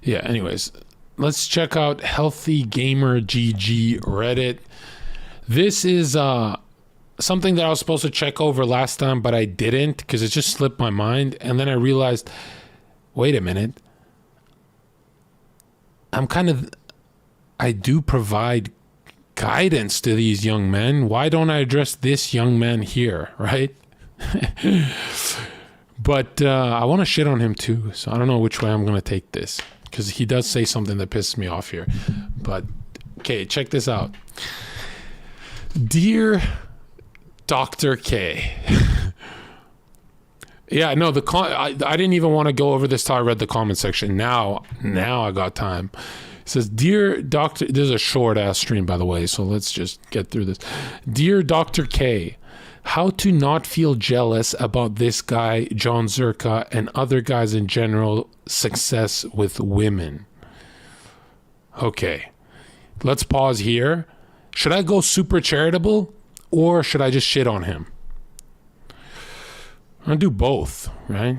Yeah, anyways, let's check out Healthy Gamer GG Reddit. This is something that I was supposed to check over last time, but I didn't because it just slipped my mind. And then I realized, wait a minute. I do provide guidance to these young men. Why don't I address this young man here, right? But I want to shit on him too, so I don't know which way I'm going to take this, because he does say something that pisses me off here. But, okay, check this out. Dear Dr. K. Yeah, no, I didn't even want to go over this till I read the comment section. Now I got time. It says, Dear Dr. This is a short-ass stream, by the way, so let's just get through this. Dear Dr. K, how to not feel jealous about this guy, Jon Zherka, and other guys in general success with women. Okay, let's pause here. Should I go super charitable, or should I just shit on him? I'm gonna do both, right?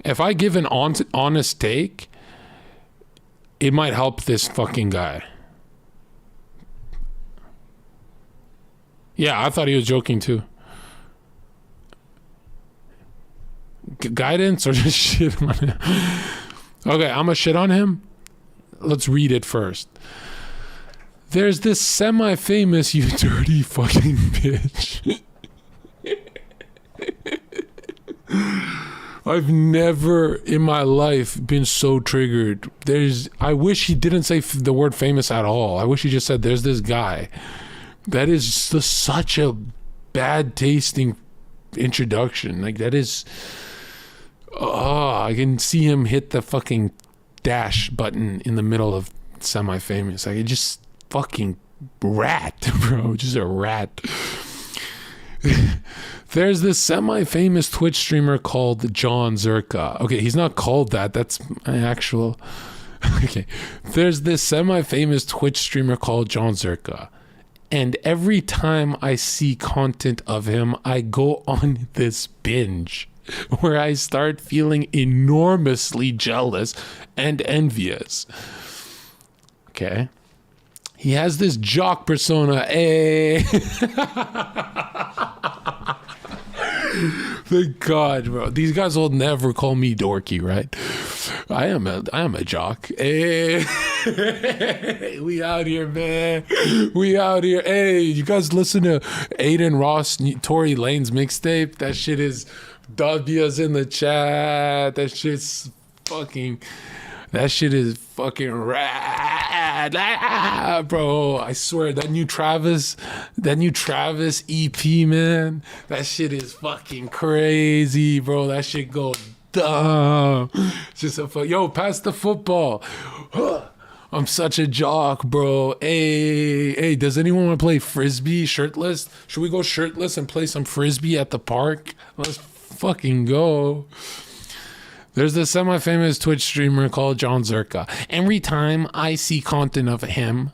If I give an honest take, it might help this fucking guy. Yeah, I thought he was joking too. Guidance or just shit on him? Okay, I'm gonna shit on him. Let's read it first. There's this semi-famous, you dirty fucking bitch. I've never in my life been so triggered. I wish he didn't say the word famous at all. I wish he just said, there's this guy. That is just such a bad tasting introduction. Like, that is, I can see him hit the fucking dash button in the middle of semi-famous. Like, it just fucking rat, bro. Just a rat. There's this semi-famous Twitch streamer called Jon Zherka. Okay, he's not called that. That's an actual... Okay. There's this semi-famous Twitch streamer called Jon Zherka. And every time I see content of him, I go on this binge where I start feeling enormously jealous and envious. Okay. He has this jock persona. Hey. Thank God, bro. These guys will never call me dorky, right? I am a jock. Hey. We out here, man. We out here. Hey, you guys listen to Aiden Ross, Tory Lane's mixtape? That shit is W's in the chat. That shit is fucking rad. Bro, I swear, that new Travis EP, man, that shit is fucking crazy, bro. That shit goes dumb. Just yo, pass the football. I'm such a jock, bro. Hey, does anyone want to play frisbee shirtless? Should we go shirtless and play some frisbee at the park? Let's fucking go. There's this semi-famous Twitch streamer called Jon Zherka. Every time I see content of him,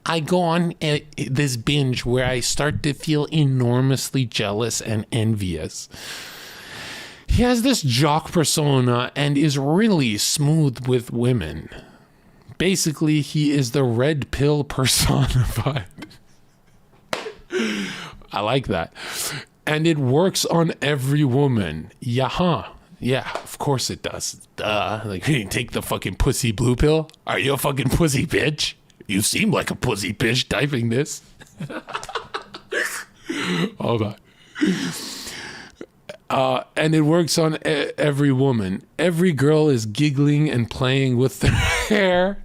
I go on this binge where I start to feel enormously jealous and envious. He has this jock persona and is really smooth with women. Basically, he is the red pill personified. I like that. And it works on every woman. Yaha. Yeah, of course it does. Duh. Like, you take the fucking pussy blue pill? Are you a fucking pussy bitch? You seem like a pussy bitch typing this. Hold on. And it works on every woman. Every girl is giggling and playing with their hair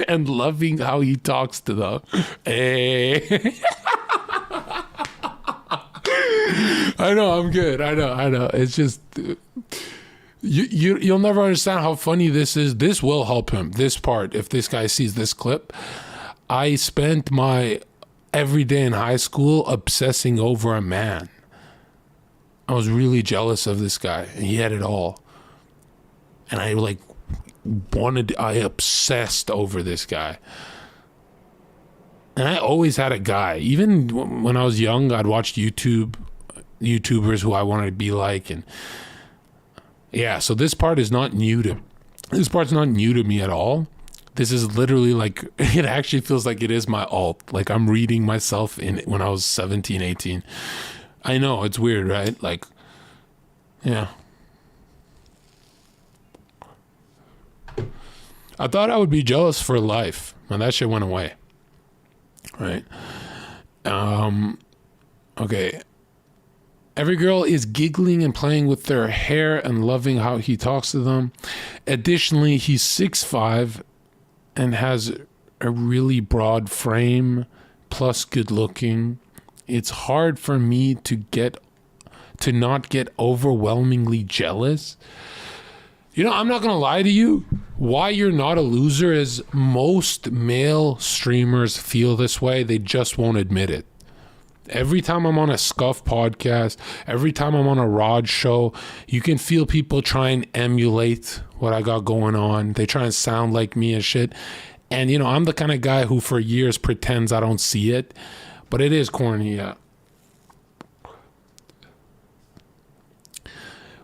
and loving how he talks to them. Hey. I know, I'm good. I know. It's just... You'll never understand how funny this is. This will help him. This part, if this guy sees this clip. I spent my every day in high school obsessing over a man. I was really jealous of this guy. And he had it all. And I obsessed over this guy. And I always had a guy. Even when I was young, I'd watch YouTubers who I wanted to be like, and Yeah, so this part's not new to me at all. This is literally like, it actually feels like it is my alt. Like I'm reading myself in when I was 17, 18. I know, it's weird, right? Like, yeah. I thought I would be jealous for life, and that shit went away. Right? Okay. Every girl is giggling and playing with their hair and loving how he talks to them. Additionally, he's 6'5" and has a really broad frame, plus good looking. It's hard for me to not get overwhelmingly jealous. You know, I'm not going to lie to you. Why you're not a loser is most male streamers feel this way. They just won't admit it. Every time I'm on a Scuff podcast, every time I'm on a Rod show, you can feel people try and emulate what I got going on. They try and sound like me and shit. And, you know, I'm the kind of guy who for years pretends I don't see it. But it is corny, yeah.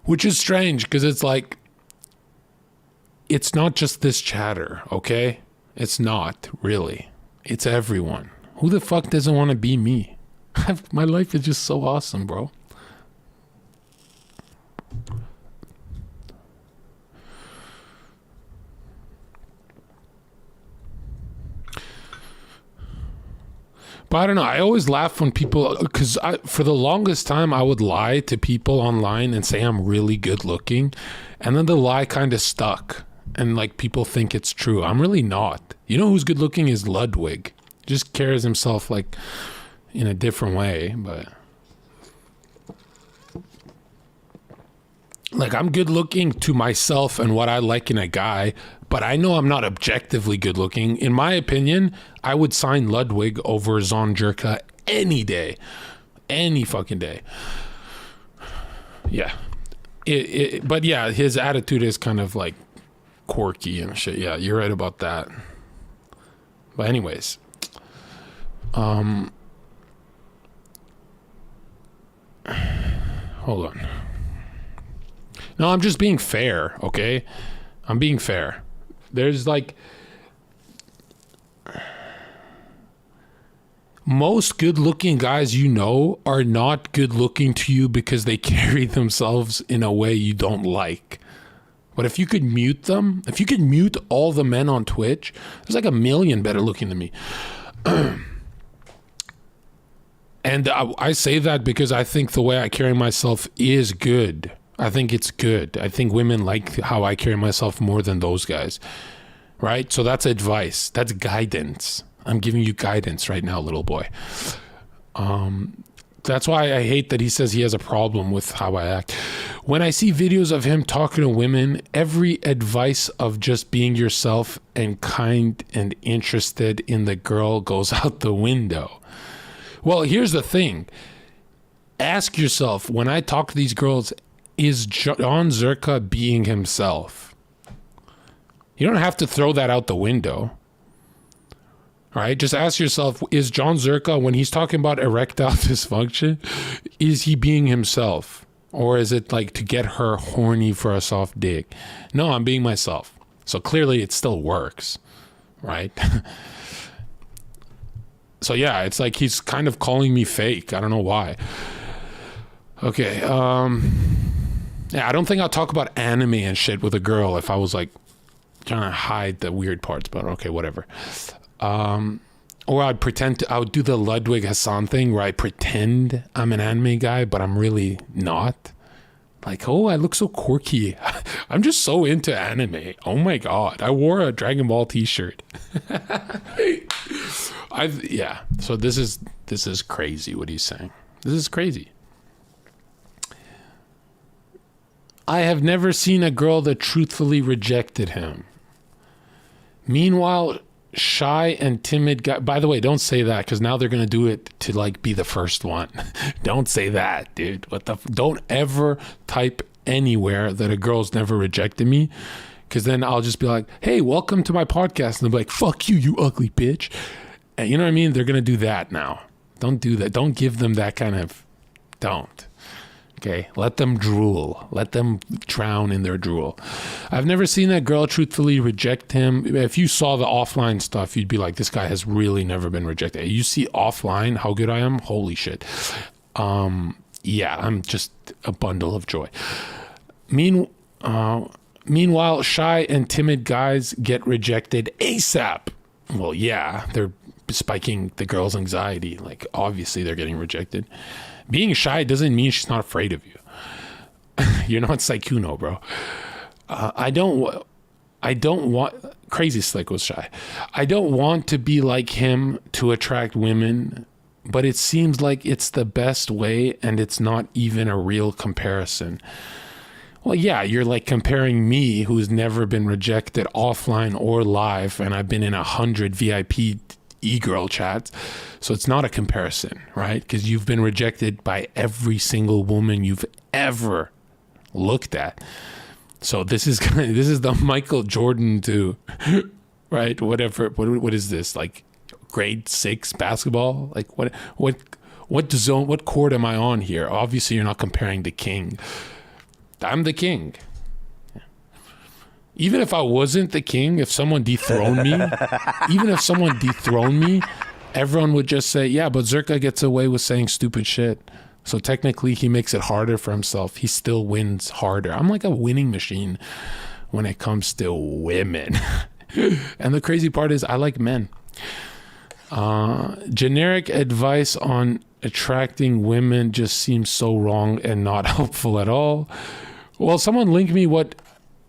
Which is strange, because it's like, it's not just this chatter, okay? It's not, really. It's everyone. Who the fuck doesn't want to be me? My life is just so awesome, bro. But I don't know. I always laugh when people, because for the longest time, I would lie to people online and say I'm really good looking. And then the lie kind of stuck. And like people think it's true. I'm really not. You know who's good looking is Ludwig. Just carries himself like in a different way, but like I'm good looking to myself and what I like in a guy, but I know I'm not objectively good looking. In my opinion, I would sign Ludwig over Jon Zherka any day, any fucking day. Yeah. But yeah, his attitude is kind of like quirky and shit. Yeah, you're right about that. But anyways, hold on. No, I'm just being fair, okay? I'm being fair. There's like, most good-looking guys you know are not good-looking to you because they carry themselves in a way you don't like. But if you could mute them, if you could mute all the men on Twitch, there's like a million better looking than me. And I say that because I think the way I carry myself is good. I think it's good. I think women like how I carry myself more than those guys. Right? So that's advice. That's guidance. I'm giving you guidance right now, little boy. That's why I hate that he says he has a problem with how I act. When I see videos of him talking to women, every advice of just being yourself and kind and interested in the girl goes out the window. Well, here's the thing. Ask yourself, when I talk to these girls, is Jon Zherka being himself? You don't have to throw that out the window. All right, just ask yourself, is Jon Zherka, when he's talking about erectile dysfunction, is he being himself? Or is it like to get her horny for a soft dick? No, I'm being myself. So clearly it still works, right? So yeah, it's like he's kind of calling me fake. I don't know why. Okay, yeah, I don't think I'll talk about anime and shit with a girl if I was like trying to hide the weird parts, but okay, whatever. Or I would do the Ludwig Hassan thing where I pretend I'm an anime guy, but I'm really not. Like, oh, I look so quirky. I'm just so into anime. Oh my God. I wore a Dragon Ball t-shirt. Yeah. So this is crazy what he's saying. This is crazy. I have never seen a girl that truthfully rejected him. Meanwhile, shy and timid guy. By the way, don't say that, because now they're gonna do it to like be the first one. Don't say that, dude. Don't ever type anywhere that a girl's never rejected me, because then I'll just be like, hey, welcome to my podcast, and they'll be like, fuck you, you ugly bitch. And you know what I mean? They're gonna do that now. Don't do that. Don't give them that kind of. Don't Okay, let them drool. Let them drown in their drool. I've never seen that girl truthfully reject him. If you saw the offline stuff, you'd be like, this guy has really never been rejected. You see offline how good I am? Holy shit. Yeah, I'm just a bundle of joy. Meanwhile, shy and timid guys get rejected ASAP. Well, yeah, they're spiking the girl's anxiety. Like, obviously they're getting rejected. Being shy doesn't mean she's not afraid of you. You're not Saikuno, bro. I don't want, Crazy Slick was shy. I don't want to be like him to attract women, but it seems like it's the best way and it's not even a real comparison. Well, yeah, you're like comparing me, who's never been rejected offline or live, and I've been in 100 VIP e-girl chats, so it's not a comparison, right? Because you've been rejected by every single woman you've ever looked at. So this is the Michael Jordan to, right? Whatever. What is this, like grade 6 basketball? Like what zone? What court am I on here? Obviously, you're not comparing the king. I'm the king. Even if I wasn't the king, if someone dethroned me, everyone would just say, yeah, but Zherka gets away with saying stupid shit. So technically he makes it harder for himself. He still wins harder. I'm like a winning machine when it comes to women. And the crazy part is I like men. Generic advice on attracting women just seems so wrong and not helpful at all. Well, someone link me what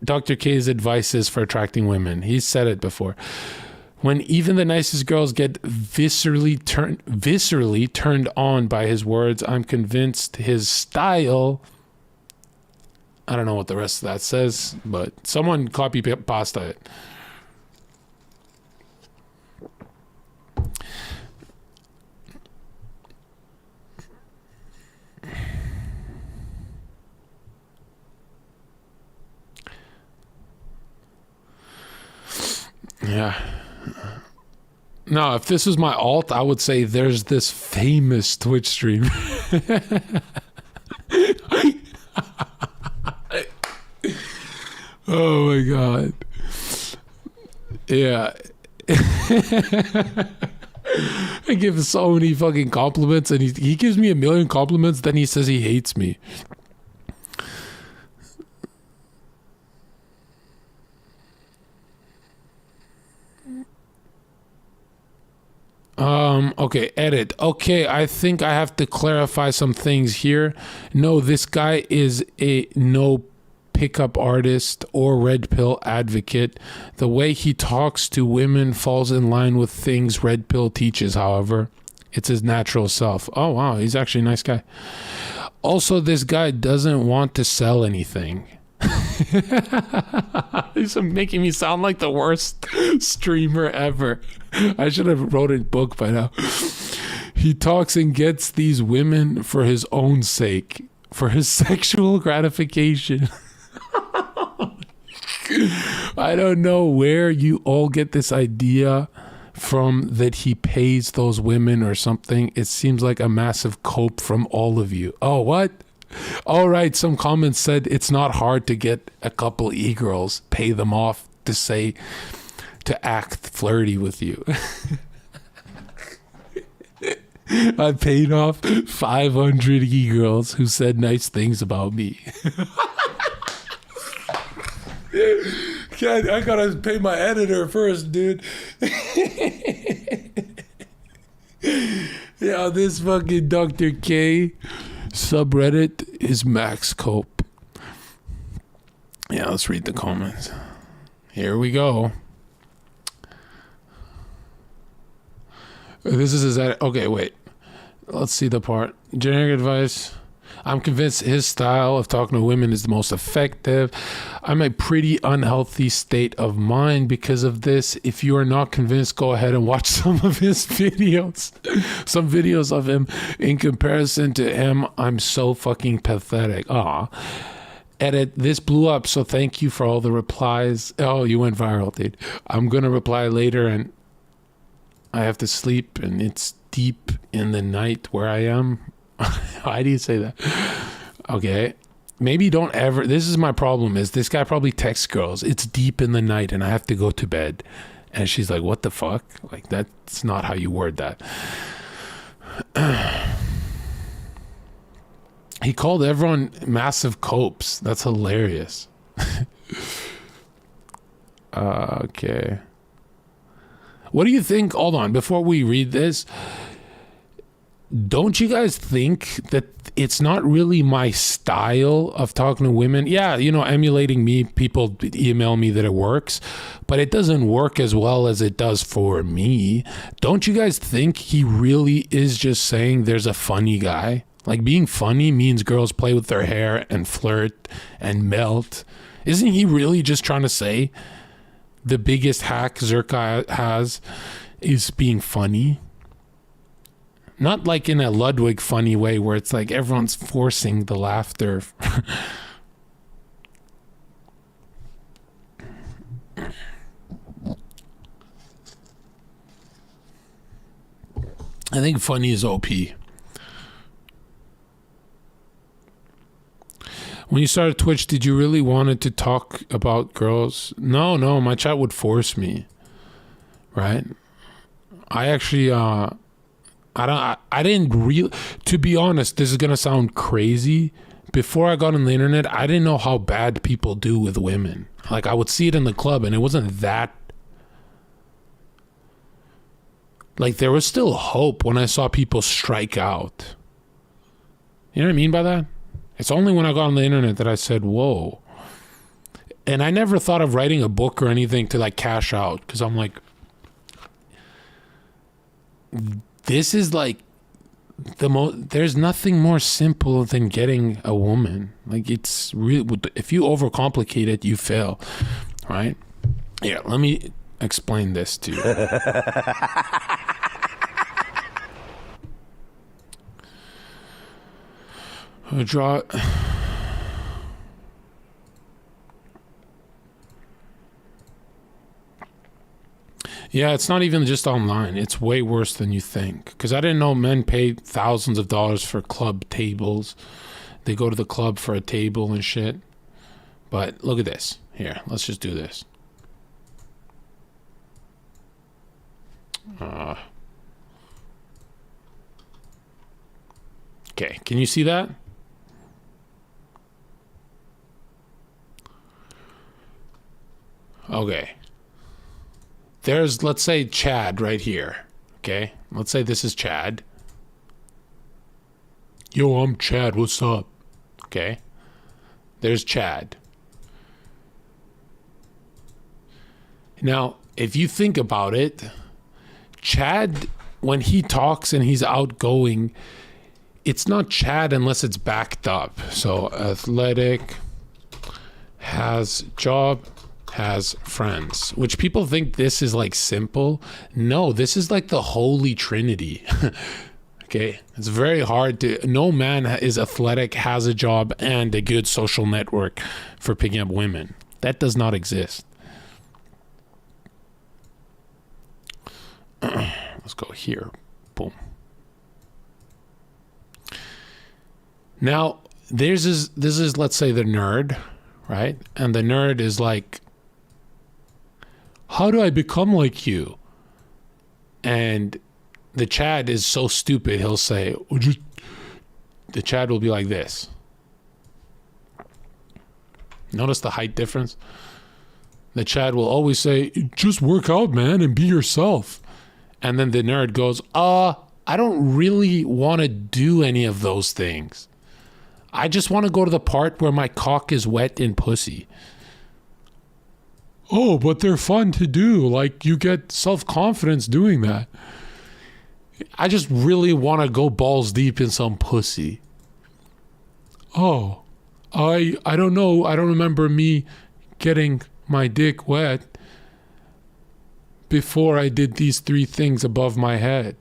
Dr. K's advice is for attracting women. He's said it before. When even the nicest girls get viscerally turned on by his words, I'm convinced his style, I don't know what the rest of that says, but someone copy pasta it. Yeah. No, if this was my alt, I would say there's this famous Twitch streamer. Oh my God. Yeah. I give so many fucking compliments and he gives me a million compliments, then he says he hates me. Okay, edit. Okay, I think I have to clarify some things here. No, this guy is a no pickup artist or red pill advocate. The way he talks to women falls in line with things red pill teaches, however. It's his natural self. Oh, wow, he's actually a nice guy. Also, this guy doesn't want to sell anything. He's making me sound like the worst streamer ever. I should have wrote a book by now. He talks and gets these women for his own sake, for his sexual gratification. I don't know where you all get this idea from, that he pays those women or something. It seems like a massive cope from all of you. Oh, what? All right, some comments said it's not hard to get a couple e-girls, pay them off to act flirty with you. I paid off 500 e-girls who said nice things about me. I gotta pay my editor first, dude. Yeah, this fucking Dr. K subreddit is max cope. Yeah, let's read the comments. Here we go. This is his edit. Okay, wait. Let's see the part. Generic advice. I'm convinced his style of talking to women is the most effective. I'm a pretty unhealthy state of mind because of this. If you are not convinced, go ahead and watch some of his videos. Some videos of him. In comparison to him, I'm so fucking pathetic. Aw. Edit. This blew up, so thank you for all the replies. Oh, you went viral, dude. I'm going to reply later, and I have to sleep, and it's deep in the night where I am. Why do you say that? Okay. Maybe don't ever. This is my problem. Is this guy probably texts girls? It's deep in the night and I have to go to bed, and she's like, "What the fuck?" Like, that's not how you word that. He called everyone massive copes. That's hilarious. Okay. What do you think? Hold on. Before we read this, don't you guys think that it's not really my style of talking to women? Yeah, emulating me, people email me that it works, but it doesn't work as well as it does for me. Don't you guys think he really is just saying there's a funny guy? Like, being funny means girls play with their hair and flirt and melt. Isn't he really just trying to say the biggest hack Zherka has is being funny? Not like in a Ludwig funny way where it's like everyone's forcing the laughter. I think funny is OP. When you started Twitch, did you really wanted to talk about girls? No, my chat would force me. Right? I actually, I didn't really, to be honest, this is going to sound crazy. Before I got on the internet, I didn't know how bad people do with women. Like, I would see it in the club and it wasn't that, like, there was still hope when I saw people strike out. You know what I mean by that? It's only when I got on the internet that I said, whoa. And I never thought of writing a book or anything to like cash out, because I'm like, this is like there's nothing more simple than getting a woman. Like, it's really, if you overcomplicate it, you fail, right? Yeah, let me explain this to you. Draw. Yeah, it's not even just online. It's way worse than you think. Because I didn't know men pay thousands of dollars for club tables. They go to the club for a table and shit. But look at this. Here, let's just do this. Okay, can you see that? Okay. There's, let's say, Chad right here. Okay? Let's say this is Chad. Yo, I'm Chad. What's up? Okay? There's Chad. Now, if you think about it, Chad, when he talks and he's outgoing, it's not Chad unless it's backed up. So, athletic, has job, has friends, which people think this is like simple. No, this is like the holy trinity. Okay, it's very hard to, no man is athletic, has a job, and a good social network for picking up women. That does not exist. Let's go here. Boom. Now, this is, let's say, the nerd, right? And the nerd is like, how do I become like you? And the Chad is so stupid, he'll say, the Chad will be like this. Notice the height difference? The Chad will always say, just work out, man, and be yourself. And then the nerd goes, I don't really want to do any of those things. I just want to go to the part where my cock is wet in pussy. Oh, but they're fun to do. Like, you get self-confidence doing that. I just really want to go balls deep in some pussy. Oh, I don't know. I don't remember me getting my dick wet before I did these 3 things above my head.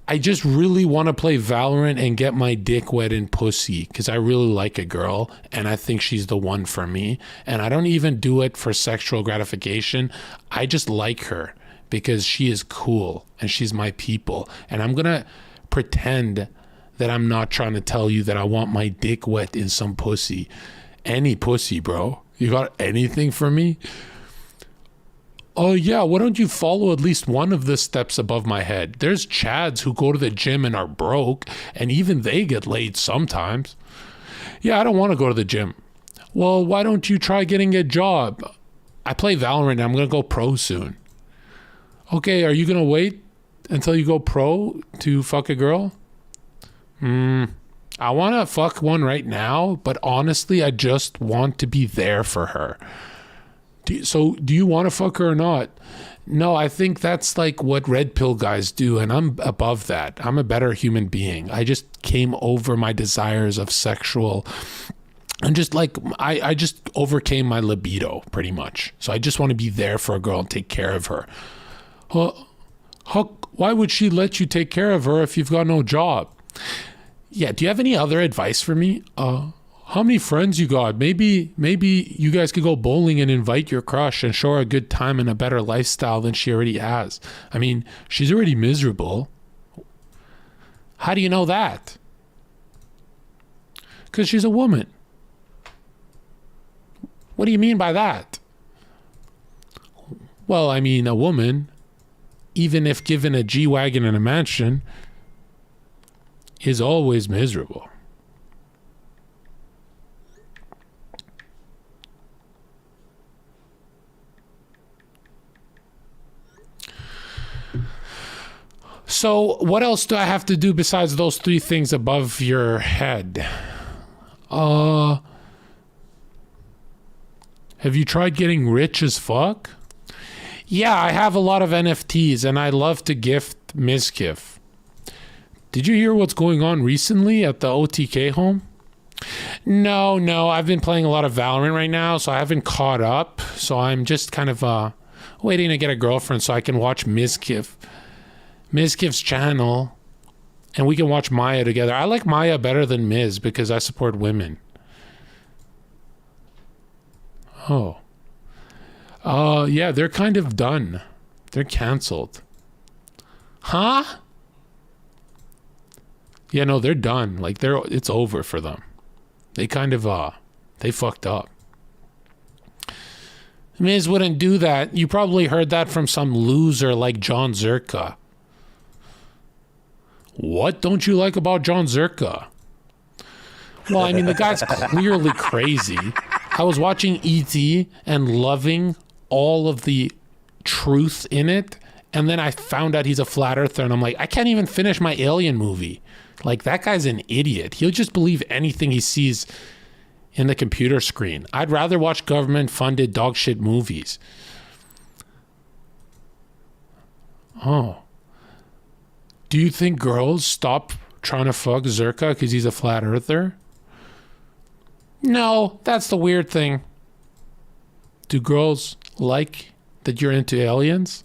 I just really want to play Valorant and get my dick wet in pussy because I really like a girl and I think she's the one for me. And I don't even do it for sexual gratification. I just like her because she is cool and she's my people. And I'm going to pretend that I'm not trying to tell you that I want my dick wet in some pussy. Any pussy, bro. You got anything for me? Oh yeah, why don't you follow at least one of the steps above my head? There's Chads who go to the gym and are broke, and even they get laid sometimes. Yeah, I don't want to go to the gym. Well, why don't you try getting a job? I play Valorant and I'm going to go pro soon. Okay, are you going to wait until you go pro to fuck a girl? I want to fuck one right now, but honestly, I just want to be there for her. So do you want to fuck her or not? No, I think that's like what red pill guys do, and I'm above that. I'm a better human being. I just came over my desires of sexual, and just like I just overcame my libido pretty much. So I just want to be there for a girl and take care of her. Why would she let you take care of her if you've got no job? Yeah, do you have any other advice for me? How many friends you got? Maybe you guys could go bowling and invite your crush and show her a good time and a better lifestyle than she already has. I mean, she's already miserable. How do you know that? Because she's a woman. What do you mean by that? Well, I mean, a woman, even if given a G-Wagon and a mansion, is always miserable. So what else do I have to do besides those three things above your head? Have you tried getting rich as fuck? Yeah, I have a lot of NFTs and I love to gift Mizkif. Did you hear what's going on recently at the OTK home? No, I've been playing a lot of Valorant right now, so I haven't caught up. So I'm just kind of waiting to get a girlfriend so I can watch Mizkif's channel, and we can watch Maya together. I like Maya better than Miz because I support women. Yeah, they're kind of done. They're canceled. Huh? Yeah, no, they're done. Like it's over for them. They kind of they fucked up. Miz wouldn't do that. You probably heard that from some loser like Jon Zherka. What don't you like about Jon Zherka? Well, I mean, the guy's clearly crazy. I was watching E.T. and loving all of the truth in it, and then I found out he's a flat earther, and I'm like, I can't even finish my Alien movie. Like, that guy's an idiot. He'll just believe anything he sees in the computer screen. I'd rather watch government-funded dog shit movies. Do you think girls stop trying to fuck Zherka because he's a flat earther? No, that's the weird thing. Do girls like that you're into aliens?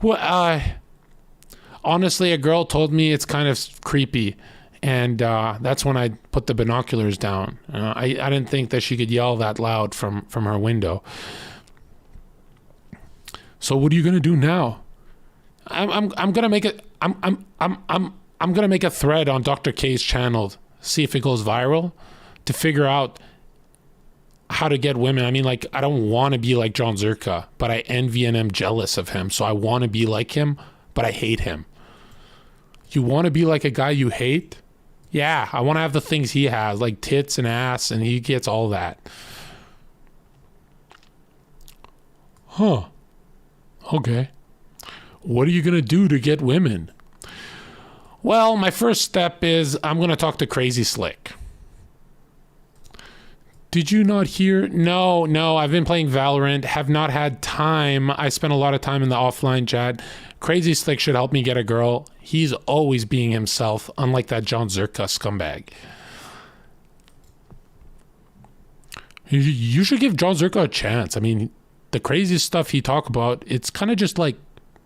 Well, honestly, a girl told me it's kind of creepy, and that's when I put the binoculars down. I didn't think that she could yell that loud from her window. So what are you gonna do now? I'm gonna make it. I'm gonna make a thread on Dr. K's channel, see if it goes viral, to figure out how to get women. I mean, like, I don't want to be like Jon Zherka, but I envy and am jealous of him. So I want to be like him, but I hate him. You want to be like a guy you hate? Yeah, I want to have the things he has, like tits and ass, and he gets all that. Okay. What are you going to do to get women? Well, my first step is I'm going to talk to Crazy Slick. Did you not hear? No, I've been playing Valorant, have not had time. I spent a lot of time in the offline chat. Crazy Slick should help me get a girl. He's always being himself, unlike that Jon Zherka scumbag. You should give Jon Zherka a chance. I mean, the crazy stuff he talk about, it's kind of just like,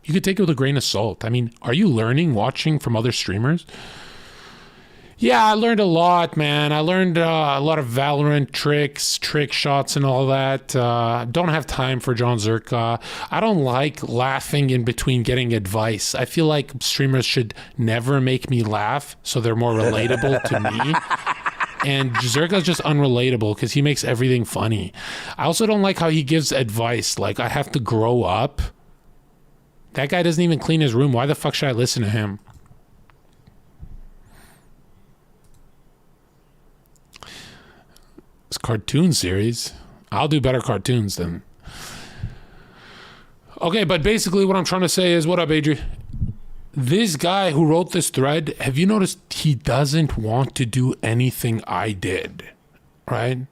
you could take it with a grain of salt. I mean, are you learning, watching from other streamers? Yeah, I learned a lot, man. I learned a lot of Valorant tricks, trick shots, and all that. Don't have time for Jon Zherka. I don't like laughing in between getting advice. I feel like streamers should never make me laugh so they're more relatable to me. And Zherka's just unrelatable because he makes everything funny. I also don't like how he gives advice. Like, I have to grow up. That guy doesn't even clean his room. Why the fuck should I listen to him? Cartoon series. I'll do better cartoons than. Okay, but basically what I'm trying to say is, what up, Adri? This guy who wrote this thread, have you noticed he doesn't want to do anything I did, right?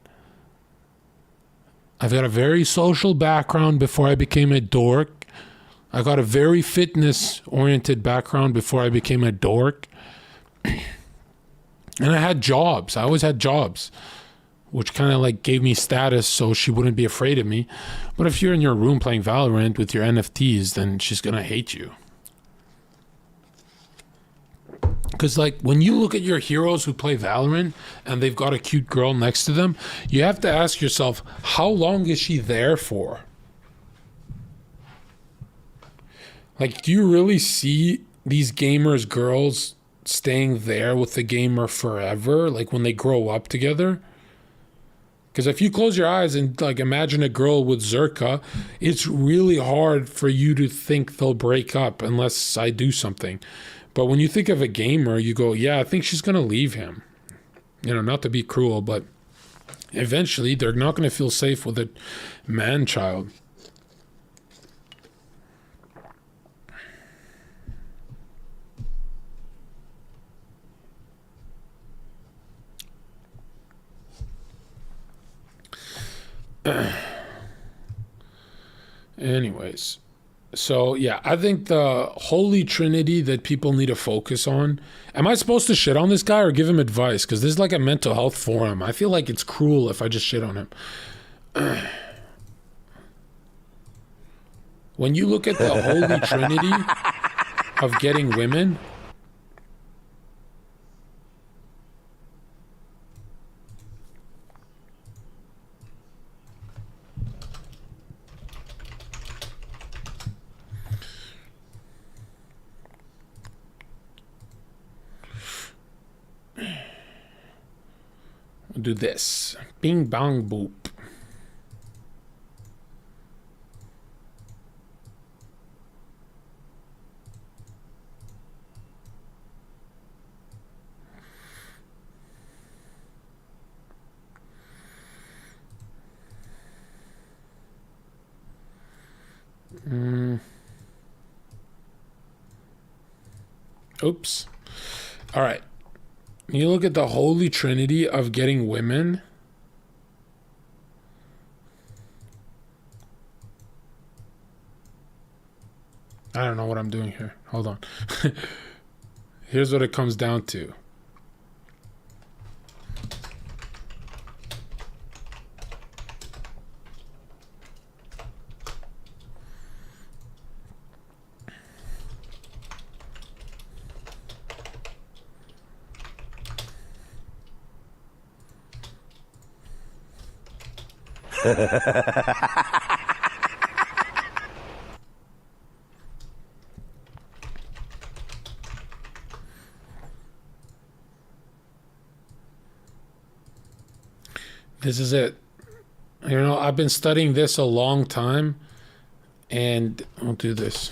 I've got a very social background before I became a dork. I got a very fitness-oriented background before I became a dork. And I had jobs. I always had jobs, which kind of like gave me status so she wouldn't be afraid of me. But if you're in your room playing Valorant with your NFTs, then she's going to hate you. Because like when you look at your heroes who play Valorant and they've got a cute girl next to them, you have to ask yourself, how long is she there for? Like, do you really see these gamers, girls staying there with the gamer forever? Like when they grow up together? Because if you close your eyes and like imagine a girl with Zherka, it's really hard for you to think they'll break up unless I do something. But when you think of a gamer, you go, yeah, I think she's going to leave him. You know, not to be cruel, but eventually they're not going to feel safe with a man-child. Anyways, so yeah, I think the holy trinity that people need to focus on. Am I supposed to shit on this guy or give him advice? Because this is like a mental health forum. I feel like it's cruel if I just shit on him. When you look at the holy trinity of getting women, we'll do this. Bing bong boop. Oops. All right. You look at the holy trinity of getting women. I don't know what I'm doing here. Hold on. Here's what it comes down to. This is it. You know, I've been studying this a long time, and I'll do this.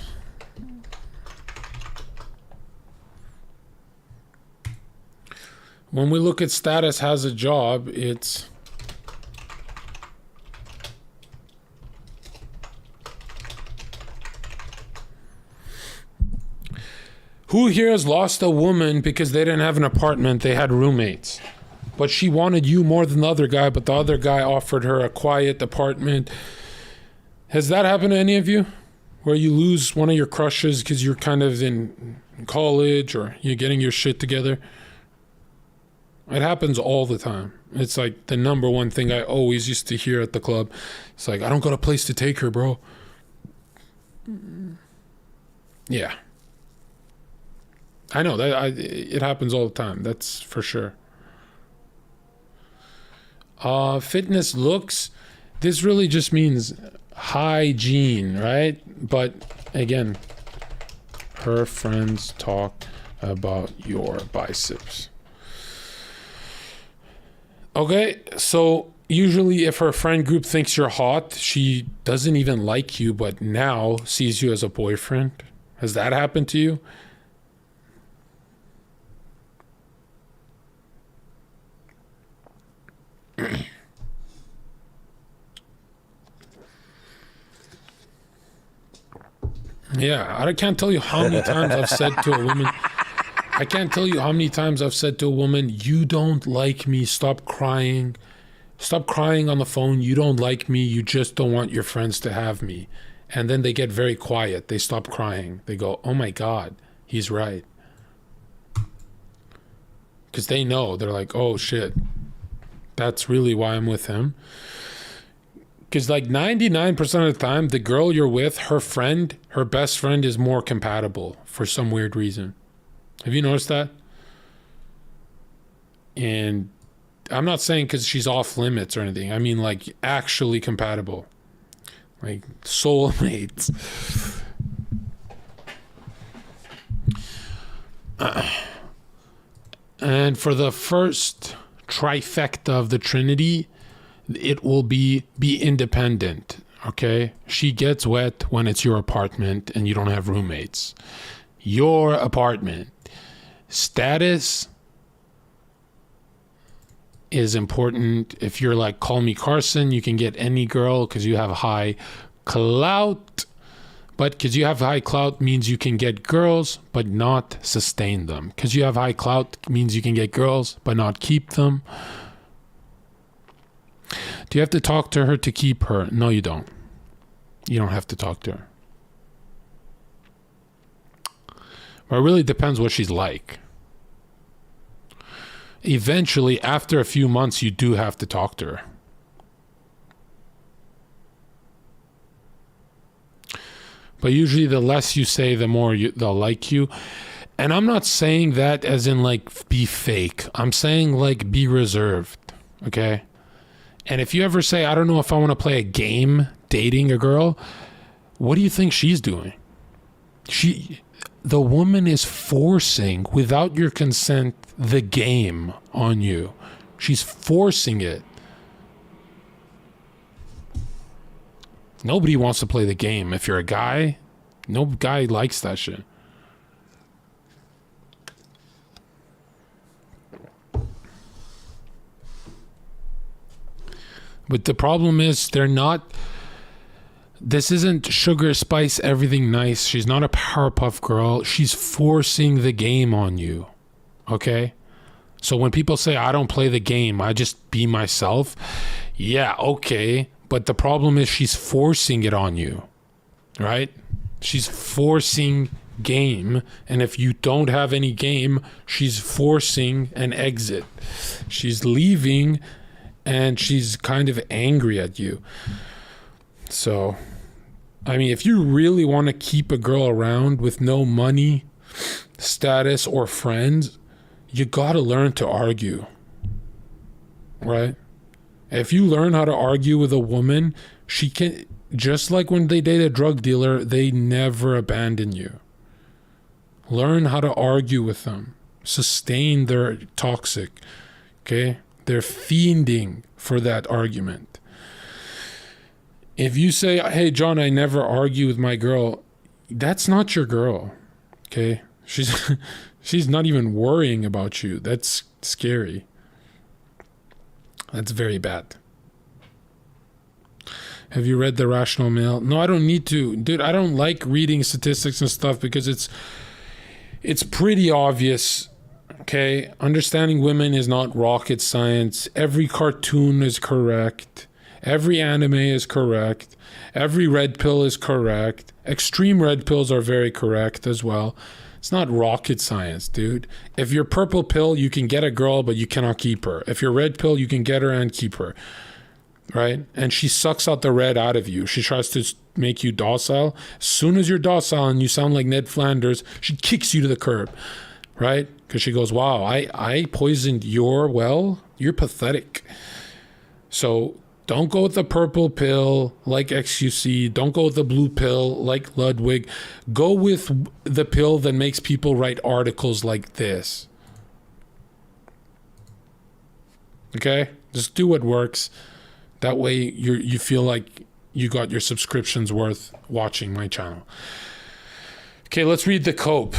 When we look at status has a job, it's who here has lost a woman because they didn't have an apartment, they had roommates? But she wanted you more than the other guy, but the other guy offered her a quiet apartment. Has that happened to any of you? Where you lose one of your crushes because you're kind of in college or you're getting your shit together? It happens all the time. It's like the number one thing I always used to hear at the club. It's like, I don't got a place to take her, bro. Yeah. I know that it happens all the time. That's for sure. Fitness looks. This really just means hygiene, right? But again, her friends talk about your biceps. Okay, so usually if her friend group thinks you're hot, she doesn't even like you, but now sees you as a boyfriend. Has that happened to you? Yeah, I can't tell you how many times I've said to a woman, I can't tell you how many times I've said to a woman, you don't like me, stop crying. Stop crying on the phone, you don't like me, you just don't want your friends to have me. And then they get very quiet, they stop crying. They go, oh my God, he's right. Because they know, they're like, oh shit, that's really why I'm with him. Because like 99% of the time, the girl you're with, her friend, her best friend is more compatible for some weird reason. Have you noticed that? And I'm not saying because she's off limits or anything. I mean like actually compatible. Like soulmates. And for the first trifecta of the Trinity, it will be independent, okay? She gets wet when it's your apartment and you don't have roommates. Your apartment. Status is important. If you're like Call Me Carson, you can get any girl because you have high clout. But because you have high clout means you can get girls but not sustain them. Because you have high clout means you can get girls but not keep them. Do you have to talk to her to keep her? No, you don't. You don't have to talk to her. But it really depends what she's like. Eventually, after a few months, you do have to talk to her. But usually the less you say, the more they'll like you. And I'm not saying that as in like be fake. I'm saying like be reserved, okay? And if you ever say, I don't know if I want to play a game dating a girl, what do you think she's doing? The woman is forcing, without your consent, the game on you. She's forcing it. Nobody wants to play the game. If you're a guy, no guy likes that shit. But the problem is this isn't sugar, spice, everything nice. She's not a Powerpuff Girl. She's forcing the game on you. Okay? So when people say, I don't play the game, I just be myself. Yeah, okay. But the problem is she's forcing it on you. Right? She's forcing game. And if you don't have any game, she's forcing an exit. She's leaving and she's kind of angry at you. So, I mean, if you really want to keep a girl around with no money, status, or friends, you got to learn to argue. Right? If you learn how to argue with a woman, she can, just like when they date a drug dealer, they never abandon you. Learn how to argue with them. Sustain their toxic. Okay? They're fiending for that argument. If you say, hey, John, I never argue with my girl, that's not your girl. Okay? She's not even worrying about you. That's scary. That's very bad. Have you read The Rational Male? No, I don't need to. Dude, I don't like reading statistics and stuff because it's pretty obvious. Okay? Understanding women is not rocket science. Every cartoon is correct. Every anime is correct. Every red pill is correct. Extreme red pills are very correct as well. It's not rocket science, dude. If you're purple pill, you can get a girl, but you cannot keep her. If you're red pill, you can get her and keep her. Right? And she sucks out the red out of you. She tries to make you docile. As soon as you're docile and you sound like Ned Flanders, she kicks you to the curb. right? Because she goes, wow, I poisoned your well? You're pathetic. So don't go with the purple pill like XQC. Don't go with the blue pill like Ludwig. Go with the pill that makes people write articles like this. Okay? Just do what works. That way you feel like you got your subscriptions worth watching my channel. Okay, let's read the cope.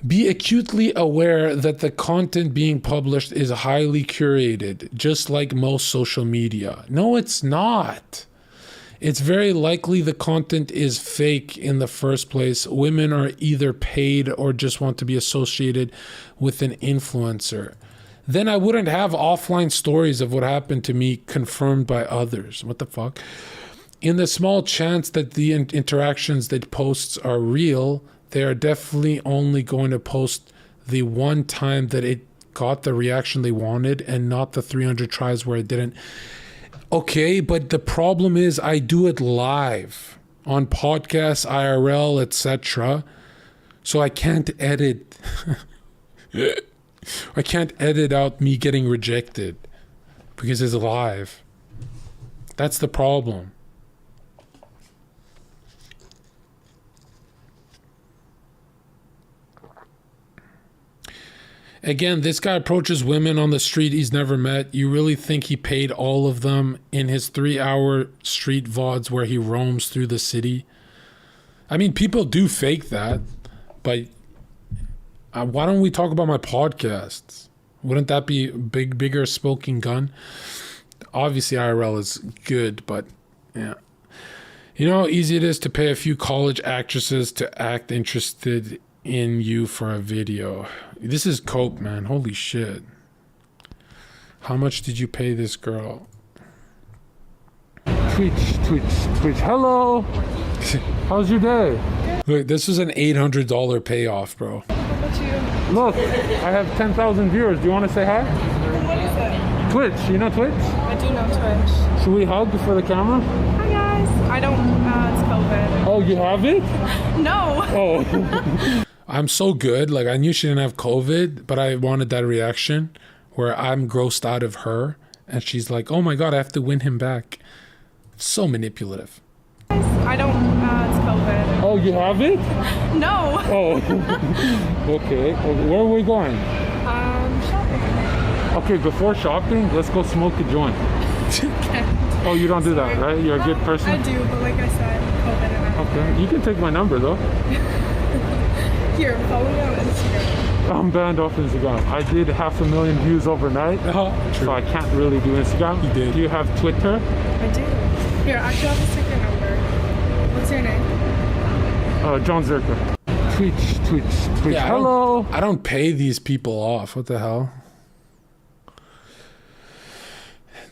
Be acutely aware that the content being published is highly curated, just like most social media. No, it's not. It's very likely the content is fake in the first place. Women are either paid or just want to be associated with an influencer. Then I wouldn't have offline stories of what happened to me confirmed by others. What the fuck? In the small chance that the interactions that posts are real, they are definitely only going to post the one time that it got the reaction they wanted and not the 300 tries where it didn't. Okay, but the problem is I do it live on podcasts, IRL, etc. So I can't edit. I can't edit out me getting rejected because it's live. That's the problem. Again, this guy approaches women on the street he's never met. You really think he paid all of them in his 3-hour street VODs where he roams through the city? I mean, people do fake that, but why don't we talk about my podcasts? Wouldn't that be a bigger smoking gun? Obviously, IRL is good, but yeah. You know how easy it is to pay a few college actresses to act interested in you for a video. This is cope, man. Holy shit. How much did you pay this girl? Twitch. Hello. How's your day? Look, this is an $800 payoff, bro. How about you? Look, I have 10,000 viewers. Do you want to say hi? What is it? Twitch. You know Twitch? I do know Twitch. Should we hug for the camera? Hi guys. I don't, it's COVID. Oh, you have it? No. Oh. I'm so good. Like, I knew she didn't have COVID, but I wanted that reaction where I'm grossed out of her and she's like, oh my God, I have to win him back. So manipulative. I don't, it's COVID. Oh, you have it? No. Oh. Okay. Where are we going? Shopping. Okay, before shopping, let's go smoke a joint. Okay. Oh, you don't do that, right? You're a good person? I do, but like I said, COVID and everything. Okay. You can take my number, though. Here, follow me on Instagram. I'm banned off Instagram. I did 500,000 views overnight, so I can't really do Instagram. You did. Do you have Twitter? I do. Here, actually, I'll just take your number. What's your name? Jon Zherka. Twitch. Yeah, Hello. I don't pay these people off. What the hell?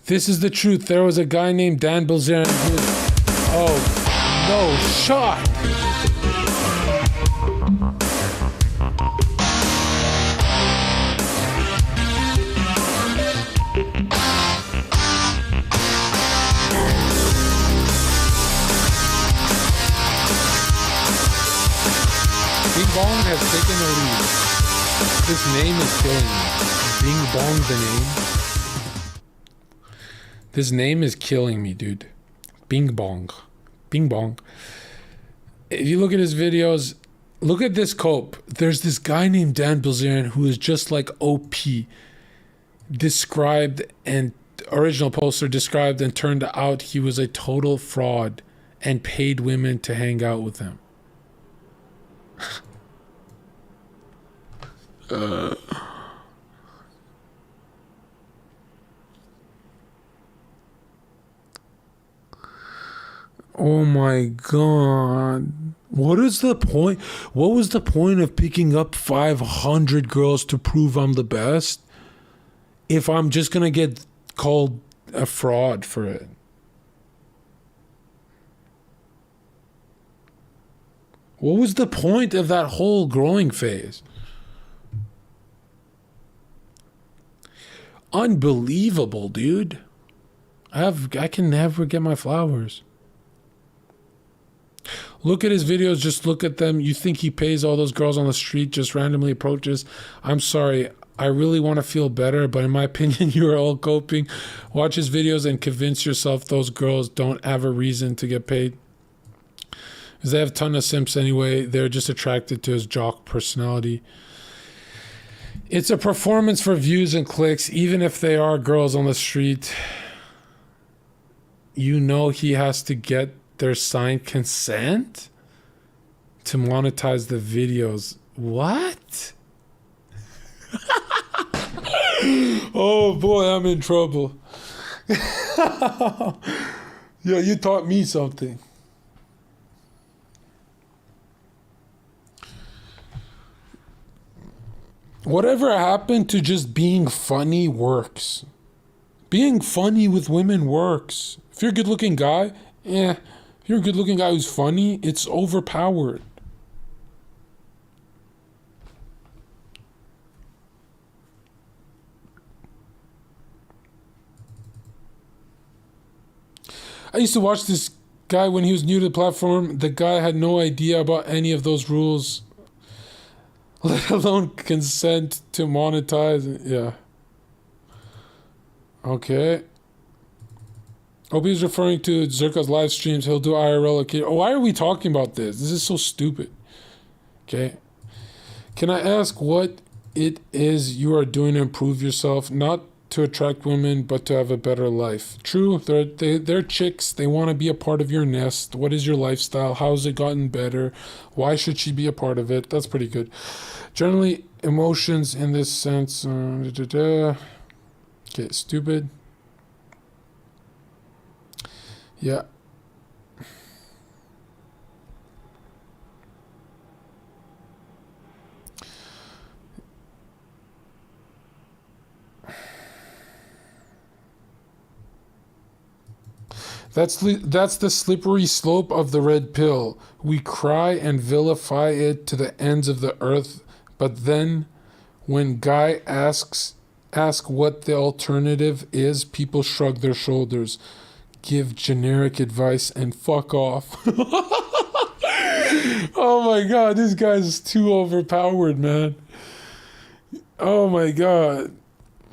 This is the truth. There was a guy named Dan Bilzerian who was... Oh, no, shot. Bing Bong has taken the lead. This name is killing me. Bing Bong, the name. This name is killing me, dude. Bing Bong. Bing Bong. If you look at his videos, look at this cope. There's this guy named Dan Bilzerian who is just like OP. Described and original poster described and turned out he was a total fraud and paid women to hang out with him. Oh my God. What is the point? What was the point of picking up 500 girls to prove I'm the best if I'm just going to get called a fraud for it? What was the point of that whole growing phase? Unbelievable, dude. I can never get my flowers. Look at his videos. Just look at them. You think he pays all those girls on the street, just randomly approaches? I'm sorry. I really want to feel better, but in my opinion, you are all coping. Watch his videos and convince yourself those girls don't have a reason to get paid. Because they have a ton of simps anyway. They're just attracted to his jock personality. It's a performance for views and clicks. Even if they are girls on the street, you know he has to get their signed consent to monetize the videos. What? Oh boy, I'm in trouble. Yo, you taught me something. Whatever happened to just being funny works? Being funny with women works. If you're a good-looking guy, if you're a good-looking guy who's funny, it's overpowered. I used to watch this guy when he was new to the platform. The guy had no idea about any of those rules, let alone consent to monetize. Yeah. Okay. Hope he's referring to Zherka's live streams. He'll do IRL. Okay. Oh, why are we talking about this? This is so stupid. Okay. Can I ask what it is you are doing to improve yourself? Not to attract women, but to have a better life. True, they're chicks. They want to be a part of your nest. What is your lifestyle? How has it gotten better? Why should she be a part of it? That's pretty good. Generally, emotions in this sense. Okay, stupid. Yeah. That's the slippery slope of the red pill. We cry and vilify it to the ends of the earth, but then when guy ask what the alternative is, people shrug their shoulders, give generic advice, and fuck off. Oh my god, this guy's too overpowered, man. Oh my god.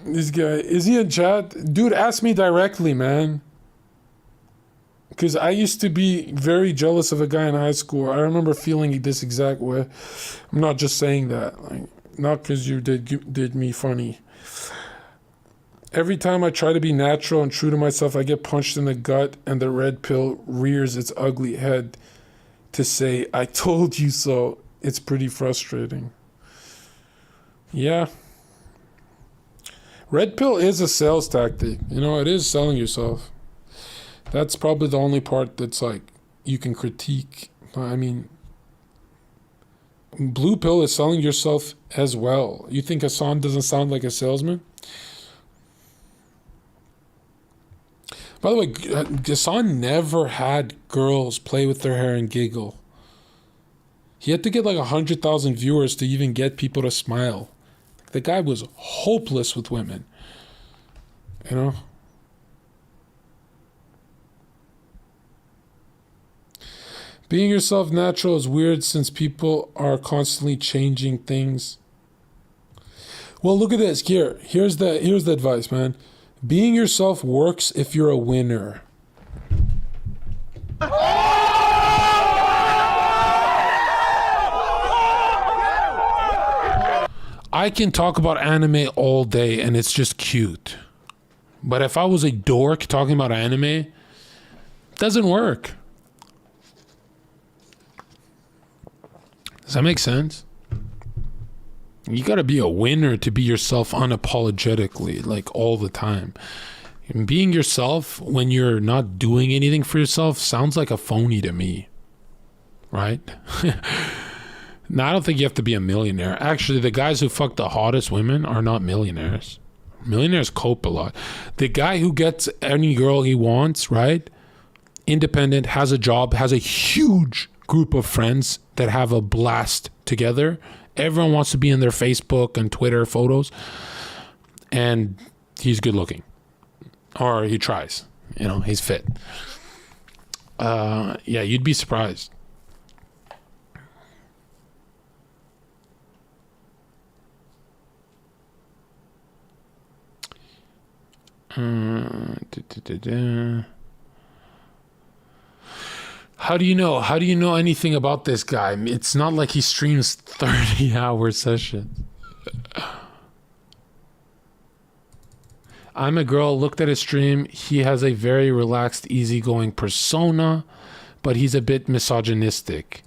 This guy, is he in chat? Dude, ask me directly, man. Because I used to be very jealous of a guy in high school. I remember feeling this exact way. I'm not just saying that. Like, not because you did me funny. Every time I try to be natural and true to myself, I get punched in the gut and the red pill rears its ugly head to say, I told you so. It's pretty frustrating. Yeah. Red pill is a sales tactic. You know, it is selling yourself. That's probably the only part that's like you can critique. I mean, blue pill is selling yourself as well. You think Hassan doesn't sound like a salesman? By the way, Hassan never had girls play with their hair and giggle. He had to get like 100,000 viewers to even get people to smile. The guy was hopeless with women. You know? Being yourself natural is weird since people are constantly changing things. Well, look at this. Here's the advice, man. Being yourself works if you're a winner. I can talk about anime all day and it's just cute. But if I was a dork talking about anime, it doesn't work. Does that make sense? You gotta be a winner to be yourself unapologetically, like all the time. And being yourself when you're not doing anything for yourself sounds like a phony to me. Right? No, I don't think you have to be a millionaire. Actually, the guys who fuck the hottest women are not millionaires. Millionaires cope a lot. The guy who gets any girl he wants, right? Independent, has a job, has a huge group of friends that have a blast together. Everyone wants to be in their Facebook and Twitter photos. And he's good looking. Or he tries. You know, he's fit. Yeah, you'd be surprised. How do you know? How do you know anything about this guy? It's not like he streams 30-hour sessions. I'm a girl, looked at his stream. He has a very relaxed, easygoing persona, but he's a bit misogynistic.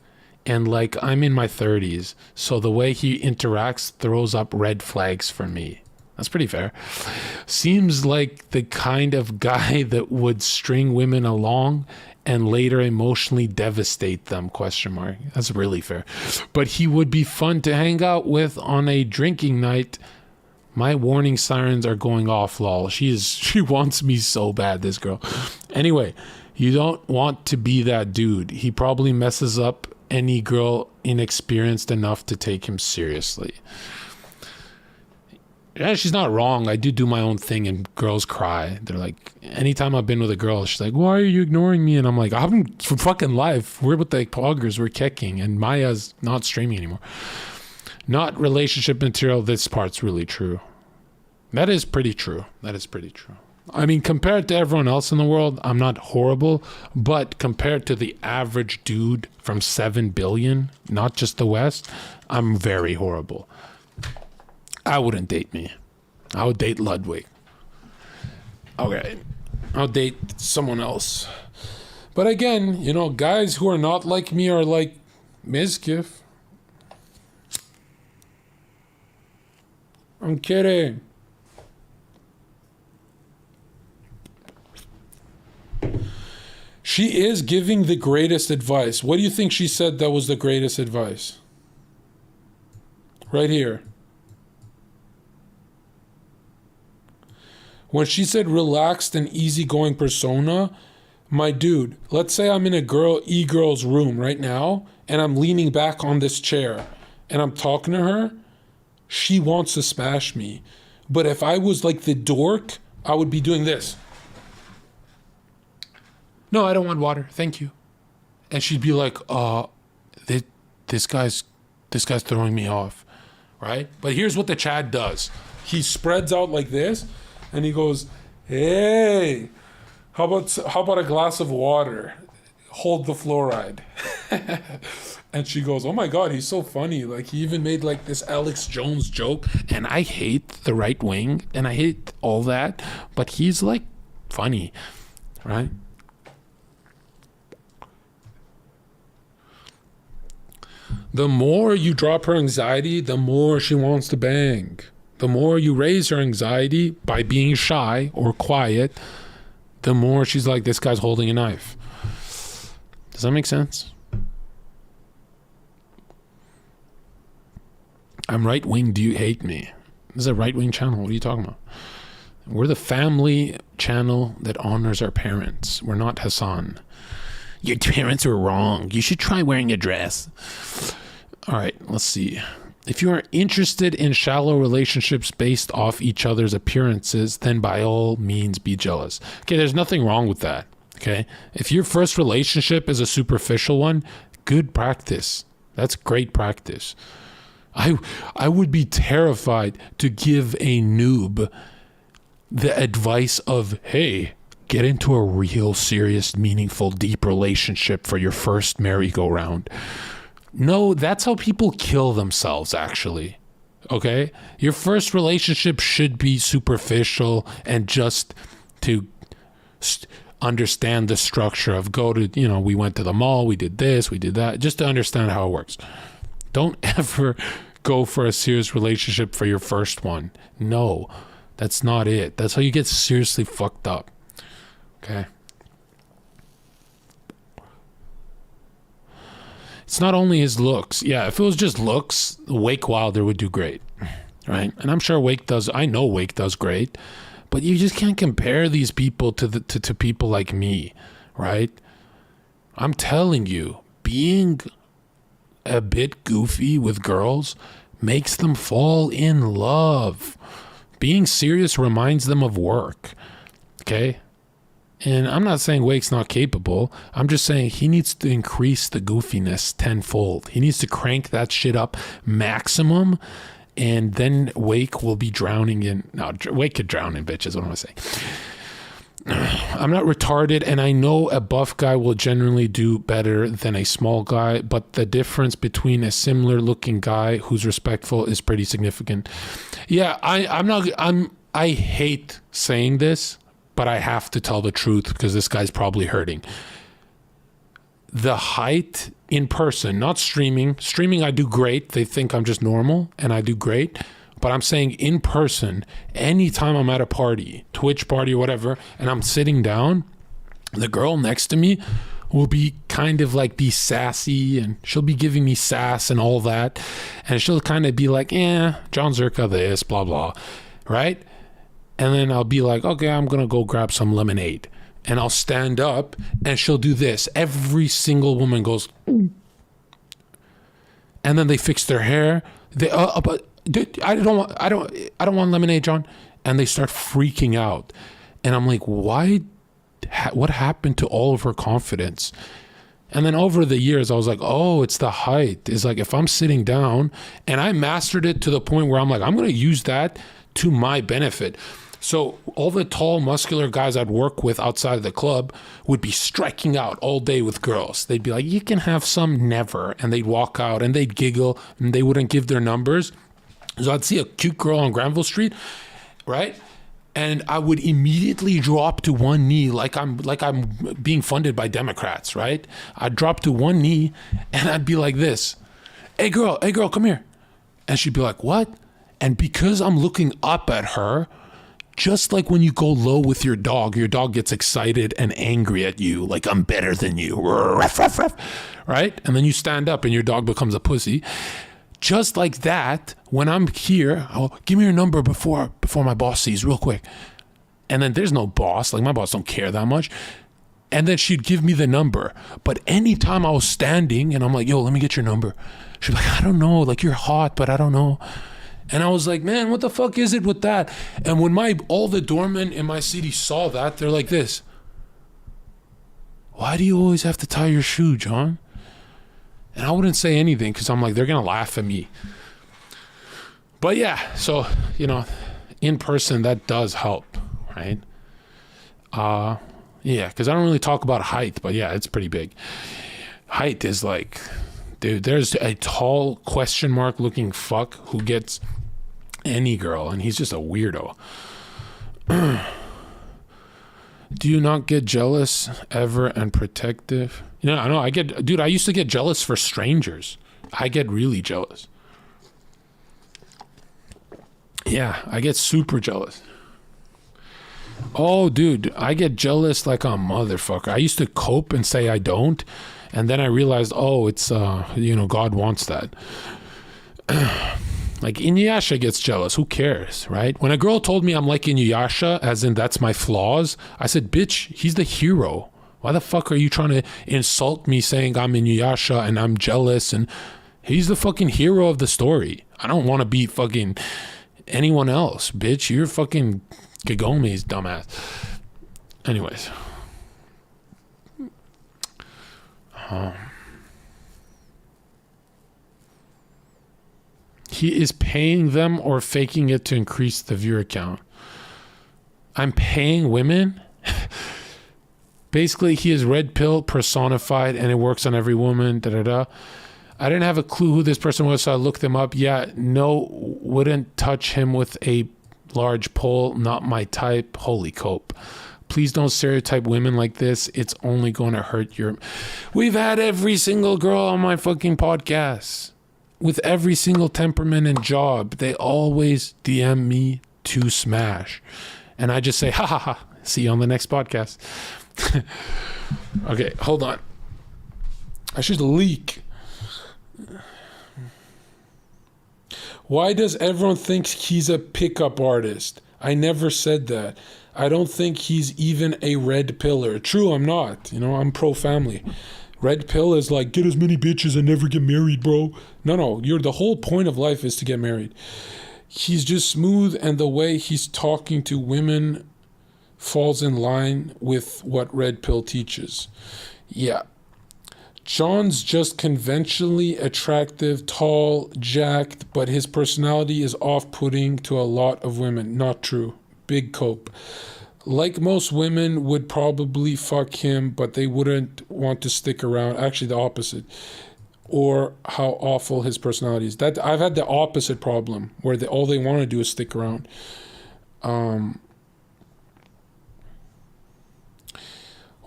And like, I'm in my 30s, so the way he interacts throws up red flags for me. That's pretty fair. Seems like the kind of guy that would string women along and later emotionally devastate them, ? That's really fair. But he would be fun to hang out with on a drinking night. My warning sirens are going off, lol. She wants me so bad, this girl. Anyway, you don't want to be that dude. He probably messes up any girl inexperienced enough to take him seriously. Yeah, she's not wrong. I do my own thing and girls cry. They're like, anytime I've been with a girl, she's like, why are you ignoring me? And I'm like, I'm fucking live. We're with the poggers. We're kecking. And Maya's not streaming anymore. Not relationship material. This part's really true. That is pretty true. I mean, compared to everyone else in the world, I'm not horrible. But compared to the average dude from 7 billion, not just the West, I'm very horrible. I wouldn't date me. I would date Ludwig. Okay. I'll date someone else. But again, you know, guys who are not like me are like Mizkif. I'm kidding. She is giving the greatest advice. What do you think she said that was the greatest advice? Right here. When she said relaxed and easygoing persona, my dude, let's say I'm in a e-girl's room right now and I'm leaning back on this chair and I'm talking to her, she wants to smash me. But if I was like the dork, I would be doing this. No, I don't want water. Thank you. And she'd be like, this guy's throwing me off. Right? But here's what the Chad does. He spreads out like this. And he goes, hey, how about a glass of water? Hold the fluoride. And she goes, oh my God, he's so funny. Like, he even made like this Alex Jones joke. And I hate the right wing and I hate all that. But he's like funny, right? The more you drop her anxiety, the more she wants to bang. The more you raise her anxiety by being shy or quiet, the more she's like, this guy's holding a knife. Does that make sense? I'm right wing. Do you hate me? This is a right wing channel. What are you talking about? We're the family channel that honors our parents. We're not Hassan. Your parents were wrong. You should try wearing a dress. All right, let's see. If you are interested in shallow relationships based off each other's appearances, then by all means be jealous. Okay, there's nothing wrong with that. Okay, if your first relationship is a superficial one, good practice. That's great practice. I would be terrified to give a noob the advice of, hey, get into a real, serious, meaningful, deep relationship for your first merry-go-round. No, that's how people kill themselves, actually. Okay? Your first relationship should be superficial and just to understand the structure of we went to the mall, we did this, we did that, just to understand how it works. Don't ever go for a serious relationship for your first one. No, that's not it. That's how you get seriously fucked up. Okay? It's not only his looks. Yeah, if it was just looks, Wake Wilder would do great, right? And I'm sure I know Wake does great, but you just can't compare these people to people like me, right? I'm telling you, being a bit goofy with girls makes them fall in love. Being serious reminds them of work, okay? And I'm not saying Wake's not capable. I'm just saying he needs to increase the goofiness tenfold. He needs to crank that shit up maximum and then Wake will be drowning in... No, Wake could drown in bitches, what am I saying? I'm not retarded, and I know a buff guy will generally do better than a small guy, but the difference between a similar looking guy who's respectful is pretty significant. Yeah, I hate saying this, but I have to tell the truth because this guy's probably hurting. The height in person, not streaming. Streaming, I do great. They think I'm just normal, and I do great. But I'm saying in person, anytime I'm at a party, Twitch party or whatever, and I'm sitting down, the girl next to me will be kind of like be sassy, and she'll be giving me sass and all that. And she'll kind of be like, Jon Zherka this, blah, blah, right? And then I'll be like, okay, I'm going to go grab some lemonade. And I'll stand up and she'll do this. Every single woman goes, and then they fix their hair. But dude, I don't want lemonade, John. And they start freaking out. And I'm like, why? What happened to all of her confidence? And then over the years, I was like, oh, it's the height. It's like if I'm sitting down, and I mastered it to the point where I'm like, I'm going to use that to my benefit. So all the tall, muscular guys I'd work with outside of the club would be striking out all day with girls. They'd be like, you can have some, never. And they'd walk out and they'd giggle and they wouldn't give their numbers. So I'd see a cute girl on Granville Street, right? And I would immediately drop to one knee like I'm being funded by Democrats, right? I'd drop to one knee and I'd be like this. Hey girl, come here. And she'd be like, what? And because I'm looking up at her, just like when you go low with your dog gets excited and angry at you, like I'm better than you, ruff, ruff, ruff, right? And then you stand up and your dog becomes a pussy. Just like that, when I'm here, give me your number before my boss sees real quick. And then there's no boss, like my boss don't care that much. And then she'd give me the number. But anytime I was standing and I'm like, yo, let me get your number. She'd be like, I don't know, like you're hot, but I don't know. And I was like, man, what the fuck is it with that? And when all the doormen in my city saw that, they're like this. Why do you always have to tie your shoe, John? And I wouldn't say anything because I'm like, they're going to laugh at me. But yeah, so, in person, that does help, right? Yeah, because I don't really talk about height, but yeah, it's pretty big. Height is like, dude, there's a tall question mark looking fuck who gets any girl, and he's just a weirdo. Do you not get jealous ever and protective? I know I used to get jealous for strangers. I get really jealous. Yeah, I get super jealous. Oh, dude, I get jealous like a motherfucker. I used to cope and say I don't. And then I realized, it's, God wants that. Like Inuyasha gets jealous. Who cares, right? When a girl told me I'm like Inuyasha, as in that's my flaws, I said, bitch, he's the hero. Why the fuck are you trying to insult me saying I'm Inuyasha and I'm jealous? And he's the fucking hero of the story. I don't want to be fucking anyone else, bitch. You're fucking Kagome's dumbass. Anyways. He is paying them or faking it to increase the viewer count. I'm paying women? Basically, he is red pill personified and it works on every woman. I didn't have a clue who this person was, so I looked him up. Yeah, no, wouldn't touch him with a large pole. Not my type. Holy cope. Please don't stereotype women like this. It's only going to hurt your... We've had every single girl on my fucking podcast with every single temperament and job. They always DM me to smash. And I just say, ha ha ha. See you on the next podcast. Okay, hold on. I should leak. Why does everyone think he's a pickup artist? I never said that. I don't think he's even a red pillar. True, I'm not. I'm pro-family. Red pill is like, get as many bitches and never get married, bro. No, the whole point of life is to get married. He's just smooth, and the way he's talking to women falls in line with what red pill teaches. Yeah. John's just conventionally attractive, tall, jacked, but his personality is off-putting to a lot of women. Not true. Big cope. Like most women would probably fuck him, but they wouldn't want to stick around. Actually, the opposite. Or how awful his personality is. That I've had the opposite problem, where all they want to do is stick around.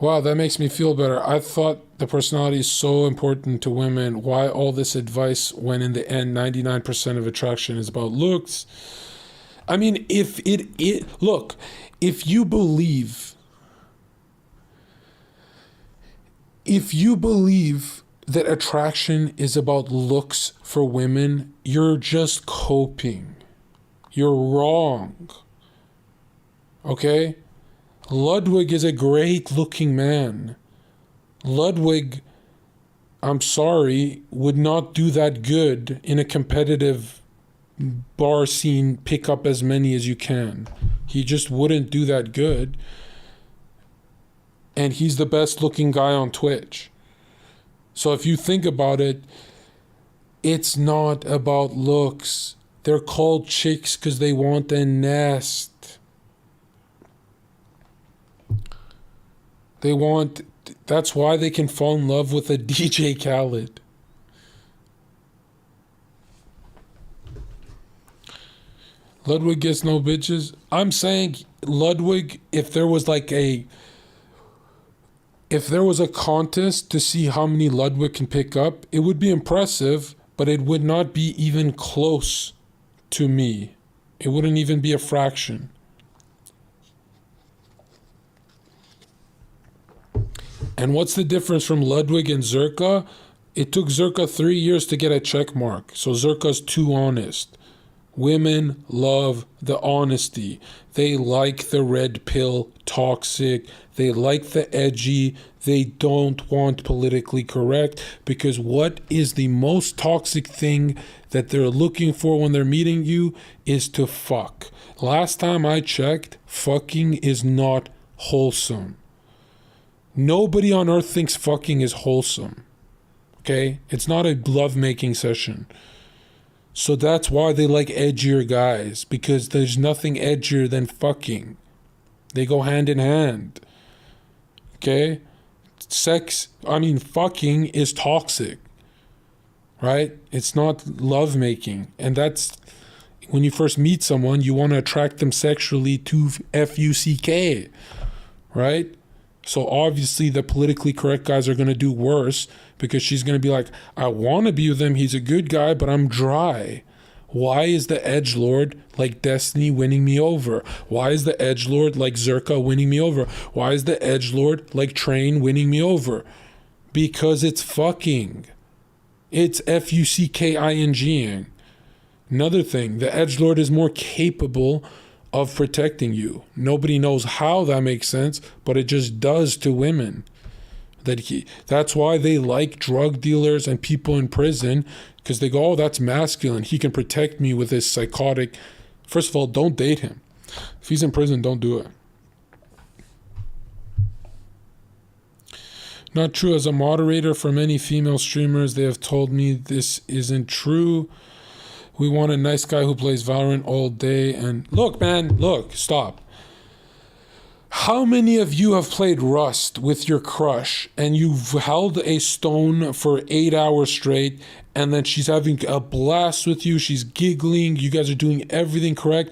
Wow, that makes me feel better. I thought the personality is so important to women. Why all this advice when in the end 99% of attraction is about looks? I mean, look, if you believe that attraction is about looks for women, you're just coping. You're wrong. Okay? Ludwig is a great looking man. Ludwig, I'm sorry, would not do that good in a competitive bar scene, pick up as many as you can. He just wouldn't do that good. And he's the best looking guy on Twitch. So if you think about it, it's not about looks. They're called chicks because they want a nest. That's why they can fall in love with a DJ Khaled. Ludwig gets no bitches. I'm saying Ludwig, if there was a contest to see how many Ludwig can pick up, it would be impressive, but it would not be even close to me. It wouldn't even be a fraction. And what's the difference from Ludwig and Zherka? It took Zherka 3 years to get a check mark. So Zherka's too honest. Women love the honesty. They like the red pill toxic. They like the edgy. They don't want politically correct, because what is the most toxic thing that they're looking for when they're meeting you is to fuck. Last time I checked, fucking is not wholesome. Nobody on earth thinks fucking is wholesome. Okay? It's not a lovemaking session. So that's why they like edgier guys, because there's nothing edgier than fucking. They go hand in hand. Okay? Fucking is toxic. Right? It's not lovemaking. And that's when you first meet someone, you want to attract them sexually to FUCK. Right? So obviously the politically correct guys are going to do worse, because she's going to be like, I want to be with him. He's a good guy, but I'm dry. Why is the edgelord like Destiny winning me over? Why is the edgelord like Zherka winning me over? Why is the edgelord like Train winning me over? Because it's fucking. It's FUCKINGing. Another thing, the edgelord is more capable of protecting you. Nobody knows how that makes sense, but it just does to women. That's why they like drug dealers and people in prison, because they go, oh, that's masculine. He can protect me with his psychotic. First of all, don't date him. If he's in prison, don't do it. Not true. As a moderator for many female streamers, they have told me this isn't true. We want a nice guy who plays Valorant all day. And look, man, stop. How many of you have played Rust with your crush and you've held a stone for 8 hours straight, and then she's having a blast with you, she's giggling, you guys are doing everything correct,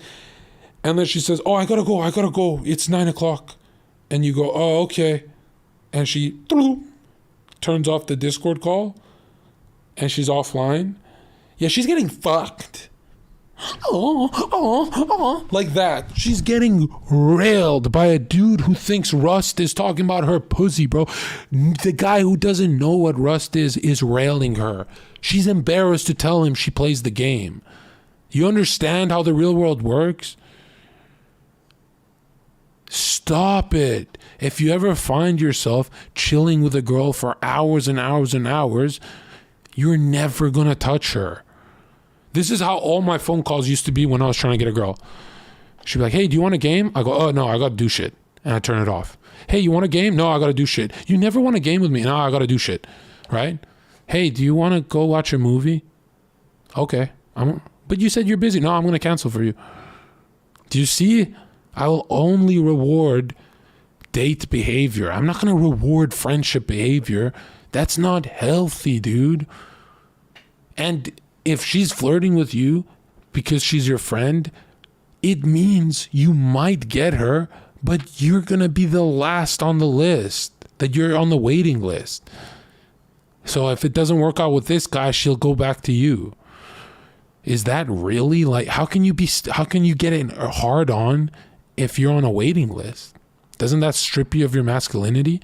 and then she says, oh, I gotta go, it's 9 o'clock. And you go, oh, okay. And she turns off the Discord call and she's offline. Yeah, she's getting fucked. Like that. She's getting railed by a dude who thinks Rust is talking about her pussy, bro. The guy who doesn't know what Rust is railing her. She's embarrassed to tell him she plays the game. You understand how the real world works? Stop it. If you ever find yourself chilling with a girl for hours and hours and hours, you're never gonna touch her. This is how all my phone calls used to be when I was trying to get a girl. She'd be like, hey, do you want a game? I go, oh, no, I got to do shit. And I turn it off. Hey, you want a game? No, I got to do shit. You never want a game with me? No, I got to do shit. right? Hey, do you want to go watch a movie? Okay. But you said you're busy. No, I'm going to cancel for you. Do you see? I will only reward date behavior. I'm not going to reward friendship behavior. That's not healthy, dude. And if she's flirting with you because she's your friend, it means you might get her, but you're going to be the last on the list, that you're on the waiting list. So if it doesn't work out with this guy, she'll go back to you. Is that really like, how can you get it hard on if you're on a waiting list? Doesn't that strip you of your masculinity?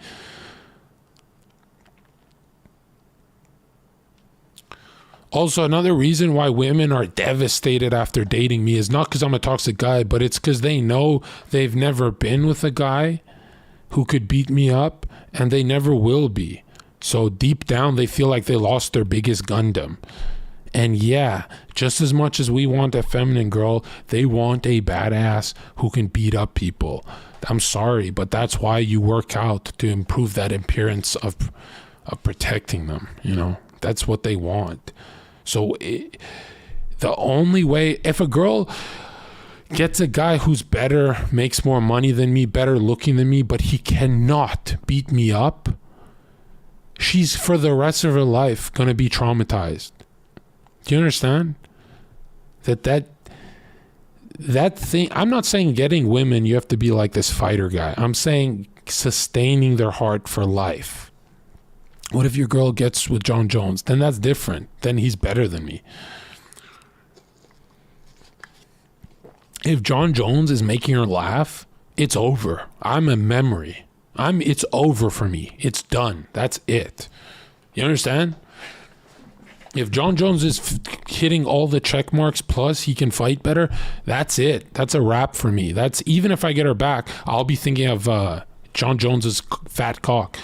Also, another reason why women are devastated after dating me is not because I'm a toxic guy, but it's because they know they've never been with a guy who could beat me up, and they never will be. So deep down, they feel like they lost their biggest Gundam. And yeah, just as much as we want a feminine girl, they want a badass who can beat up people. I'm sorry, but that's why you work out, to improve that appearance of protecting them. You know, that's what they want. So the only way, if a girl gets a guy who's better, makes more money than me, better looking than me, but he cannot beat me up, she's for the rest of her life going to be traumatized. Do you understand? That thing, I'm not saying getting women, you have to be like this fighter guy. I'm saying sustaining their heart for life. What if your girl gets with Jon Jones? Then that's different. Then he's better than me. If Jon Jones is making her laugh, it's over. I'm a memory. It's over for me. It's done. That's it. You understand? If Jon Jones is hitting all the check marks plus he can fight better, that's it. That's a wrap for me. That's, even if I get her back, I'll be thinking of Jon Jones's fat cock.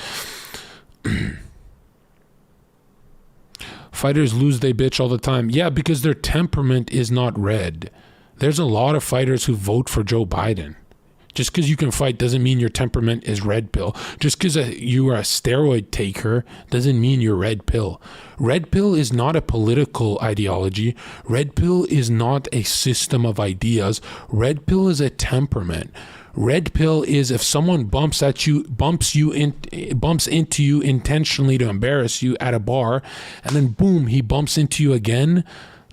Fighters lose they bitch all the time. Yeah, because their temperament is not red. There's a lot of fighters who vote for Joe Biden. Just because you can fight doesn't mean your temperament is red pill. Just because you are a steroid taker doesn't mean you're red pill. Red pill is not a political ideology. Red pill is not a system of ideas. Red pill is a temperament. Red pill is if someone bumps into you intentionally to embarrass you at a bar, and then boom, he bumps into you again.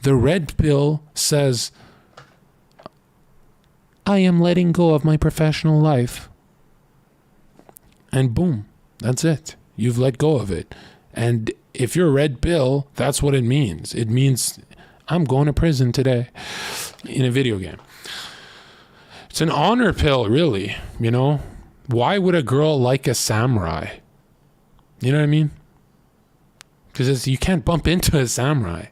The red pill says, I am letting go of my professional life. And boom, that's it. You've let go of it. And if you're red pill, that's what it means. It means I'm going to prison today in a video game. It's an honor pill, really, you know? Why would a girl like a samurai? You know what I mean? Because you can't bump into a samurai.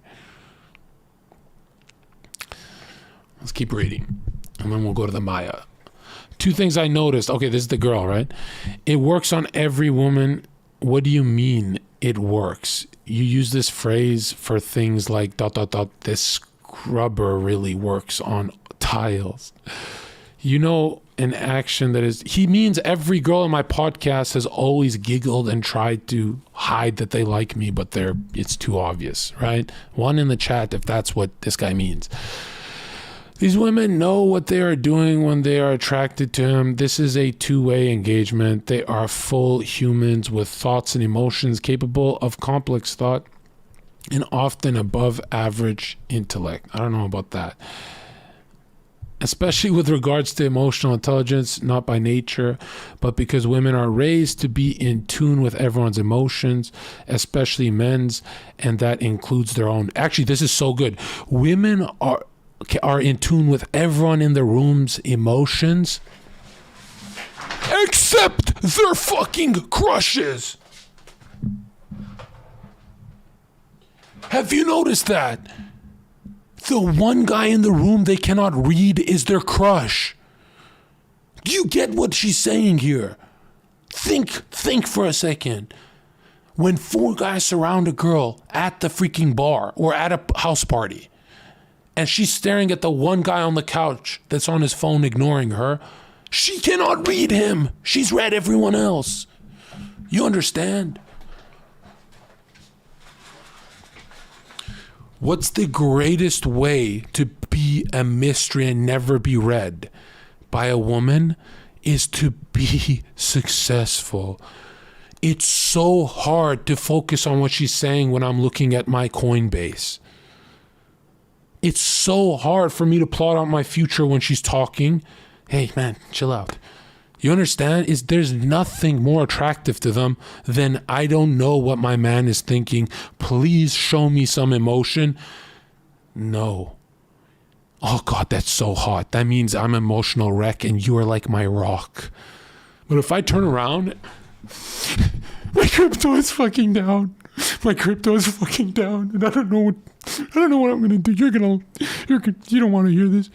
Let's keep reading, and then we'll go to the Maya. 2 things I noticed. Okay, this is the girl, right? It works on every woman. What do you mean it works? You use this phrase for things like ... This scrubber really works on tiles. You know, an action that is, he means every girl in my podcast has always giggled and tried to hide that they like me, but it's too obvious, right? One in the chat if that's what this guy means. These women know what they are doing when they are attracted to him. This is a 2-way engagement. They are full humans with thoughts and emotions capable of complex thought and often above average intellect. I don't know about that. Especially with regards to emotional intelligence, not by nature, but because women are raised to be in tune with everyone's emotions, especially men's, and that includes their own. Actually, this is so good. Women are in tune with everyone in the room's emotions, except their fucking crushes. Have you noticed that? The one guy in the room they cannot read is their crush. Do you get what she's saying here? Think for a second. When 4 guys surround a girl at the freaking bar or at a house party, and she's staring at the one guy on the couch that's on his phone ignoring her, she cannot read him. She's read everyone else. You understand? What's the greatest way to be a mystery and never be read by a woman? Is to be successful. It's so hard to focus on what she's saying when I'm looking at my Coinbase. It's so hard for me to plot out my future when she's talking. Hey man, chill out. You understand? There's nothing more attractive to them than I don't know what my man is thinking. Please show me some emotion. No. Oh God, that's so hot. That means I'm an emotional wreck and you are like my rock. But if I turn around, my crypto is fucking down. My crypto is fucking down, and I don't know what I'm gonna do. You don't want to hear this.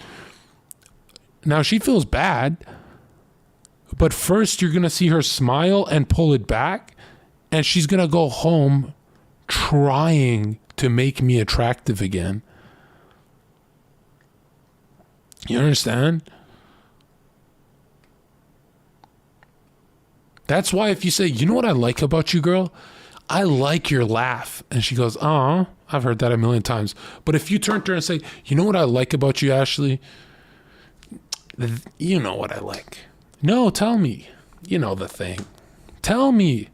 Now she feels bad, but first you're gonna see her smile and pull it back, and she's gonna go home trying to make me attractive again. You understand? That's why if you say, you know what I like about you, girl? I like your laugh. And she goes, oh, I've heard that a million times. But if you turn to her and say, you know what I like about you, Ashley? You know what I like. No, tell me. You know the thing. Tell me.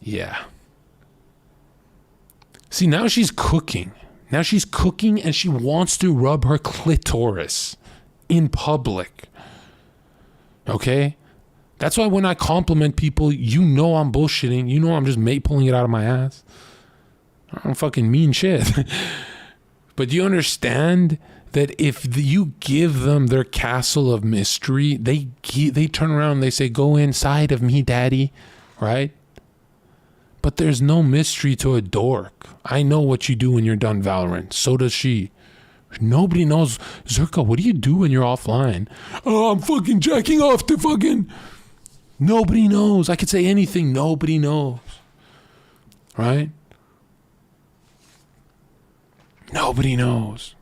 Yeah. See, now she's cooking. Now she's cooking and she wants to rub her clitoris in public. Okay? That's why when I compliment people, you know I'm bullshitting. You know I'm just pulling it out of my ass. I don't fucking mean shit. But do you understand that if you give them their castle of mystery, they turn around and they say, go inside of me, daddy. Right? But there's no mystery to a dork. I know what you do when you're done Valorant. So does she. Nobody knows. Zherka, what do you do when you're offline? Oh, I'm fucking jacking off to fucking... Nobody knows. I could say anything. Nobody knows. Right? Nobody knows.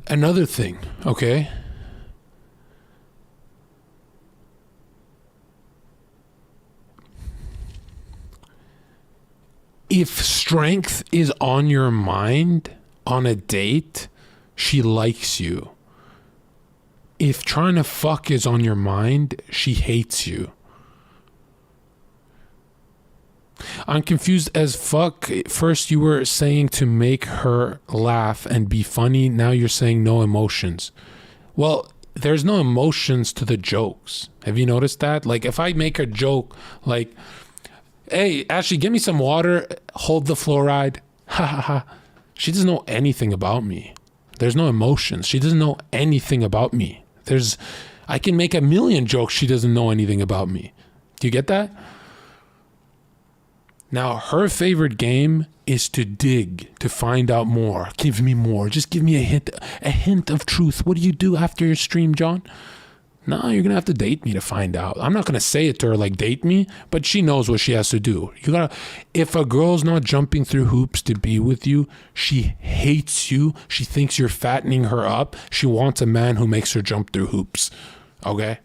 Another thing, okay? If strength is on your mind on a date, she likes you. If trying to fuck is on your mind, she hates you. I'm confused as fuck. First you were saying to make her laugh and be funny. Now you're saying no emotions. Well, there's no emotions to the jokes. Have you noticed that? Like if I make a joke like, hey, Ashley, give me some water. Hold the fluoride. Ha ha ha. She doesn't know anything about me. There's no emotions. She doesn't know anything about me. I can make a million jokes. She doesn't know anything about me. Do you get that? Now, her favorite game is to dig, to find out more. Give me more. Just give me a hint of truth. What do you do after your stream, John? No, you're going to have to date me to find out. I'm not going to say it to her like date me, but she knows what she has to do. If a girl's not jumping through hoops to be with you, she hates you. She thinks you're fattening her up. She wants a man who makes her jump through hoops. Okay?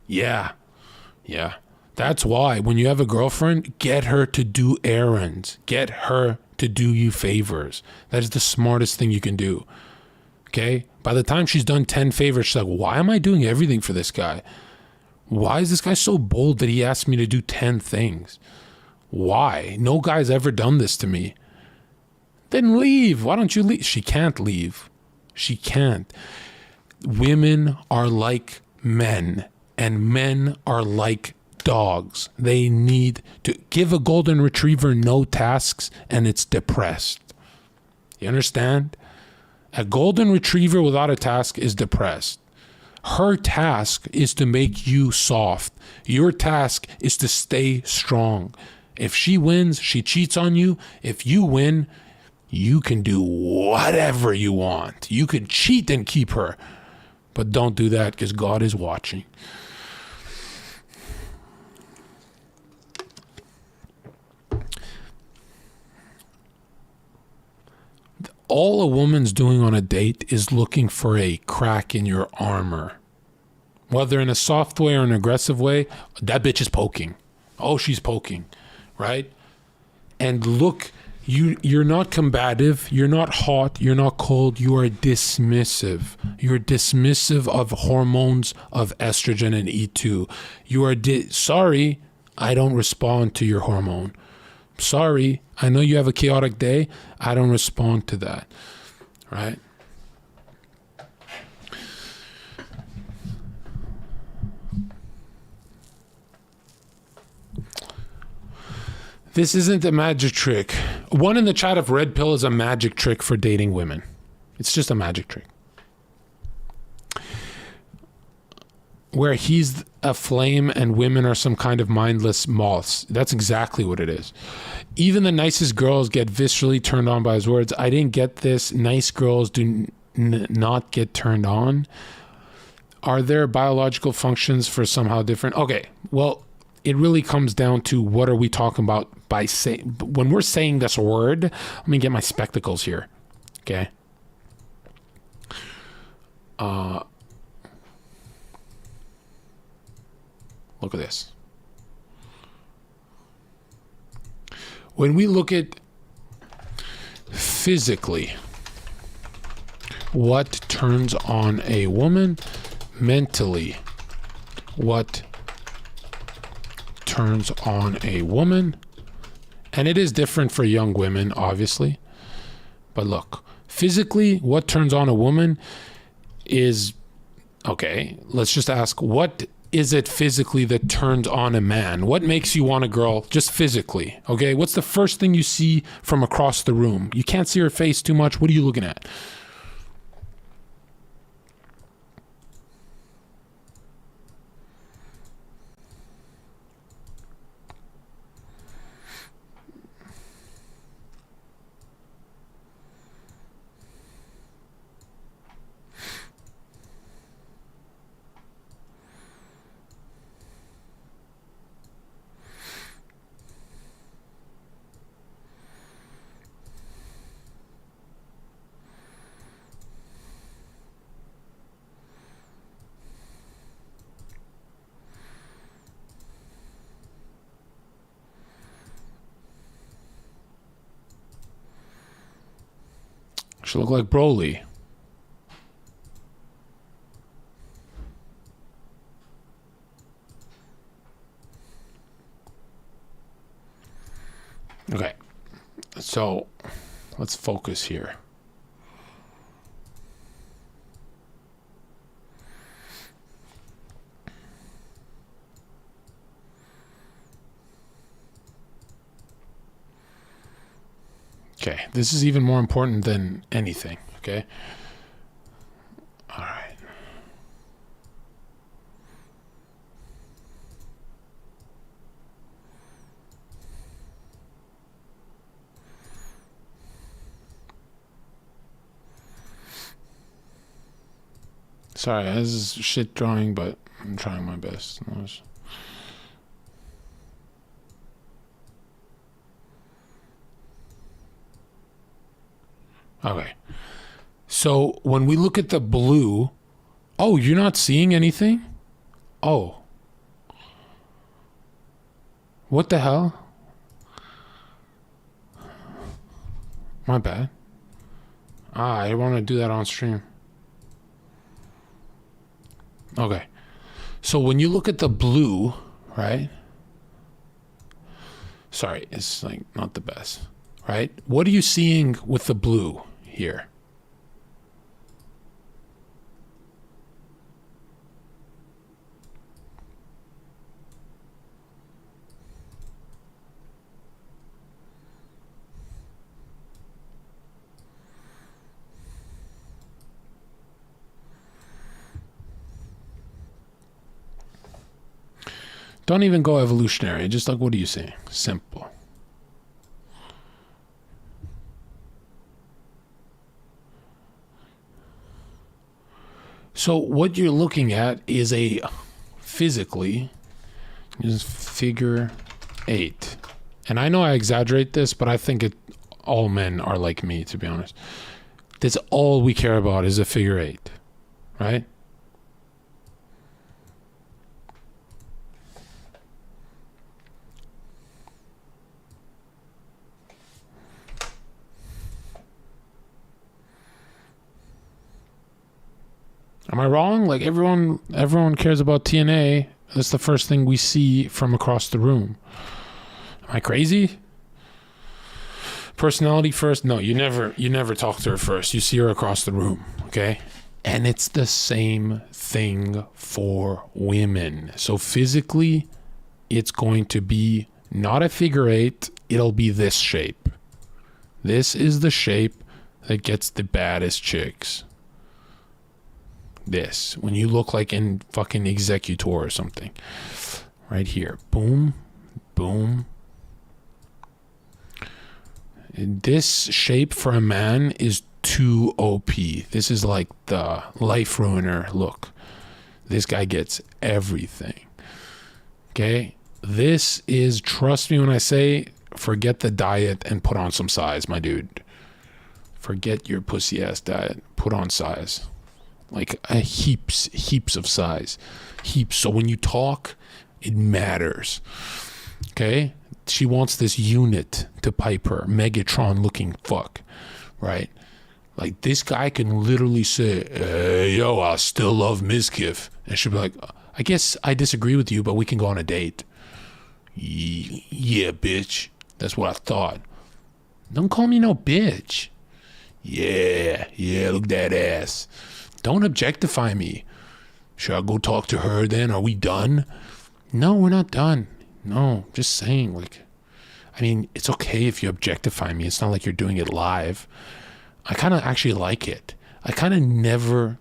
Yeah. Yeah. That's why when you have a girlfriend, get her to do errands. Get her to do you favors. That is the smartest thing you can do. Okay? By the time she's done 10 favors, she's like, why am I doing everything for this guy? Why is this guy so bold that he asked me to do 10 things? Why? No guy's ever done this to me. Then leave. Why don't you leave? She can't leave. She can't. Women are like men, and men are like dogs. They need to give a golden retriever no tasks, and it's depressed. You understand? A golden retriever without a task is depressed. Her task is to make you soft. Your task is to stay strong. If she wins, she cheats on you. If you win, you can do whatever you want. You could cheat and keep her. But don't do that because God is watching. All a woman's doing on a date is looking for a crack in your armor. whether in a soft way or an aggressive way, that bitch is poking. Oh, she's poking, right? And look, you're not combative, you're not hot, you're not cold, you are dismissive. You're dismissive of hormones of estrogen and E2. You are sorry, I don't respond to your hormone. Sorry, I know you have a chaotic day, I don't respond to that, right? This isn't a magic trick. One in the chat of red pill is a magic trick for dating women. It's just a magic trick. Where he's a flame and women are some kind of mindless moths. That's exactly what it is. Even the nicest girls get viscerally turned on by his words. I didn't get this. Nice girls do not get turned on. Are there biological functions for somehow different? Okay, well, it really comes down to what are we talking about by saying, when we're saying this word, let me get my spectacles here. Okay. Look at this. When we look at physically what turns on a woman, mentally what turns on a woman, and it is different for young women, obviously, but look, physically what turns on a woman is, okay, let's just ask, what is it physically that turns on a man? What makes you want a girl just physically? Okay, what's the first thing you see from across the room? You can't see her face too much. What are you looking at? Should look like Broly. Okay, so let's focus here. Okay, this is even more important than anything, okay? All right. Sorry, this is shit drawing, but I'm trying my best. Okay. So when we look at the blue, oh, you're not seeing anything? Oh. What the hell? My bad. I want to do that on stream. Okay. So when you look at the blue, right? Sorry, it's like not the best, right? What are you seeing with the blue here? Don't even go evolutionary. Just like, what are you saying? Simple. So what you're looking at is a physically is figure 8. And I know I exaggerate this, but I think all men are like me, to be honest. That's all we care about is a figure 8, right? Am I wrong? Like everyone cares about TNA. That's the first thing we see from across the room. Am I crazy? Personality first? No, you never talk to her first. You see her across the room, okay? And it's the same thing for women. So physically, it's going to be not a figure eight. It'll be this shape. This is the shape that gets the baddest chicks. This, when you look like in fucking Executor or something. Right here. Boom, boom. This shape for a man is too OP. This is like the life ruiner look. This guy gets everything. Okay? This is, trust me when I say, forget the diet and put on some size, my dude. Forget your pussy ass diet. Put on size. Like heaps of size. Heaps. So when you talk, it matters. Okay? She wants this unit to pipe her. Megatron looking fuck. Right? Like this guy can literally say, hey, yo, I still love Mizkif. And she'll be like, I guess I disagree with you, but we can go on a date. Yeah, bitch. That's what I thought. Don't call me no bitch. Yeah, look at that ass. Don't objectify me. Should I go talk to her then? Are we done? No, we're not done. No, just saying, like, I mean, it's okay if you objectify me. It's not like you're doing it live. I kind of actually like it. I kind of never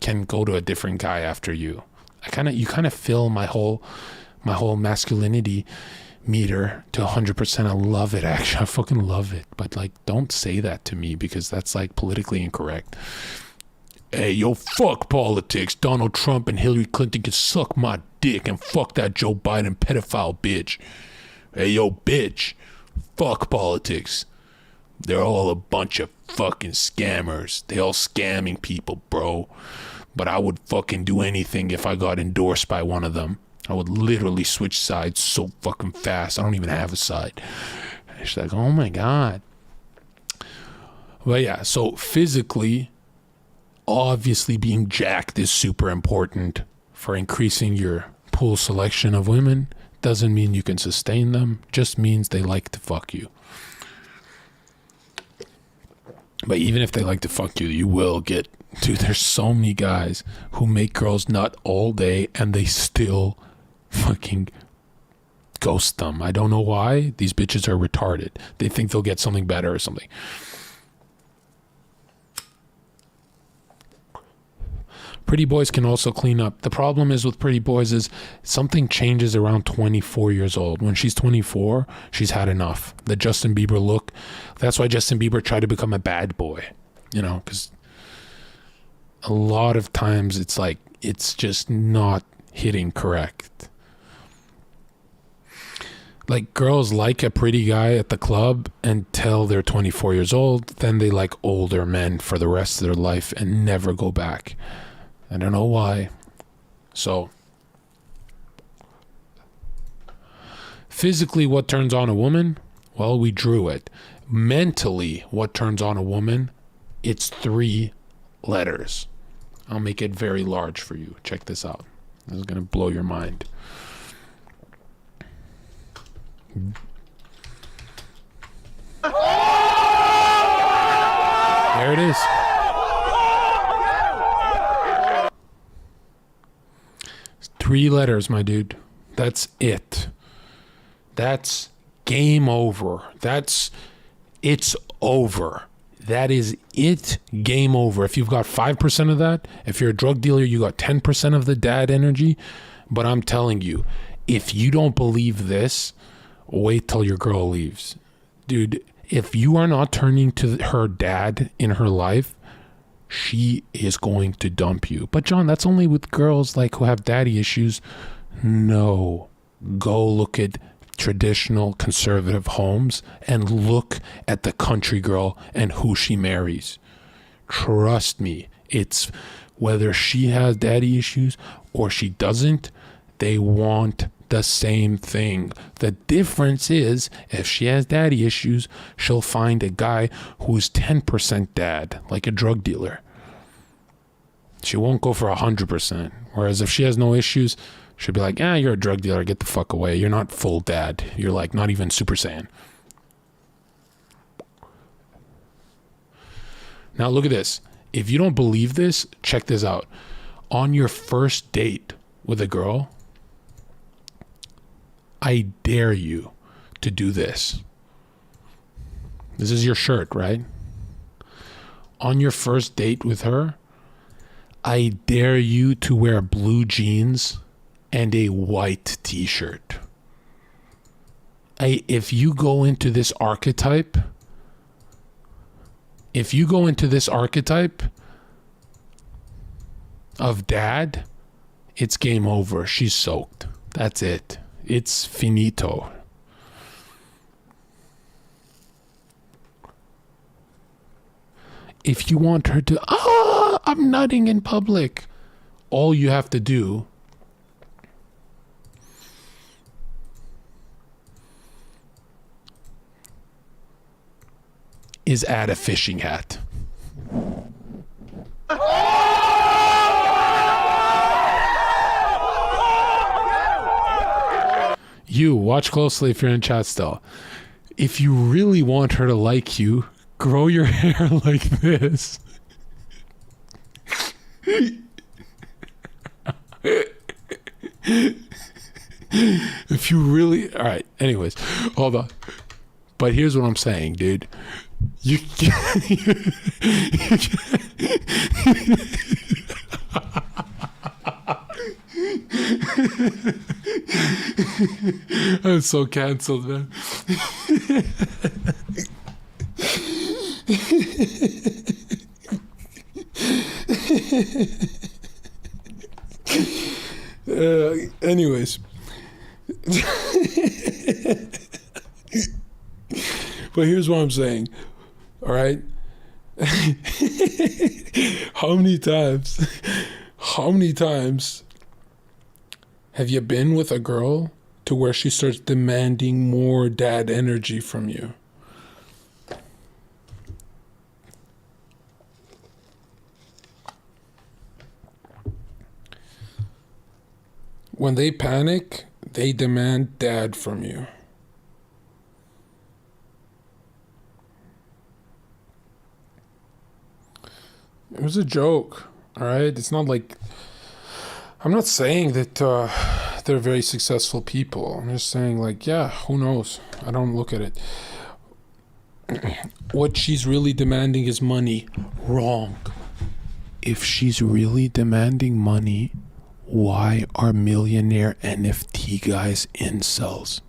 can go to a different guy after you. You kind of fill my whole masculinity meter to 100%. I love it, actually. I fucking love it. But like, don't say that to me because that's like politically incorrect. Hey, yo, fuck politics. Donald Trump and Hillary Clinton can suck my dick and fuck that Joe Biden pedophile bitch. Hey, yo, bitch. Fuck politics. They're all a bunch of fucking scammers. They all scamming people, bro. But I would fucking do anything if I got endorsed by one of them. I would literally switch sides so fucking fast. I don't even have a side. She's like, oh my God. But yeah, so physically, obviously being jacked is super important for increasing your pool selection of women. Doesn't mean you can sustain them. Just means they like to fuck you. But even if they like to fuck you, you will get... Dude, there's so many guys who make girls nut all day and they still fucking ghost them. I don't know why. These bitches are retarded. They think they'll get something better or something. Pretty boys can also clean up. The problem is with pretty boys is something changes around 24 years old. When she's 24, she's had enough. The Justin Bieber look. That's why Justin Bieber tried to become a bad boy. You know, because a lot of times it's like, it's just not hitting correct. Like girls like a pretty guy at the club until they're 24 years old. Then they like older men for the rest of their life and never go back. I don't know why. So, physically, what turns on a woman? Well, we drew it. Mentally, what turns on a woman? It's 3 letters. I'll make it very large for you. Check this out. This is going to blow your mind. There it is. It's 3 letters, my dude. That's it. That's game over. It's over. That is it. Game over. If you've got 5% of that, if you're a drug dealer, you got 10% of the dad energy. But I'm telling you, if you don't believe this, wait till your girl leaves. Dude, if you are not turning to her dad in her life, she is going to dump you. But John, that's only with girls like who have daddy issues. No. Go look at traditional conservative homes and look at the country girl and who she marries. Trust me, it's whether she has daddy issues or she doesn't, they want the same thing. The difference is if she has daddy issues, she'll find a guy who's 10% dad, like a drug dealer. She won't go for 100%. Whereas if she has no issues, she'll be like, you're a drug dealer. Get the fuck away. You're not full dad. You're like not even Super Saiyan. Now look at this. If you don't believe this, check this out. On your first date with a girl, I dare you to do this. This is your shirt, right? On your first date with her, I dare you to wear blue jeans and a white t-shirt. If you go into this archetype of dad, it's game over. She's soaked. That's it. It's finito. If you want her to, I'm nutting in public, all you have to do is add a fishing hat. You, watch closely if you're in chat still. If you really want her to like you, grow your hair like this. If you really... Alright, anyways, hold on. But here's what I'm saying, dude. You I'm so canceled, man. Anyways. But here's what I'm saying. All right. How many times have you been with a girl to where she starts demanding more dad energy from you? When they panic, they demand dad from you. It was a joke, all right? It's not like... I'm not saying that they're very successful people. I'm just saying, like, yeah, who knows? I don't look at it. What she's really demanding is money. Wrong. If she's really demanding money, why are millionaire NFT guys incels?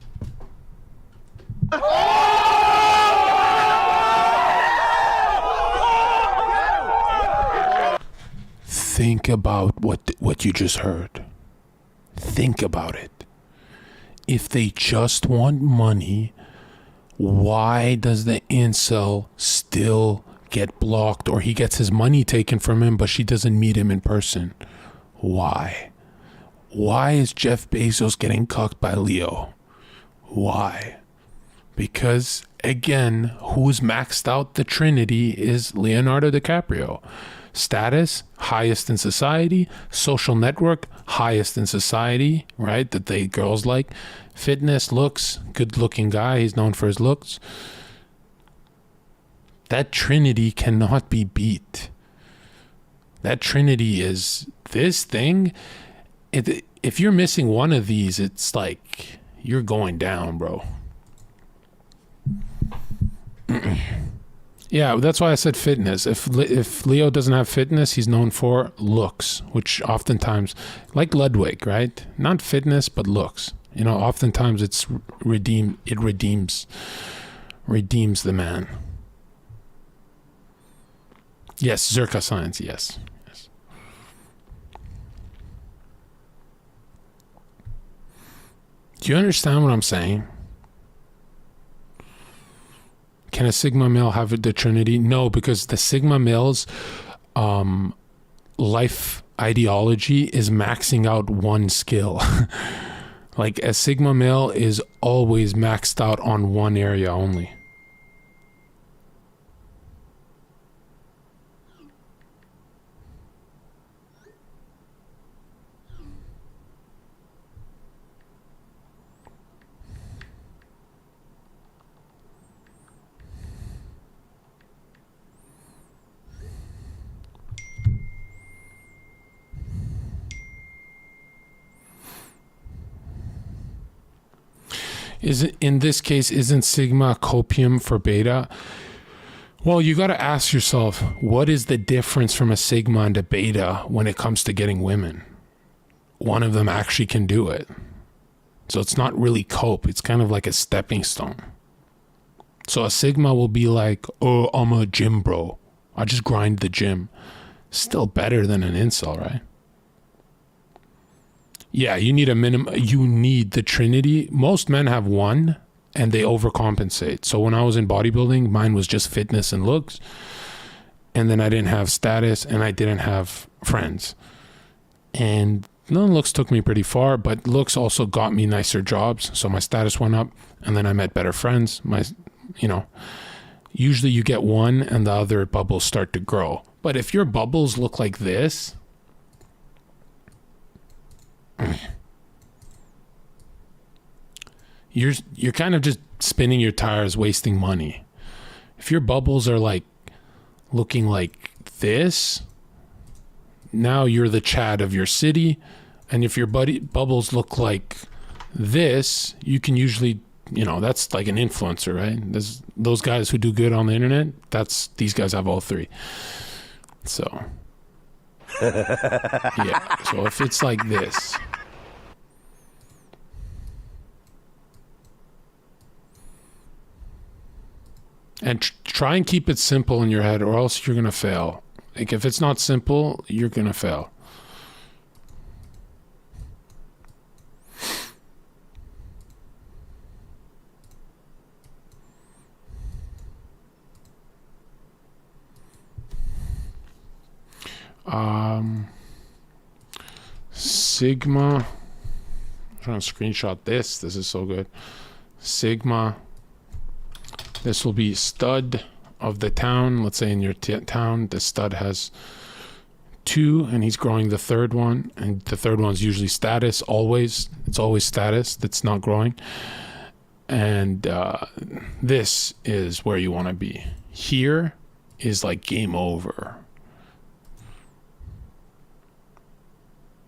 Think about what you just heard. Think about it. If they just want money, why does the incel still get blocked, or he gets his money taken from him but she doesn't meet him in person? Why? Why is Jeff Bezos getting cucked by Leo? Why? Because, again, who's maxed out the Trinity is Leonardo DiCaprio. Status, highest in society. Social network, highest in society, right? That they girls like. Fitness, looks, good looking guy. He's known for his looks. That Trinity cannot be beat. That Trinity is this thing. If you're missing one of these, it's like you're going down, bro. Yeah, that's why I said fitness. If Leo doesn't have fitness, he's known for looks, which oftentimes, like Ludwig, right? Not fitness, but looks. You know, oftentimes it's redeems the man. Yes, Zherka science, yes. Do you understand what I'm saying? Can a Sigma male have the Trinity? No, because the Sigma male's life ideology is maxing out one skill. Like a Sigma male is always maxed out on one area only. in this case, isn't sigma copium for beta? Well, you got to ask yourself, what is the difference from a sigma and a beta when it comes to getting women? One of them actually can do it. So it's not really cope. It's kind of like a stepping stone. So a sigma will be like, oh, I'm a gym bro. I just grind the gym. Still better than an incel, right? Yeah, you need a minimum. You need the trinity. Most men have one and they overcompensate. So when I was in bodybuilding, mine was just fitness and looks. And then I didn't have status and I didn't have friends. And looks took me pretty far, but looks also got me nicer jobs. So my status went up and then I met better friends. Usually you get one and the other bubbles start to grow. But if your bubbles look like this, you're kind of just spinning your tires, wasting money. If your bubbles are like looking like this, now you're the Chad of your city. And if your bubbles look like this, you can usually, that's like an influencer, right? There's those guys who do good on the internet. These guys have all three. So, yeah. So if it's like this, and try and keep it simple in your head, or else you're gonna fail. Like if it's not simple, you're gonna fail. Sigma. I'm trying to screenshot this. This is so good. Sigma. This will be stud of the town. Let's say in your town, the stud has 2 and he's growing the third one. And the third one's usually status, always. It's always status that's not growing. And this is where you want to be. Here is like game over.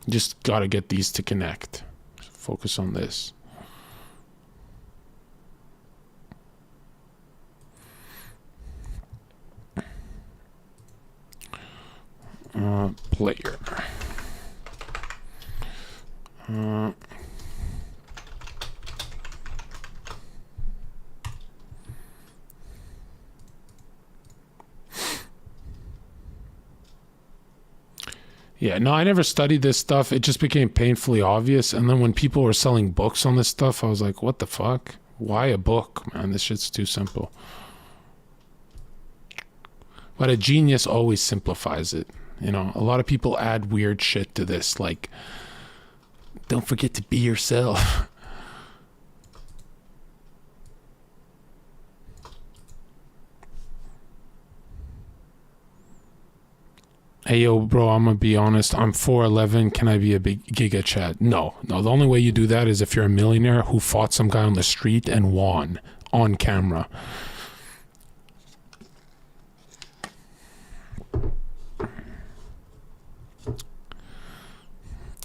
Just got to get these to connect. Focus on this. Player. Yeah, no, I never studied this stuff. It just became painfully obvious. And then when people were selling books on this stuff, I was like, what the fuck? Why a book, man? This shit's too simple. But a genius always simplifies it. A lot of people add weird shit to this, like, don't forget to be yourself. Hey, yo, bro, I'm going to be honest. I'm 4'11". Can I be a big giga chat? No. The only way you do that is if you're a millionaire who fought some guy on the street and won on camera.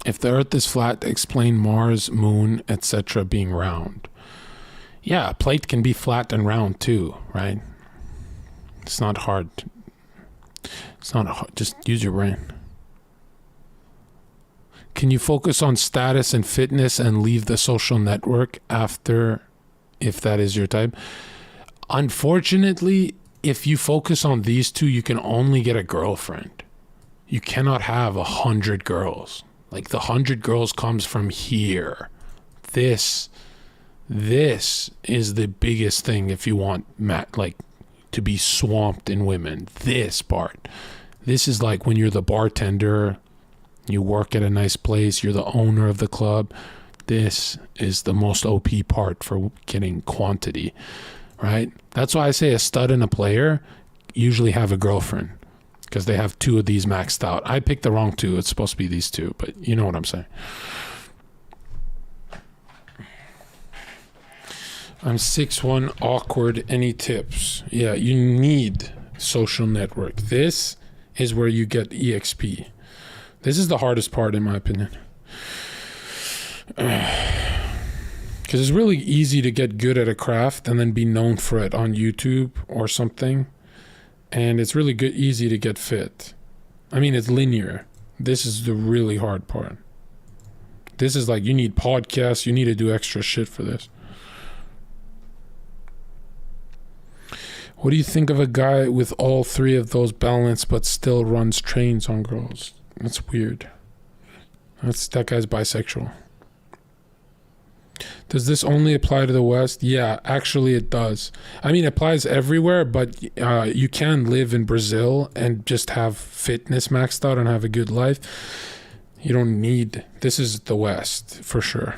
If the earth is flat, explain Mars, moon, etc. being round. Yeah, a plate can be flat and round too, right? It's not hard. It's not hard. Just use your brain. Can you focus on status and fitness and leave the social network after, if that is your type? Unfortunately, if you focus on these two, you can only get a girlfriend. You cannot have 100 girls. Like the 100 girls comes from here. This is the biggest thing if you want to be swamped in women. This part. This is like when you're the bartender, you work at a nice place, you're the owner of the club. This is the most OP part for getting quantity, right? That's why I say a stud and a player usually have a girlfriend, because they have 2 of these maxed out. I picked the wrong 2. It's supposed to be these 2, but you know what I'm saying. I'm 6'1", awkward. Any tips? Yeah, you need social network. This is where you get EXP. This is the hardest part in my opinion. Because Because it's really easy to get good at a craft and then be known for it on YouTube or something. And it's really good, easy to get fit. I mean, it's linear. This is the really hard part. This is like, you need podcasts, you need to do extra shit for this. What do you think of a guy with all three of those balanced but still runs trains on girls? That's weird. That guy's bisexual. Does this only apply to the West? Yeah, actually it does. I mean, it applies everywhere, but you can live in Brazil and just have fitness maxed out and have a good life. You don't need... This is the West, for sure.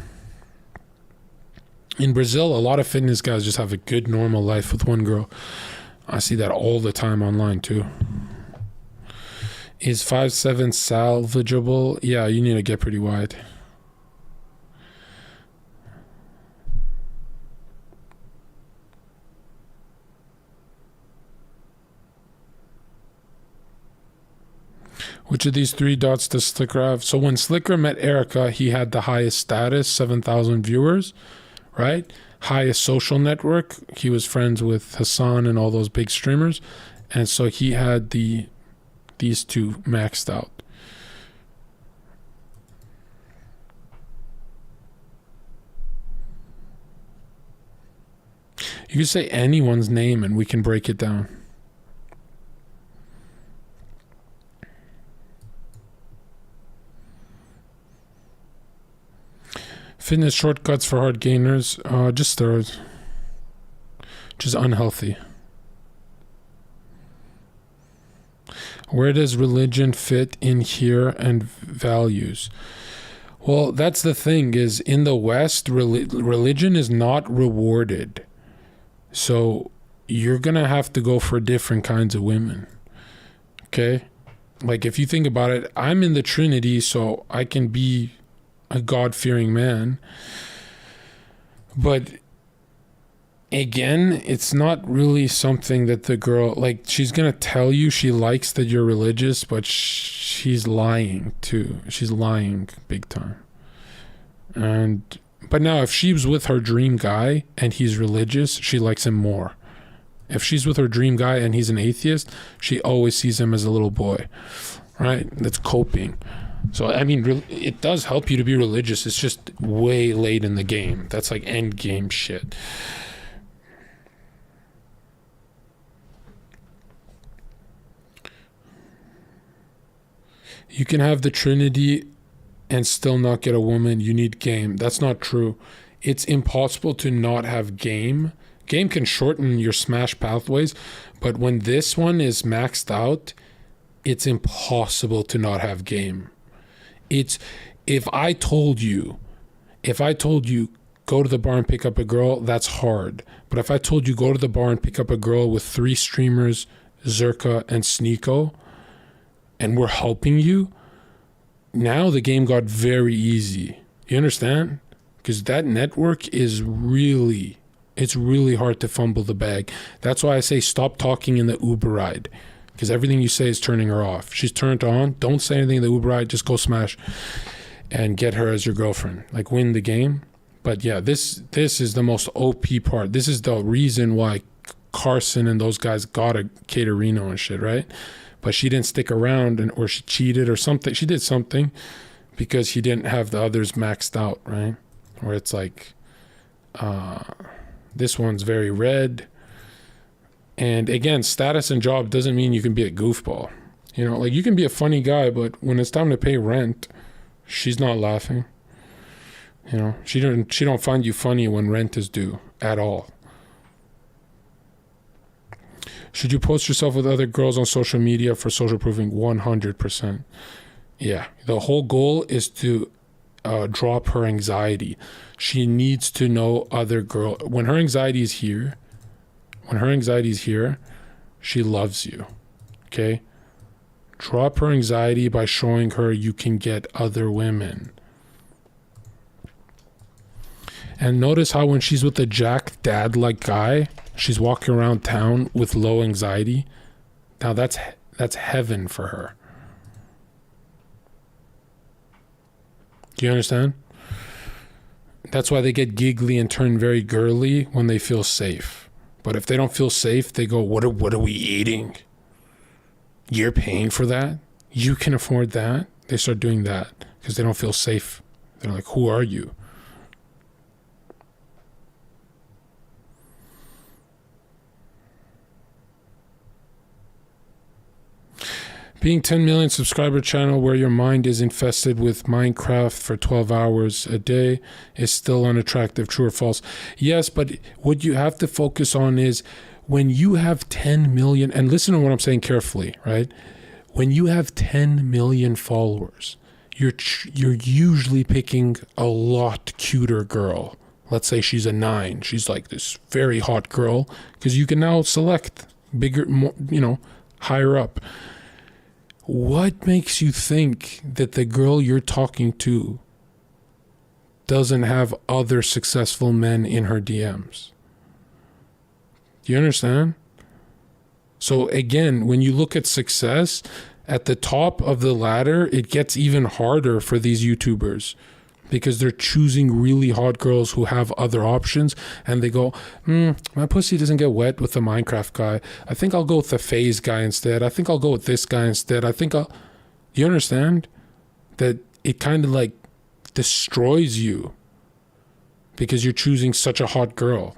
In Brazil, a lot of fitness guys just have a good, normal life with one girl. I see that all the time online, too. Is 5'7" salvageable? Yeah, you need to get pretty wide. Which of these three dots does Slicker have? So when Slicker met Erica, he had the highest status, 7,000 viewers, right? Highest social network. He was friends with Hassan and all those big streamers. And so he had these two maxed out. You can say anyone's name and we can break it down. Fitness shortcuts for hard gainers, just steroids, which is unhealthy. Where does religion fit in here and values? Well, that's the thing, is in the West, religion is not rewarded. So you're going to have to go for different kinds of women. Okay? Like, if you think about it, I'm in the Trinity, so I can be a God-fearing man. But again, it's not really something that the girl, like, she's gonna tell you she likes that you're religious, but she's lying too. She's lying big time. But now if she was with her dream guy and he's religious, she likes him more. If she's with her dream guy and he's an atheist, she always sees him as a little boy, right? That's coping. So, I mean, it does help you to be religious. It's just way late in the game. That's like end game shit. You can have the Trinity and still not get a woman. You need game. That's not true. It's impossible to not have game. Game can shorten your smash pathways, but when this one is maxed out, it's impossible to not have game. It's, if I told you go to the bar and pick up a girl, that's hard. But if I told you go to the bar and pick up a girl with 3 streamers, Zherka and Sneeko, and we're helping you, now the game got very easy. You understand? Because that network is really, it's really hard to fumble the bag. That's why I say stop talking in the Uber ride. Because everything you say is turning her off. She's turned on. Don't say anything in the Uber ride. Just go smash and get her as your girlfriend. Like, win the game. But yeah, this is the most OP part. This is the reason why Carson and those guys got a Caterino and shit, right? But she didn't stick around, or she cheated or something. She did something because he didn't have the others maxed out, right? Where it's like, this one's very red. And again, status and job doesn't mean you can be a goofball. You know, like, you can be a funny guy, but when it's time to pay rent, she's not laughing. You know, she don't find you funny when rent is due at all. Should you post yourself with other girls on social media for social proofing? 100%. Yeah, the whole goal is to drop her anxiety. She needs to know other girl. When her anxiety is here, she loves you. Okay? Drop her anxiety by showing her you can get other women. And notice how when she's with a jack dad-like guy, she's walking around town with low anxiety. Now that's heaven for her. Do you understand? That's why they get giggly and turn very girly when they feel safe. But if they don't feel safe, they go, what are we eating? You're paying for that? You can afford that? They start doing that because they don't feel safe. They're like, who are you? Being 10 million subscriber channel where your mind is infested with Minecraft for 12 hours a day is still unattractive, true or false? Yes, but what you have to focus on is when you have 10 million, and listen to what I'm saying carefully, right? When you have 10 million followers, you're usually picking a lot cuter girl. Let's say she's a 9. She's like this very hot girl because you can now select bigger, more, higher up. What makes you think that the girl you're talking to doesn't have other successful men in her DMs? Do you understand? So again, when you look at success, at the top of the ladder, it gets even harder for these YouTubers because they're choosing really hot girls who have other options, and they go, my pussy doesn't get wet with the Minecraft guy. I think I'll go with the FaZe guy instead. I think I'll go with this guy instead. You understand? That it kind of like destroys you because you're choosing such a hot girl.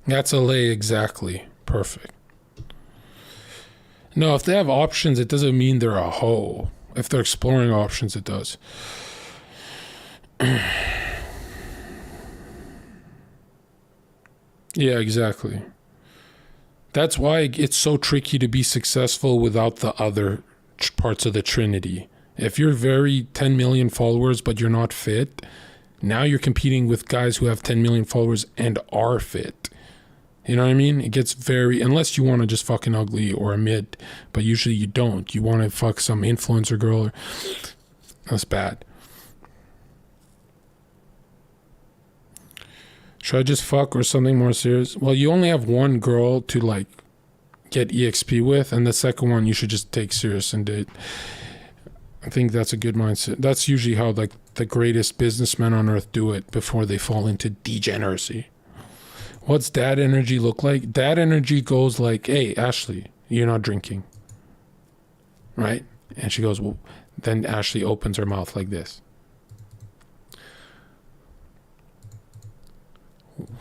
That's LA, exactly. Perfect. No, if they have options, it doesn't mean they're a hoe. If they're exploring options, it does. Yeah, exactly. That's why it's so tricky to be successful without the other parts of the Trinity. If you're very 10 million followers, but you're not fit, now you're competing with guys who have 10 million followers and are fit. You know what I mean? It gets very, unless you want to just fucking ugly or a mid, but usually you don't. You want to fuck some influencer girl. That's bad. Should I just fuck or something more serious? Well, you only have one girl to like get EXP with, and the second one you should just take serious and date. I think that's a good mindset. That's usually how like the greatest businessmen on earth do it before they fall into degeneracy. What's dad energy look like? Dad energy goes like, hey, Ashley, you're not drinking. Right? And she goes, well, then Ashley opens her mouth like this.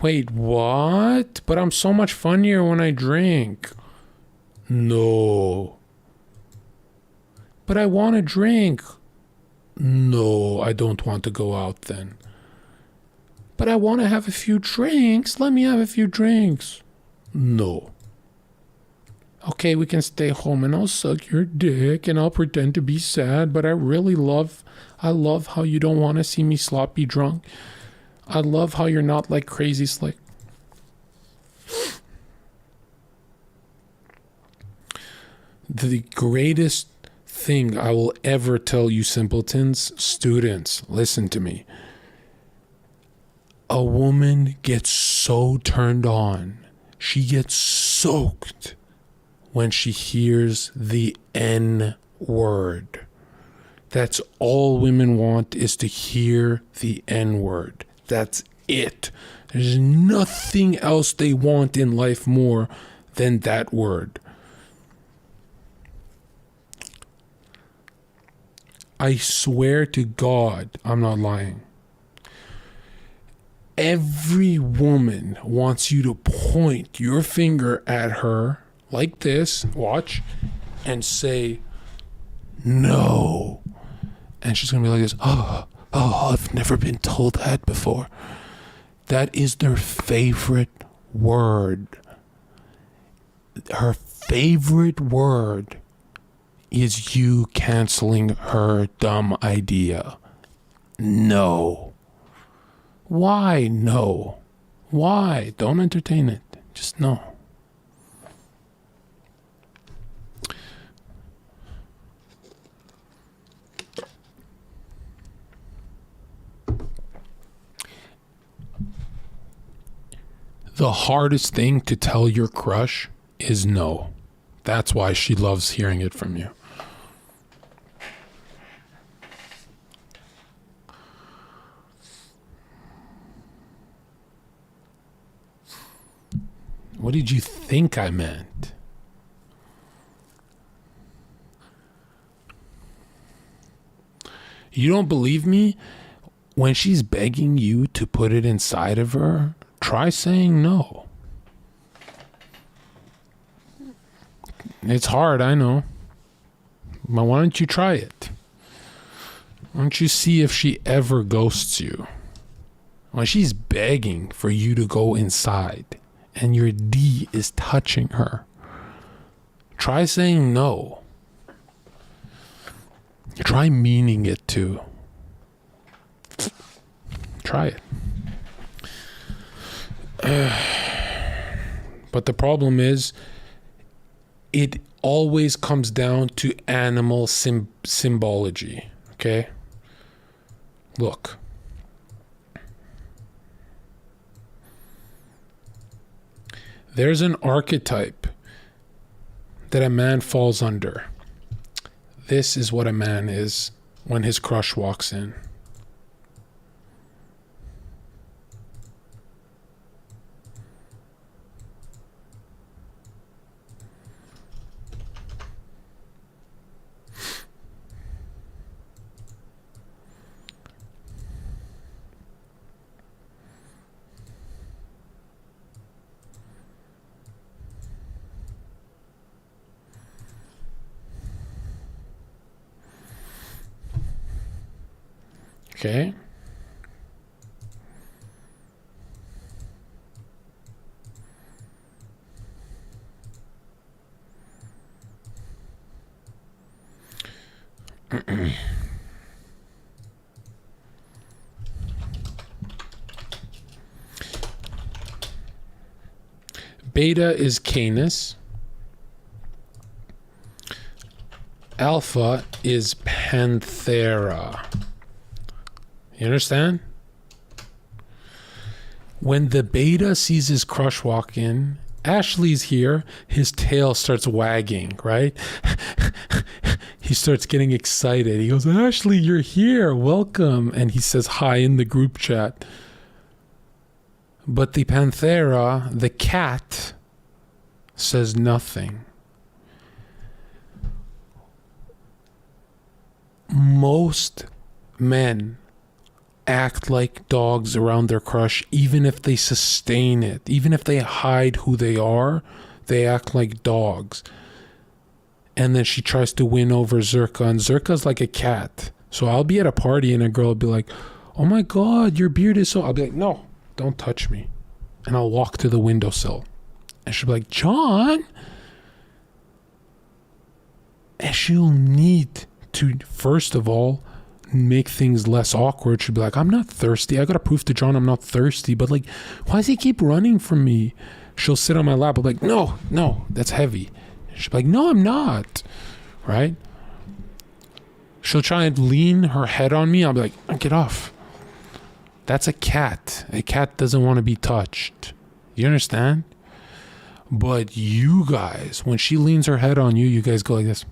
Wait, what? But I'm so much funnier when I drink. No. But I want to drink. No, I don't want to go out then. But I want to have a few drinks. Let me have a few drinks. No. Okay, we can stay home and I'll suck your dick and I'll pretend to be sad, but I love how you don't want to see me sloppy drunk. I love how you're not like crazy slick. The greatest thing I will ever tell you simpletons, students, listen to me. A woman gets so turned on, she gets soaked when she hears the N word. That's all women want, is to hear the N word. That's it. There's nothing else they want in life more than that word. I swear to God, I'm not lying. Every woman wants you to point your finger at her like this, watch, and say, no. And she's going to be like this, oh, I've never been told that before. That is their favorite word. Her favorite word is you canceling her dumb idea. No. Why no? Why? Don't entertain it. Just no. The hardest thing to tell your crush is no. That's why she loves hearing it from you. What did you think I meant? You don't believe me? When she's begging you to put it inside of her, try saying no. It's hard, I know. But why don't you try it? Why don't you see if she ever ghosts you? When she's begging for you to go inside and your D is touching her, try saying no. Try meaning it too. Try it. But the problem is, it always comes down to animal symbology. Okay? Look. There's an archetype that a man falls under. This is what a man is when his crush walks in. Okay. Beta is Canis. Alpha is Panthera. You understand? When the beta sees his crush walk in, Ashley's here, his tail starts wagging, right? He starts getting excited. He goes, Ashley, you're here. Welcome. And he says hi in the group chat. But the Panthera, the cat, says nothing. Most men act like dogs around their crush, even if they sustain it, even if they hide who they are, they act like dogs. And then she tries to win over Zherka, and Zherka's like a cat. So I'll be at a party and a girl will be like, oh my God, your beard is so... I'll be like, no, don't touch me. And I'll walk to the windowsill. And she'll be like, John? And she'll need to, first of all, make things less awkward. She'll be like, I'm not thirsty. I gotta prove to John I'm not thirsty. But like, why does he keep running from me? She'll sit on my lap. I'll be like, no, that's heavy. She'll be like, no, I'm not. Right? She'll try and lean her head on me. I'll be like, oh, get off. That's a cat. A cat doesn't want to be touched. You understand? But you guys, when she leans her head on you, you guys go like this.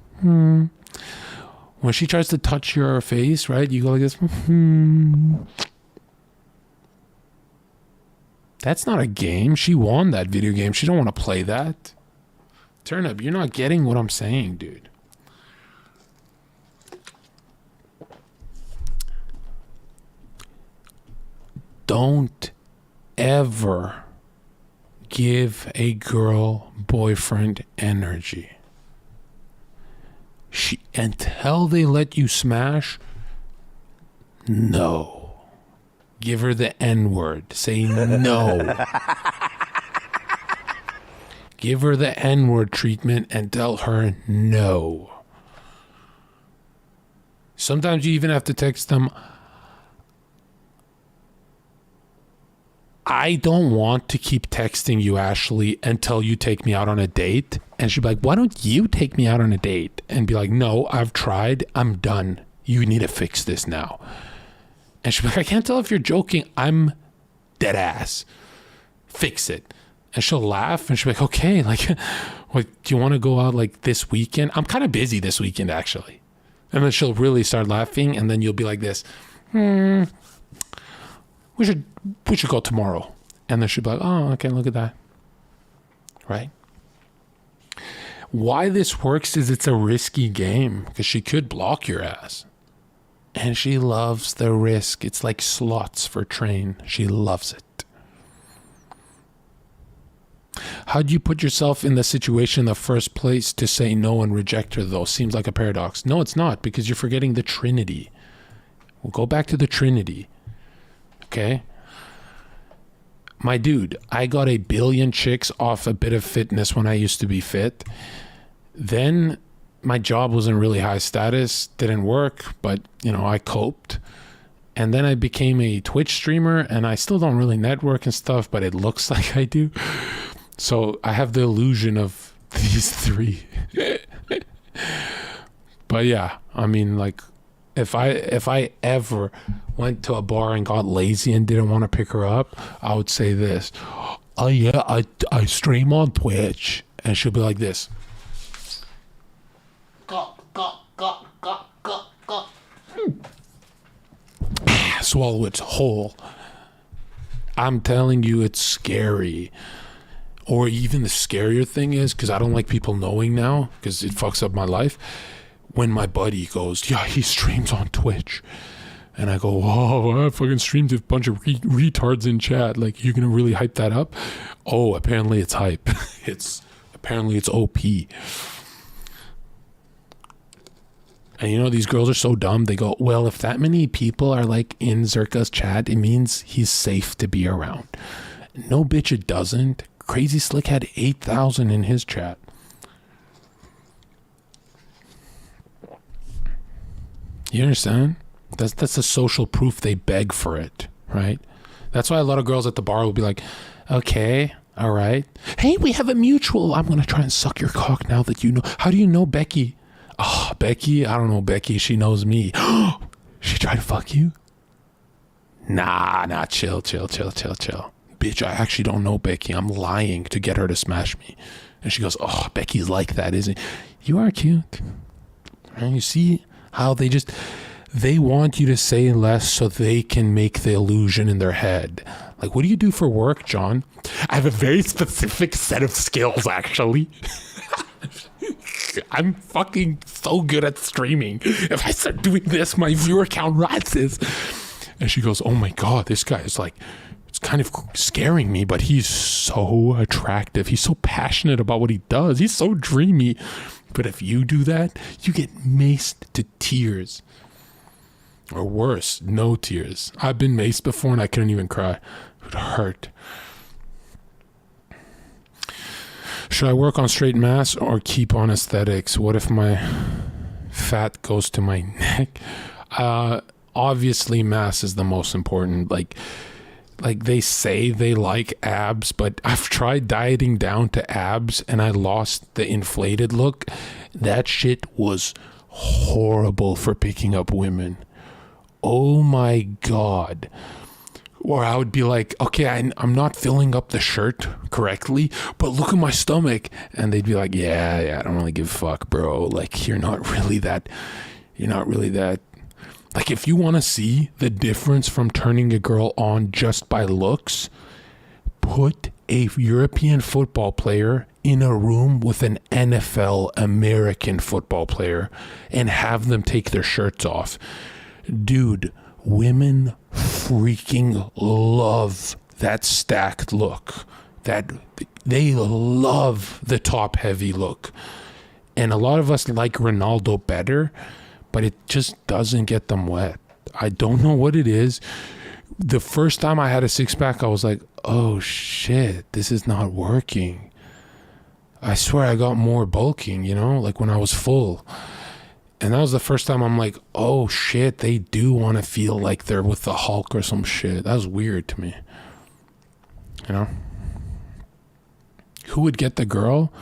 When she tries to touch your face, right, you go like this. That's not a game. She won that video game. She don't want to play that. Turn up. You're not getting what I'm saying, dude. Don't ever give a girl boyfriend energy. Until they let you smash, no. Give her the N-word. Say no. Give her the N-word treatment and tell her no. Sometimes you even have to text them, I don't want to keep texting you, Ashley, until you take me out on a date. And she'd be like, why don't you take me out on a date? And be like, no, I've tried. I'm done. You need to fix this now. And she'd be like, I can't tell if you're joking. I'm dead ass. Fix it. And she'll laugh and she'll be like, okay, like, what, do you want to go out like this weekend? I'm kind of busy this weekend, actually. And then she'll really start laughing, and then you'll be like this, we should go tomorrow. And then she'll be like, oh, okay, look at that. Right? Why this works is it's a risky game, because she could block your ass. And she loves the risk. It's like slots for train. She loves it. How do you put yourself in the situation in the first place to say no and reject her, though? Seems like a paradox. No, it's not, because you're forgetting the Trinity. We'll go back to the Trinity. Okay? My dude, I got 1 billion chicks off a bit of fitness when I used to be fit. Then my job wasn't really high status, didn't work, but, you know, I coped. And then I became a Twitch streamer, and I still don't really network and stuff, but it looks like I do. So I have the illusion of these 3. But yeah, I mean, like, if I ever went to a bar and got lazy and didn't want to pick her up, I would say this. Oh yeah, I stream on Twitch. And she'll be like this. Swallow its whole. I'm telling you, it's scary. Or even the scarier thing is, because I don't like people knowing now, because it fucks up my life, when my buddy goes, yeah, he streams on Twitch. And I go, whoa, I fucking streamed a bunch of retards in chat. Like, you're going to really hype that up? Oh, apparently it's hype. Apparently it's OP. And you know, these girls are so dumb. They go, well, if that many people are like in Zherka's chat, it means he's safe to be around. No, bitch, it doesn't. Crazy Slick had 8,000 in his chat. You understand? That's the social proof. They beg for it, right? That's why a lot of girls at the bar will be like, okay, all right. Hey, we have a mutual. I'm going to try and suck your cock now that you know. How do you know Becky? Oh, Becky? I don't know Becky. She knows me. She tried to fuck you? Nah, chill. Bitch, I actually don't know Becky. I'm lying to get her to smash me. And she goes, oh, Becky's like that, isn't he? You are cute. And you see how they want you to say less so they can make the illusion in their head. Like, what do you do for work, John? I have a very specific set of skills, actually. I'm fucking so good at streaming. If I start doing this, my viewer count rises. And she goes, oh my God, this guy is like, it's kind of scaring me, but he's so attractive. He's so passionate about what he does. He's so dreamy. But if you do that, you get maced to tears. Or worse, no tears. I've been maced before and I couldn't even cry. It would hurt. Should I work on straight mass or keep on aesthetics? What if my fat goes to my neck? Obviously, mass is the most important. Like they say they like abs, but I've tried dieting down to abs and I lost the inflated look. That shit was horrible for picking up women. Oh my God. Or I would be like, okay, I'm not filling up the shirt correctly, but look at my stomach. And they'd be like, yeah, I don't really give a fuck, bro. Like, you're not really that. Like, if you want to see the difference from turning a girl on just by looks, put a European football player in a room with an NFL American football player and have them take their shirts off. Dude, women freaking love that stacked look. That they love the top heavy look. And a lot of us like Ronaldo better, but it just doesn't get them wet. I don't know what it is. The first time I had a six-pack, I was like, oh shit, this is not working. I swear I got more bulking, like when I was full. And that was the first time I'm like, oh shit, they do want to feel like they're with the Hulk or some shit. That was weird to me. Who would get the girl?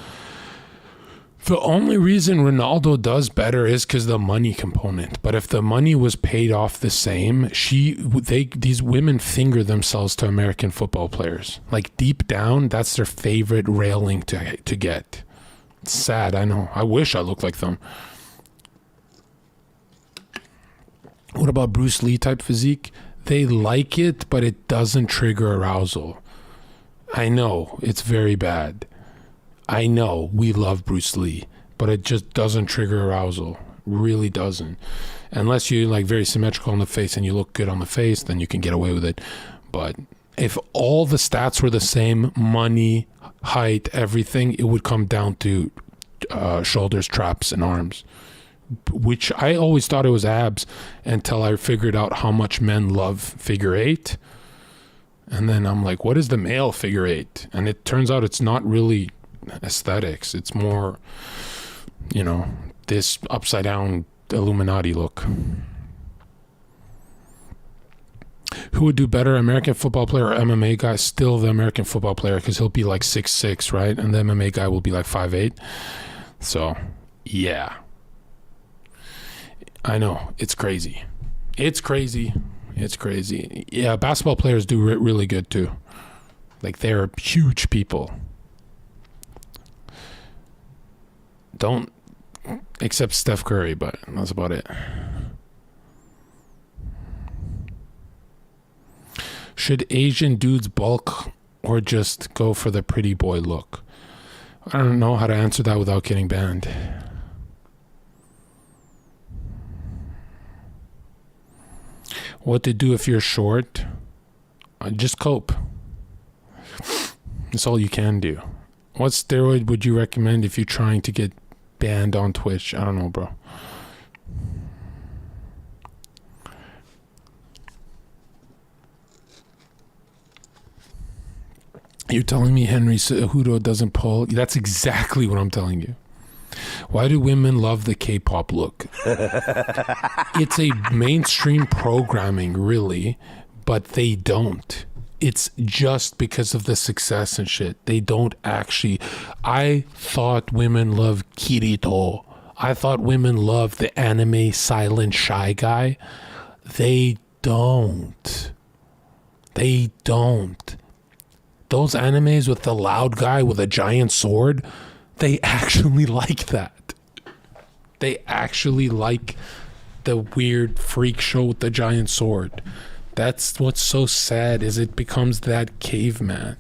The only reason Ronaldo does better is because the money component. But if the money was paid off the same, these women finger themselves to American football players. Like deep down, that's their favorite railing to get. It's sad, I know. I wish I looked like them. What about Bruce Lee type physique? They like it, but it doesn't trigger arousal. I know, it's very bad. I know we love Bruce Lee, but it just doesn't trigger arousal. Really doesn't. Unless you're like very symmetrical on the face and you look good on the face, then you can get away with it. But if all the stats were the same, money, height, everything, it would come down to shoulders, traps, and arms. Which I always thought it was abs until I figured out how much men love figure eight. And then I'm like, what is the male figure eight? And it turns out it's not really aesthetics. It's more, this upside down Illuminati look. Who would do better, American football player or MMA guy? Still the American football player, because he'll be like 6'6", right? And the MMA guy will be like 5'8". So, yeah. I know. It's crazy. It's crazy. Yeah, basketball players do really good too. Like, they're huge people. Don't, except Steph Curry, but that's about it. Should Asian dudes bulk or just go for the pretty boy look? I don't know how to answer that without getting banned. What to do if you're short? Just cope. That's all you can do. What steroid would you recommend if you're trying to get banned on Twitch? I don't know, bro. You're telling me Henry Cejudo doesn't pull? That's exactly what I'm telling you. Why do women love the K-pop look? It's a mainstream programming, really, but they don't. It's just because of the success and shit. They don't actually. I thought women love Kirito. I thought women love the anime silent shy guy. They don't. They don't. Those animes with the loud guy with a giant sword, they actually like that. They actually like the weird freak show with the giant sword. That's what's so sad, is it becomes that caveman,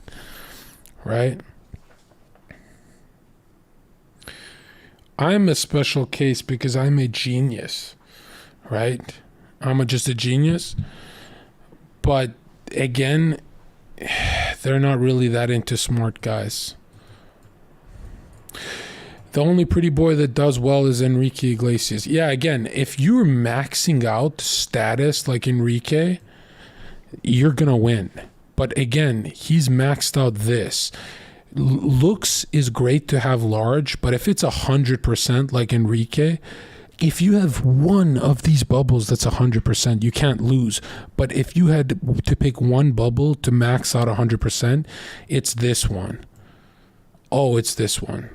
right? I'm a special case because I'm a genius, right? I'm just a genius. But again, they're not really that into smart guys. The only pretty boy that does well is Enrique Iglesias. Yeah, again, if you're maxing out status like Enrique, you're going to win. But again, he's maxed out this. Looks is great to have large, but if it's 100% like Enrique, if you have one of these bubbles that's 100%, you can't lose. But if you had to pick one bubble to max out 100%, it's this one. Oh, it's this one.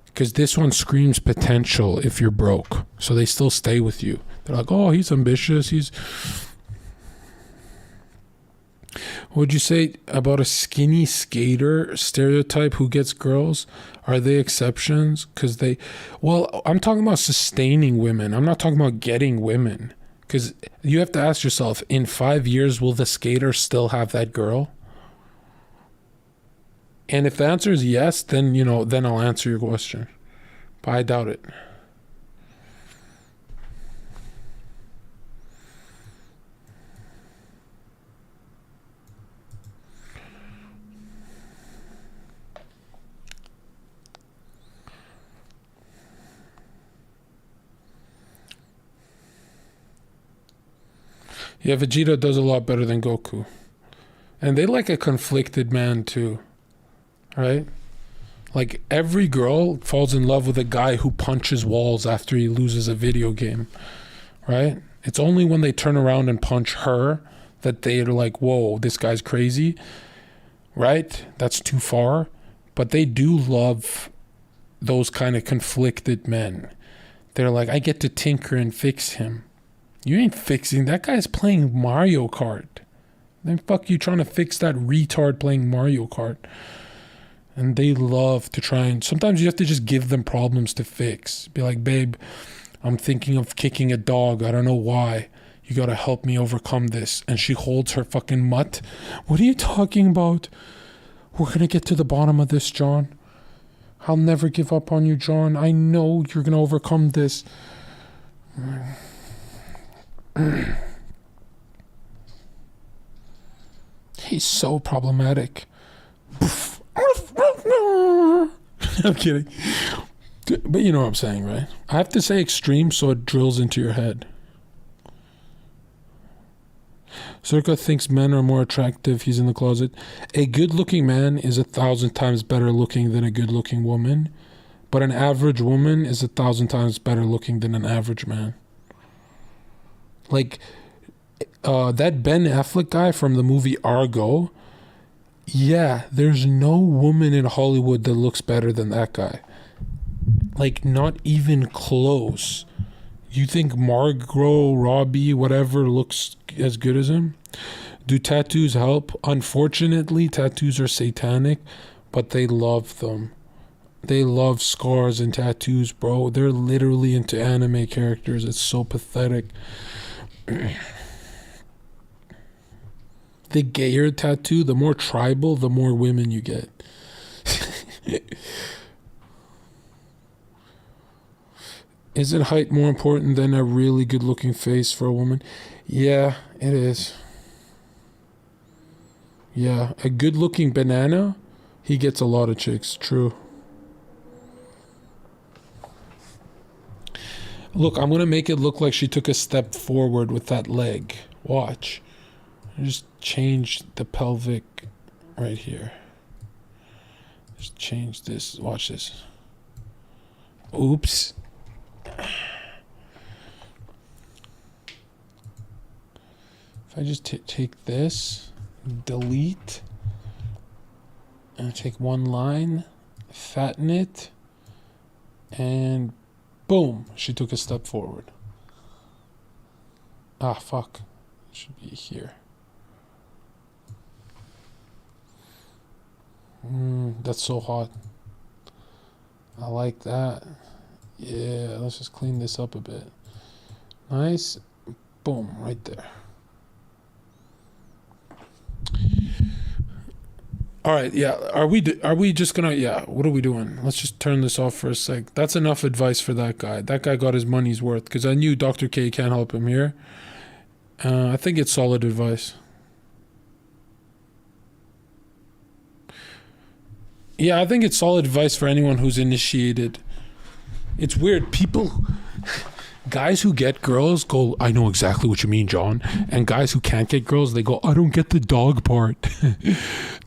Because this one screams potential if you're broke. So they still stay with you. They're like, oh, he's ambitious. What would you say about a skinny skater stereotype who gets girls? Are they exceptions? Because I'm talking about sustaining women. I'm not talking about getting women. Because you have to ask yourself, in 5 years, will the skater still have that girl? And if the answer is yes, then, then I'll answer your question. But I doubt it. Yeah, Vegeta does a lot better than Goku. And they like a conflicted man too. Right? Like, every girl falls in love with a guy who punches walls after he loses a video game. Right? It's only when they turn around and punch her that they're like, whoa, this guy's crazy. Right? That's too far. But they do love those kind of conflicted men. They're like, I get to tinker and fix him. You ain't fixing. That guy's playing Mario Kart. Then fuck you trying to fix that retard playing Mario Kart. And they love to try and... Sometimes you have to just give them problems to fix. Be like, babe, I'm thinking of kicking a dog. I don't know why. You gotta help me overcome this. And she holds her fucking mutt. What are you talking about? We're gonna get to the bottom of this, John. I'll never give up on you, John. I know you're gonna overcome this. He's so problematic. I'm kidding. But you know what I'm saying, right? I have to say extreme so it drills into your head. Zherka thinks men are more attractive. He's in the closet. A good-looking man is 1,000 times better looking than a good-looking woman. But an average woman is 1,000 times better looking than an average man. Like, that Ben Affleck guy from the movie Argo... Yeah, there's no woman in Hollywood that looks better than that guy. Like, not even close. You think Margot Robbie, whatever, looks as good as him? Do tattoos help? Unfortunately, tattoos are satanic, but they love them. They love scars and tattoos, bro. They're literally into anime characters. It's so pathetic. The gayer tattoo, the more tribal, the more women you get. Isn't height more important than a really good looking face for a woman? Yeah, it is. Yeah, a good looking banana, he gets a lot of chicks. True. Look, I'm going to make it look like she took a step forward with that leg. Watch. Just change the pelvic right here. Just change this. Watch this. Oops. If I just take this, delete, and take one line, fatten it, and boom, she took a step forward. Ah, fuck. It should be here. That's so hot. I like that. Yeah, let's just clean this up a bit. Nice. Boom, right there. All right, yeah. Are we just gonna... Yeah, what are we doing? Let's just turn this off for a sec. That's enough advice for that guy. That guy got his money's worth, because I knew Dr. K can't help him here. I think it's solid advice. Yeah, I think it's solid advice for anyone who's initiated. It's weird. Guys who get girls go, I know exactly what you mean, John. And guys who can't get girls, they go, I don't get the dog part.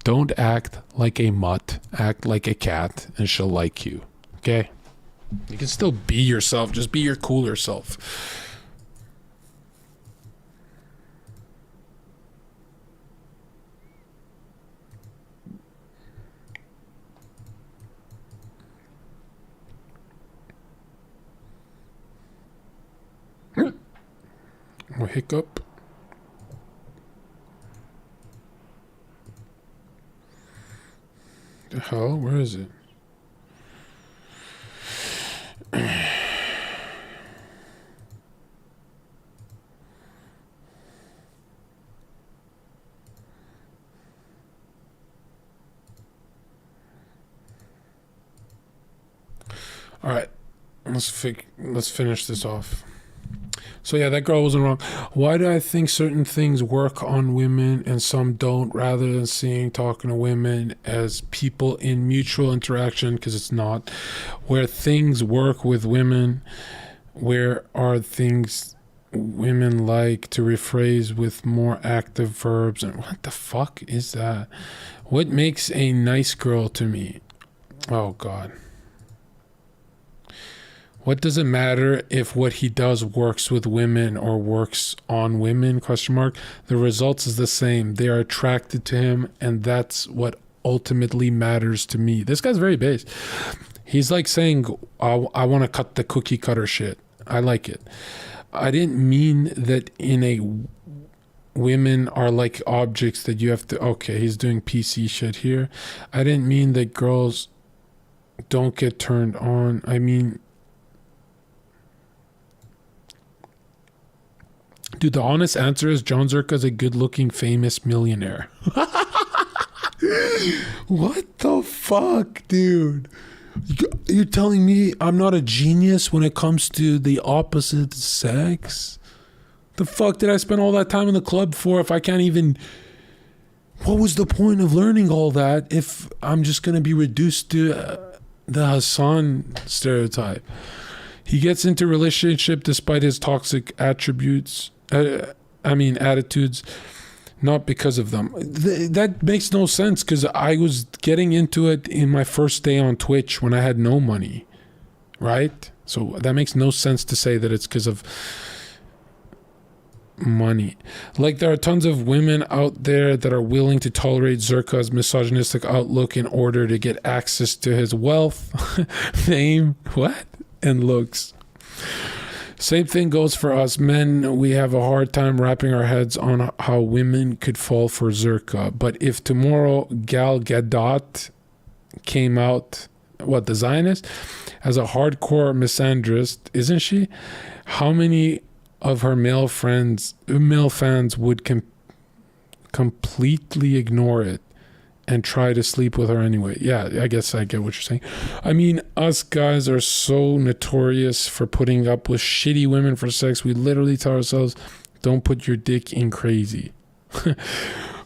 Don't act like a mutt. Act like a cat and she'll like you. Okay? You can still be yourself. Just be your cooler self. A hiccup. The hell? Where is it? All right. Let's finish this off. So yeah, that girl wasn't wrong. Why do I think certain things work on women and some don't, rather than seeing talking to women as people in mutual interaction? Because it's not. Where things work with women, where are things women like to rephrase with more active verbs? And what the fuck is that? What makes a nice girl to me? Oh God. What does it matter if what he does works with women or works on women? ? The results is the same. They are attracted to him, and that's what ultimately matters to me. This guy's very base. He's like saying, I want to cut the cookie cutter shit. I like it. I didn't mean that women are like objects that you have to, okay, he's doing PC shit here. I didn't mean that girls don't get turned on. I mean, dude, the honest answer is Jon Zherka is a good-looking, famous millionaire. What the fuck, dude? You're telling me I'm not a genius when it comes to the opposite sex? The fuck did I spend all that time in the club for if I can't even... What was the point of learning all that if I'm just going to be reduced to the Hassan stereotype? He gets into relationship despite his toxic attitudes, not because of them. That makes no sense, because I was getting into it in my first day on Twitch when I had no money, right? So that makes no sense to say that it's because of money. Like, there are tons of women out there that are willing to tolerate Zherka's misogynistic outlook in order to get access to his wealth, fame, and looks. Same thing goes for us men. We have a hard time wrapping our heads on how women could fall for Zherka. But if tomorrow Gal Gadot came out, the Zionist, as a hardcore misandrist, isn't she? How many of her male fans would completely ignore it and try to sleep with her anyway? Yeah, I guess I get what you're saying. I mean, us guys are so notorious for putting up with shitty women for sex. We literally tell ourselves, don't put your dick in crazy.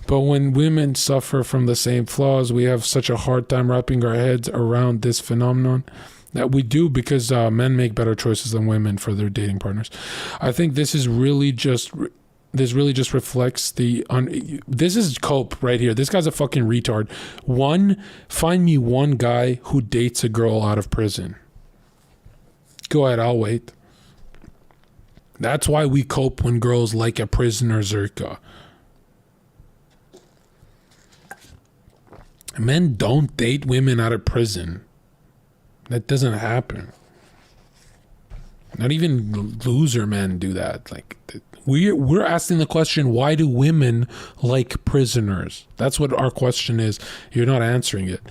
But when women suffer from the same flaws, we have such a hard time wrapping our heads around this phenomenon. That we do, because men make better choices than women for their dating partners. I think this really just reflects this is cope right here. This guy's a fucking retard. Find me one guy who dates a girl out of prison. Go ahead, I'll wait. That's why we cope when girls like a prisoner Zherka. Men don't date women out of prison. That doesn't happen. Not even loser men do that. Like, we're asking the question, why do women like prisoners? That's what our question is. You're not answering it.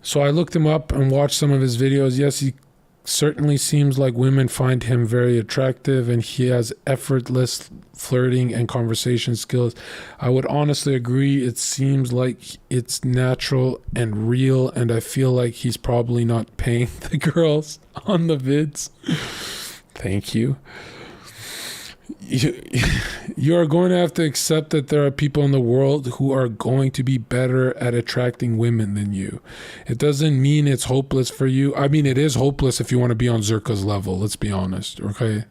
So I looked him up and watched some of his videos. Yes, he certainly seems like women find him very attractive, and he has effortless flirting and conversation skills. I would honestly agree. It seems like it's natural and real, and I feel like he's probably not paying the girls on the vids. Thank you. You are going to have to accept that there are people in the world who are going to be better at attracting women than you. It doesn't mean it's hopeless for you. I mean, it is hopeless if you want to be on Zherka's level. Let's be honest, okay?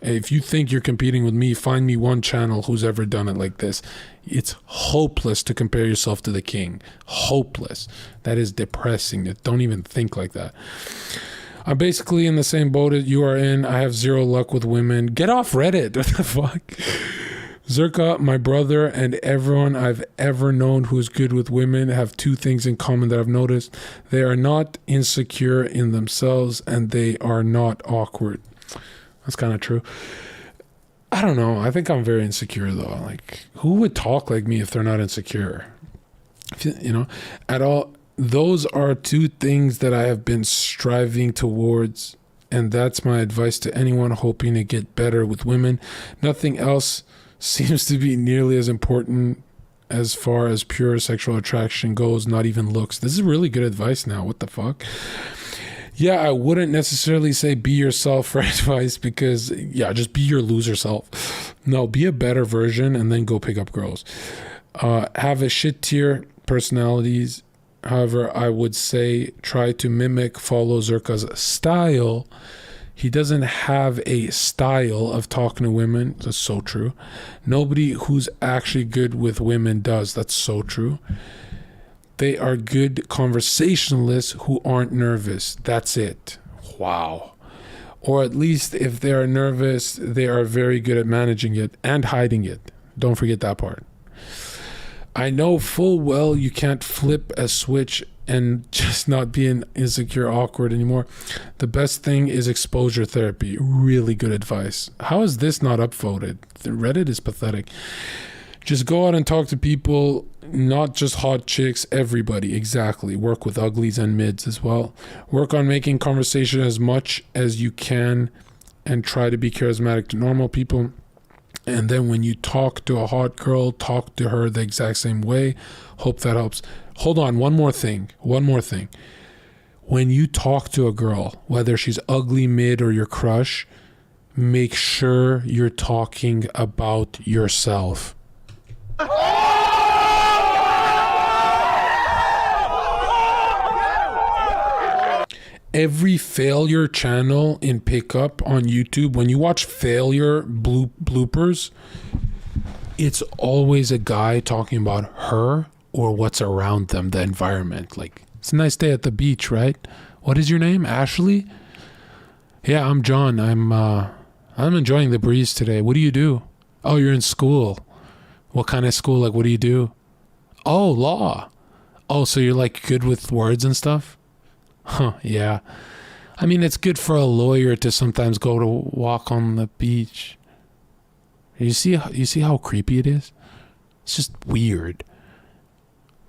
If you think you're competing with me, find me one channel who's ever done it like this. It's hopeless to compare yourself to the king. Hopeless. That is depressing. Don't even think like that. I'm basically in the same boat that you are in. I have zero luck with women. Get off Reddit. What the fuck? Zherka, my brother, and everyone I've ever known who is good with women have two things in common that I've noticed. They are not insecure in themselves, and they are not awkward. That's kind of true. I don't know. I think I'm very insecure, though. Like, who would talk like me if they're not insecure? At all. Those are two things that I have been striving towards, and that's my advice to anyone hoping to get better with women. Nothing else seems to be nearly as important as far as pure sexual attraction goes, not even looks. This is really good advice now. What the fuck? Yeah, I wouldn't necessarily say be yourself for advice, because, just be your loser self. No, be a better version and then go pick up girls. Have a shit tier personalities. However, I would say try to follow Zherka's style. He doesn't have a style of talking to women. That's so true. Nobody who's actually good with women does. That's so true. They are good conversationalists who aren't nervous. That's it. Wow. Or at least if they are nervous, they are very good at managing it and hiding it. Don't forget that part. I know full well you can't flip a switch and just not being insecure, awkward anymore. The best thing is exposure therapy. Really good advice. How is this not upvoted? The Reddit is pathetic. Just go out and talk to people, not just hot chicks, everybody. Exactly. Work with uglies and mids as well. Work on making conversation as much as you can and try to be charismatic to normal people. And then when you talk to a hot girl, talk to her the exact same way. Hope that helps. Hold on, one more thing. When you talk to a girl, whether she's ugly, mid, or your crush, make sure you're talking about yourself. Every failure channel in pickup on YouTube, when you watch failure bloopers, it's always a guy talking about her or what's around them, the environment. Like, it's a nice day at the beach, right? What is your name? Ashley? Yeah, I'm John. I'm enjoying the breeze today. What do you do? Oh, you're in school. What kind of school? Like, what do you do? Oh, law. Oh, so you're like good with words and stuff? Huh, yeah. I mean, it's good for a lawyer to sometimes go to walk on the beach. You see how creepy it is? It's just weird.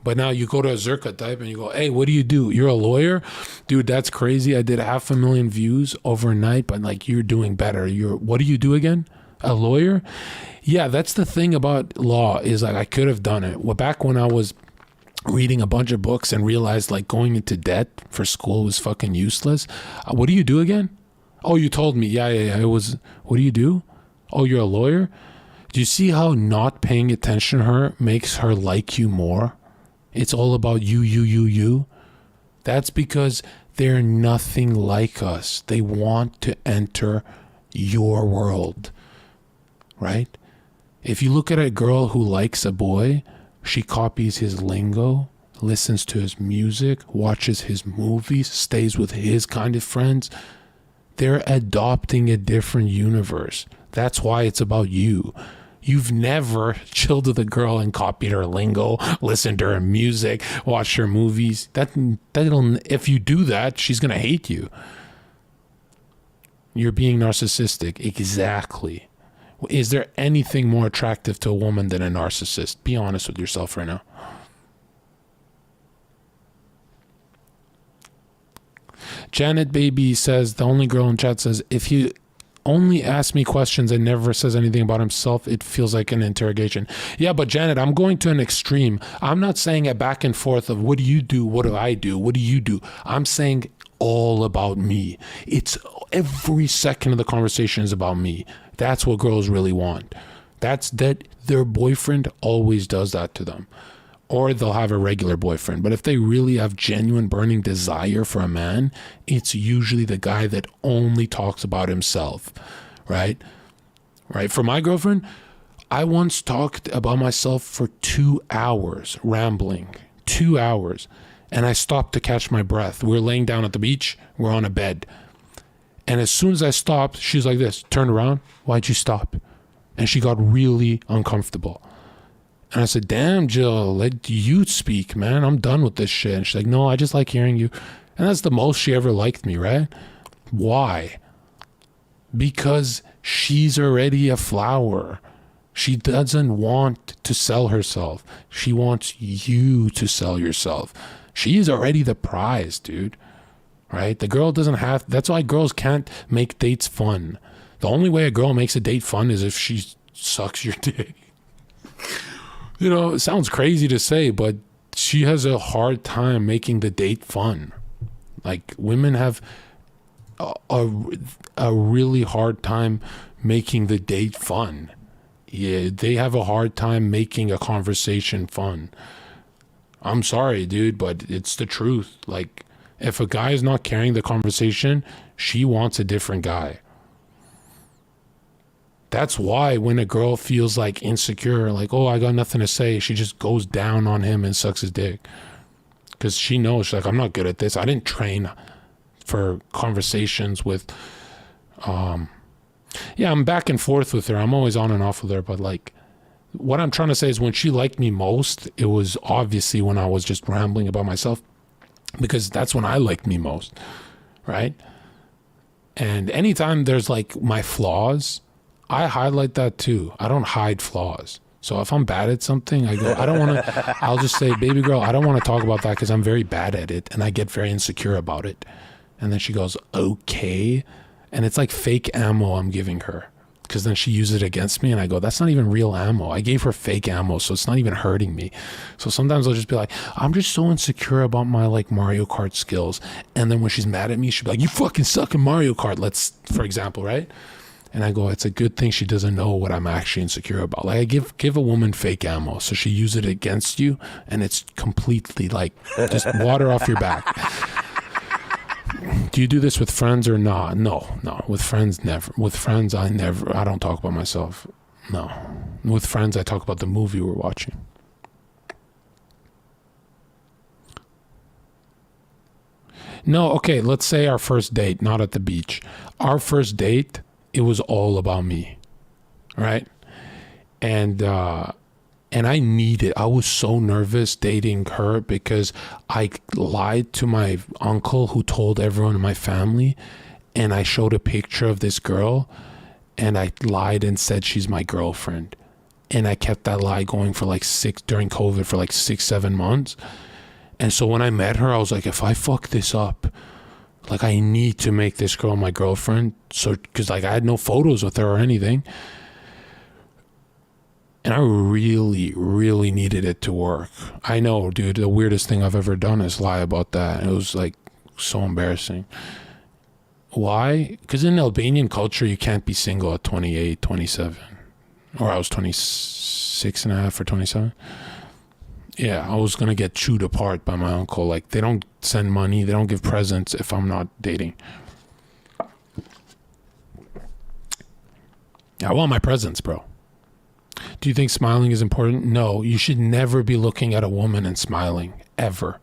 But now you go to a Zherka type and you go, hey, what do you do? You're a lawyer? Dude, that's crazy. I did 500,000 views overnight, but like, you're doing better. What do you do again? A lawyer? Yeah, that's the thing about law is like, I could have done it. Well, back when I was reading a bunch of books and realized like going into debt for school was fucking useless. What do you do again? Oh, you told me. Yeah. It was, what do you do? Oh, you're a lawyer? Do you see how not paying attention to her makes her like you more? It's all about you. That's because they're nothing like us. They want to enter your world, right? If you look at a girl who likes a boy, she copies his lingo, listens to his music, watches his movies, stays with his kind of friends. They're adopting a different universe. That's why it's about you. You've never chilled with a girl and copied her lingo, listened to her music, watched her movies. If you do that, she's going to hate you. You're being narcissistic. Exactly. Is there anything more attractive to a woman than a narcissist? Be honest with yourself right now. Janet Baby says, the only girl in chat says, if he only asks me questions and never says anything about himself, it feels like an interrogation. Yeah, but Janet, I'm going to an extreme. I'm not saying a back and forth of what do you do? What do I do? What do you do? I'm saying all about me. It's every second of the conversation is about me. That's what girls really want. That their boyfriend always does that to them. Or they'll have a regular boyfriend. But if they really have genuine burning desire for a man, it's usually the guy that only talks about himself, right? Right? For my girlfriend, I once talked about myself for 2 hours, rambling, 2 hours. And I stopped to catch my breath. We're laying down at the beach. We're on a bed. And as soon as I stopped, she's like this, turned around. Why'd you stop? And she got really uncomfortable. And I said, damn, Jill, let you speak, man. I'm done with this shit. And she's like, no, I just like hearing you. And that's the most she ever liked me, right? Why? Because she's already a flower. She doesn't want to sell herself. She wants you to sell yourself. She's already the prize, dude. Right? The girl doesn't have, that's why girls can't make dates fun. The only way a girl makes a date fun is if she sucks your dick. You know, it sounds crazy to say, but she has a hard time making the date fun. Like, women have a really hard time making the date fun. Yeah, they have a hard time making a conversation fun. I'm sorry, dude, but it's the truth. Like, if a guy is not carrying the conversation, she wants a different guy. That's why when a girl feels like insecure, like, oh, I got nothing to say, she just goes down on him and sucks his dick. Because she knows, she's like, I'm not good at this. I didn't train for conversations with, yeah, I'm back and forth with her. I'm always on and off with her. But like, what I'm trying to say is when she liked me most, it was obviously when I was just rambling about myself. because that's when I like me most, right? And anytime there's like my flaws, I highlight that too. I don't hide flaws. So if I'm bad at something, I go, I don't want to, I'll just say, baby girl, I don't want to talk about that because I'm very bad at it and I get very insecure about it. And then she goes, okay. And it's like fake ammo I'm giving her, because then she uses it against me and I go, that's not even real ammo. I gave her fake ammo, so it's not even hurting me. So sometimes I'll just be like, I'm just so insecure about my like Mario Kart skills. And then when she's mad at me, she'll be like, you fucking suck in Mario Kart, for example, right? And I go, it's a good thing she doesn't know what I'm actually insecure about. Like I give a woman fake ammo, so she uses it against you, and it's completely like just water off your back. Do you do this with friends or not? No. With friends, never. With friends, I don't talk about myself. No. With friends, I talk about the movie we're watching. No, okay, let's say our first date, not at the beach. Our first date, it was all about me, right? And I needed, I was so nervous dating her because I lied to my uncle who told everyone in my family, and I showed a picture of this girl and I lied and said she's my girlfriend. And I kept that lie going for like during COVID for like 6-7 months. And so when I met her, I was like, if I fuck this up, like I need to make this girl my girlfriend. So, cause like I had no photos with her or anything. And I really, really needed it to work. I know, dude, the weirdest thing I've ever done is lie about that. It was like so embarrassing. Why? Because in Albanian culture, you can't be single at 28, 27. Or I was 26 and a half or 27. Yeah, I was going to get chewed apart by my uncle. Like, they don't send money. They don't give presents if I'm not dating. I want my presents, bro. Do you think smiling is important? No, you should never be looking at a woman and smiling, ever.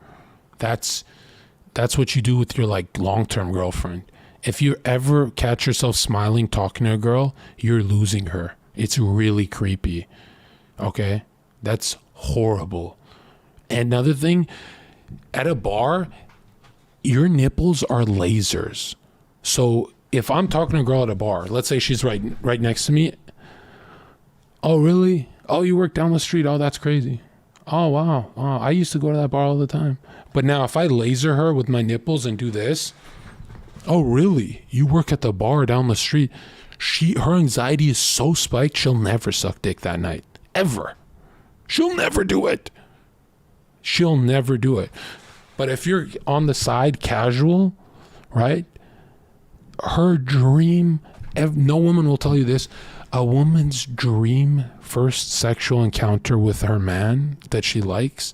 That's what you do with your like long-term girlfriend. If you ever catch yourself smiling talking to a girl, you're losing her. It's really creepy. Okay? That's horrible. Another thing, at a bar, your nipples are lasers. So if I'm talking to a girl at a bar, let's say she's right next to me. Oh, really? Oh, you work down the street? Oh, that's crazy. Oh, wow. I used to go to that bar all the time. But now if I laser her with my nipples and do this, oh, really? You work at the bar down the street? Her anxiety is so spiked, she'll never suck dick that night. Ever. She'll never do it. She'll never do it. But if you're on the side, casual, right? Her dream, no woman will tell you this, a woman's dream first sexual encounter with her man that she likes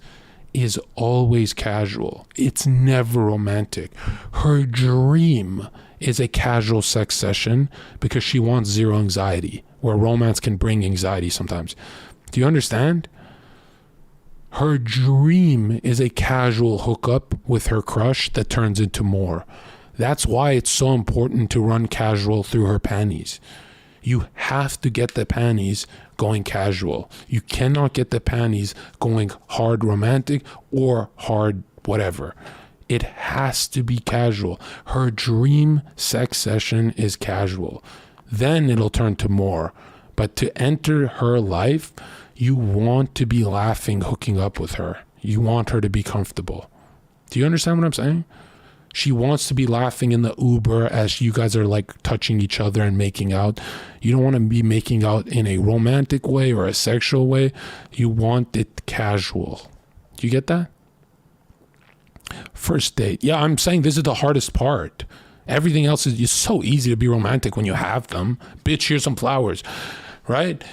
is always casual. It's never romantic. Her dream is a casual sex session because she wants zero anxiety, where romance can bring anxiety sometimes. Do you understand? Her dream is a casual hookup with her crush that turns into more. That's why it's so important to run casual through her panties. You have to get the panties going casual. You cannot get the panties going hard romantic or hard whatever. It has to be casual. Her dream sex session is casual. Then it'll turn to more. But to enter her life, you want to be laughing, hooking up with her. You want her to be comfortable. Do you understand what I'm saying? She wants to be laughing in the Uber as you guys are like touching each other and making out. You don't want to be making out in a romantic way or a sexual way. You want it casual. Do you get that? First date. Yeah, I'm saying this is the hardest part. Everything else is it's so easy to be romantic when you have them. Bitch, here's some flowers, right?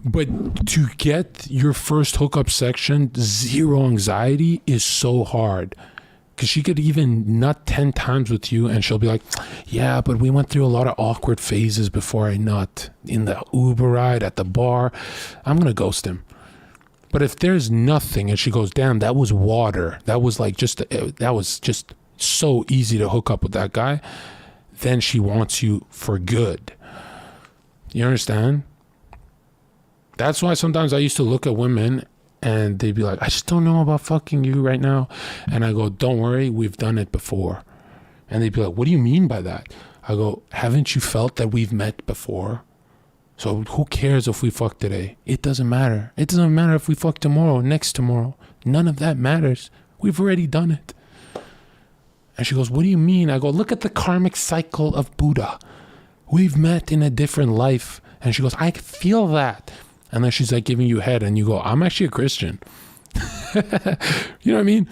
But to get your first hookup section, zero anxiety is so hard. Because she could even nut 10 times with you and she'll be like, yeah, but we went through a lot of awkward phases before I nut. In the Uber ride, at the bar, I'm going to ghost him. But if there's nothing and she goes, damn, that was water. That was just so easy to hook up with that guy. Then she wants you for good. You understand? That's why sometimes I used to look at women And they'd be like, I just don't know about fucking you right now. And I go, don't worry, we've done it before. And they'd be like, what do you mean by that? I go, haven't you felt that we've met before? So who cares if we fuck today? It doesn't matter. It doesn't matter if we fuck tomorrow, next tomorrow. None of that matters. We've already done it. And she goes, what do you mean? I go, look at the karmic cycle of Buddha. We've met in a different life. And she goes, I feel that. And then she's like giving you head and you go, I'm actually a Christian. You know what I mean?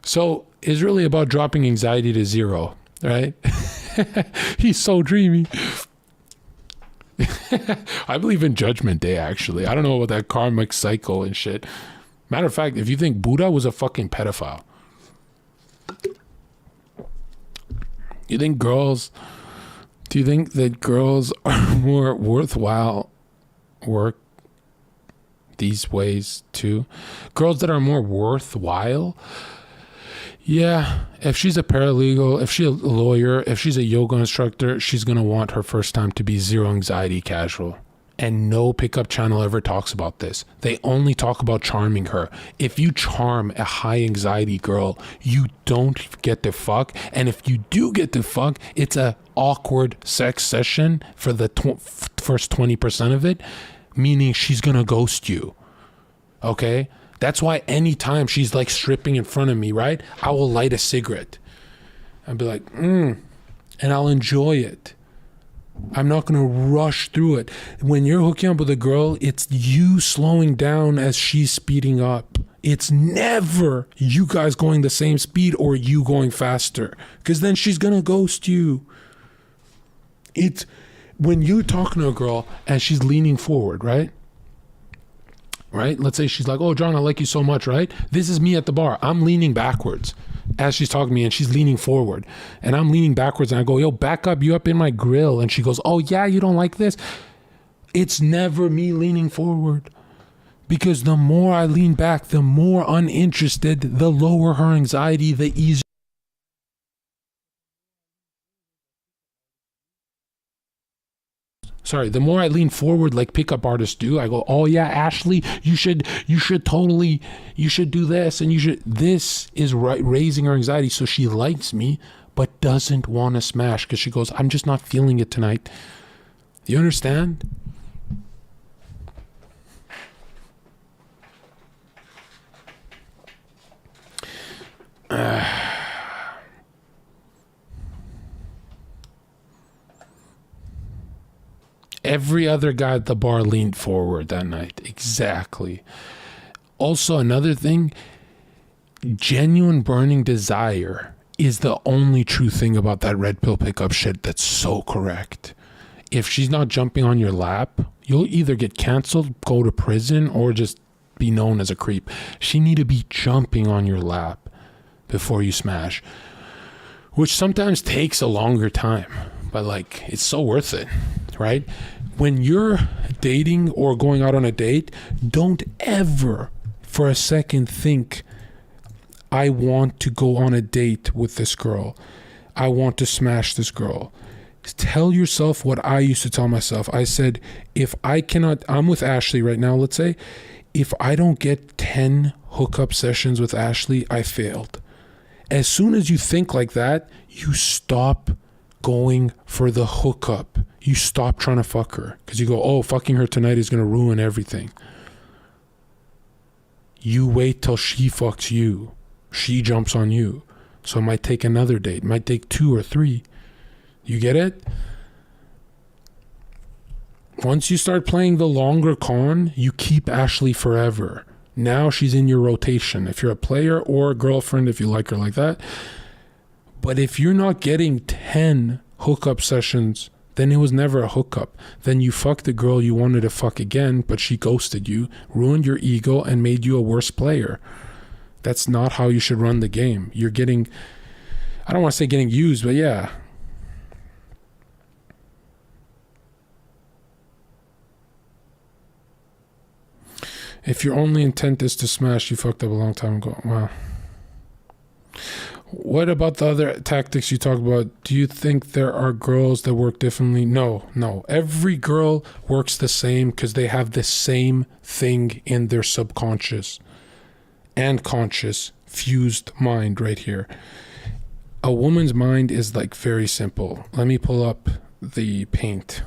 So it's really about dropping anxiety to zero, right? He's so dreamy. I believe in Judgment Day, actually. I don't know about that karmic cycle and shit. Matter of fact, if you think Buddha was a fucking pedophile, do you think that girls are more worthwhile work these ways too? Girls that are more worthwhile? Yeah, if she's a paralegal, if she's a lawyer, if she's a yoga instructor, she's going to want her first time to be zero anxiety casual. And no pickup channel ever talks about this. They only talk about charming her. If you charm a high anxiety girl, you don't get to fuck. And if you do get to fuck, it's a awkward sex session for the first 20% of it, meaning she's going to ghost you. Okay? That's why anytime she's like stripping in front of me, right? I will light a cigarette. I'll be like, and I'll enjoy it. I'm not going to rush through it. When you're hooking up with a girl, it's you slowing down as she's speeding up. It's never you guys going the same speed or you going faster, because then she's going to ghost you. It's when you're talking to a girl and she's leaning forward, right? Right? Let's say she's like, oh, John, I like you so much, right? This is me at the bar. I'm leaning backwards as she's talking to me and she's leaning forward. And I'm leaning backwards and I go, yo, back up. You up in my grill. And she goes, oh, yeah, you don't like this? It's never me leaning forward. Because the more I lean back, the more uninterested, the lower her anxiety, the easier. Sorry, the more I lean forward like pickup artists do, I go, oh yeah, Ashley, you should do this, and this is raising her anxiety, so she likes me, but doesn't want to smash, because she goes, I'm just not feeling it tonight. You understand? Every other guy at the bar leaned forward that night. Exactly. Also, another thing, genuine burning desire is the only true thing about that red pill pickup shit that's so correct. If she's not jumping on your lap, you'll either get canceled, go to prison, or just be known as a creep. She need to be jumping on your lap before you smash, which sometimes takes a longer time, but like, it's so worth it, right? When you're dating or going out on a date, don't ever for a second think, I want to go on a date with this girl. I want to smash this girl. Tell yourself what I used to tell myself. I said, I'm with Ashley right now, let's say, if I don't get 10 hookup sessions with Ashley, I failed. As soon as you think like that, you stop going for the hookup. You stop trying to fuck her, because you go, oh, fucking her tonight is going to ruin everything. You wait till she fucks you. She jumps on you. So it might take another date. It might take 2 or 3. You get it? Once you start playing the longer con, you keep Ashley forever. Now she's in your rotation. If you're a player or a girlfriend, if you like her like that. But if you're not getting 10 hookup sessions, then it was never a hookup. Then you fucked the girl you wanted to fuck again, but she ghosted you, ruined your ego, and made you a worse player. That's not how you should run the game. You're getting, I don't want to say getting used, but yeah. If your only intent is to smash, you fucked up a long time ago. Wow. What about the other tactics you talk about? Do you think there are girls that work differently? No. Every girl works the same because they have the same thing in their subconscious. and conscious fused mind right here. A woman's mind is like very simple. Let me pull up the paint.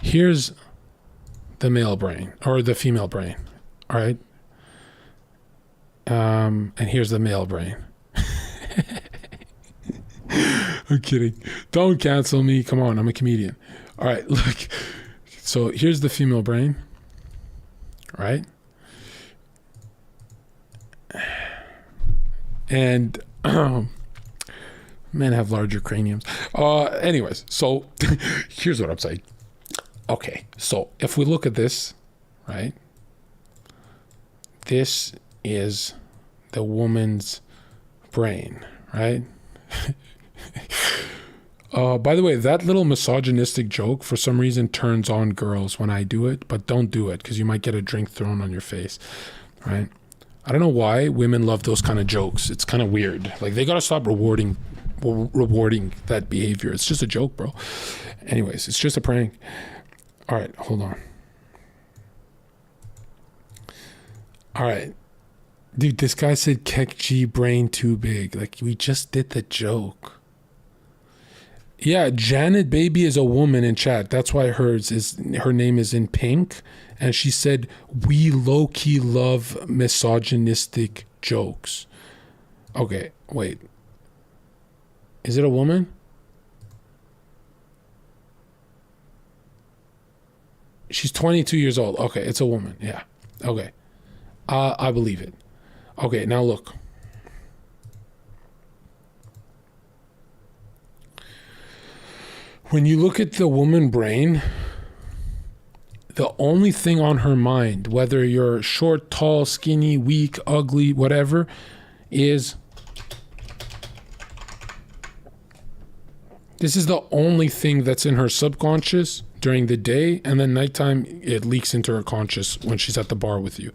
Here's the male brain or the female brain. All right. And here's the male brain. I'm kidding. Don't cancel me. Come on. I'm a comedian. All right. Look. So here's the female brain. Right. And men have larger craniums. Anyways, so here's what I'm saying. Okay. So if we look at this, right? This is the woman's brain, right? By the way, that little misogynistic joke for some reason turns on girls when I do it, but don't do it because you might get a drink thrown on your face, right? I don't know why women love those kind of jokes. It's kind of weird. Like, they gotta stop rewarding that behavior. It's just a joke, bro. Anyways, it's just a prank. All right, hold on. All right. Dude, this guy said Kek G brain too big. Like, we just did the joke. Yeah, Janet Baby is a woman in chat. That's why her name is in pink. And she said, we low-key love misogynistic jokes. Okay, wait. Is it a woman? She's 22 years old. Okay, it's a woman. Yeah. Okay. I believe it. Okay, now look. When you look at the woman brain, the only thing on her mind, whether you're short, tall, skinny, weak, ugly, whatever, is this is the only thing that's in her subconscious during the day, and then nighttime it leaks into her conscious when she's at the bar with you.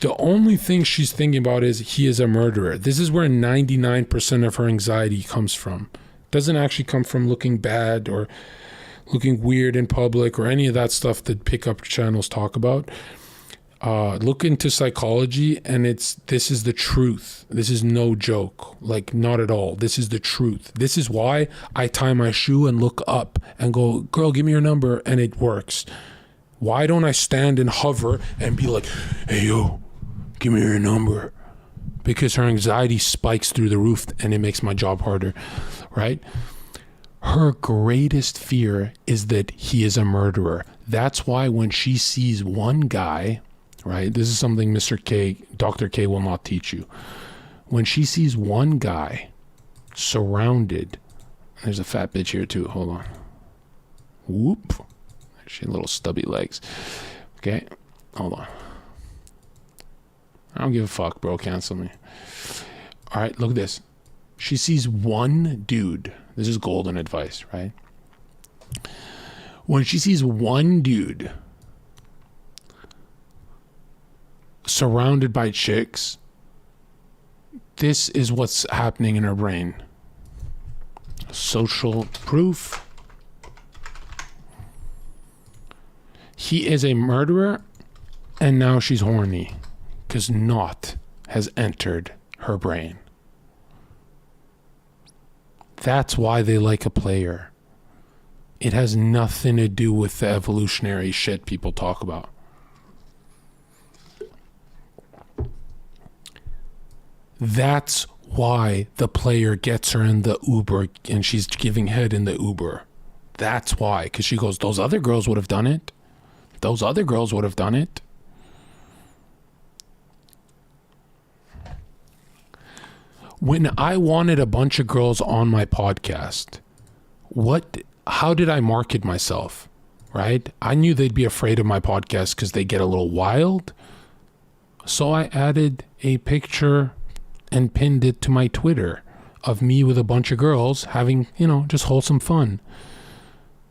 The only thing she's thinking about is he is a murderer. This is where 99% of her anxiety comes from. Doesn't actually come from looking bad or looking weird in public or any of that stuff that pickup channels talk about. Look into psychology, and this is the truth. This is no joke. Like, not at all. This is the truth. This is why I tie my shoe and look up and go, girl, give me your number, and it works. Why don't I stand and hover and be like, hey, yo, give me your number? Because her anxiety spikes through the roof and it makes my job harder, right? Her greatest fear is that he is a murderer. That's why when she sees one guy, right? This is something Mr. K, Dr. K will not teach you. When she sees one guy surrounded, there's a fat bitch here too. Hold on. Whoop. She had little stubby legs. Okay. Hold on. I don't give a fuck, bro. Cancel me. All right. Look at this. She sees one dude. This is golden advice, right? When she sees one dude surrounded by chicks, this is what's happening in her brain. Social proof. He is a murderer, and now she's horny because naught has entered her brain. That's why they like a player. It has nothing to do with the evolutionary shit people talk about. That's why the player gets her in the Uber and she's giving head in the Uber. That's why, because she goes, those other girls would have done it. Those other girls would have done it. When I wanted a bunch of girls on my podcast, how did I market myself, right? I knew they'd be afraid of my podcast because they get a little wild. So I added a picture and pinned it to my Twitter of me with a bunch of girls having, just wholesome fun.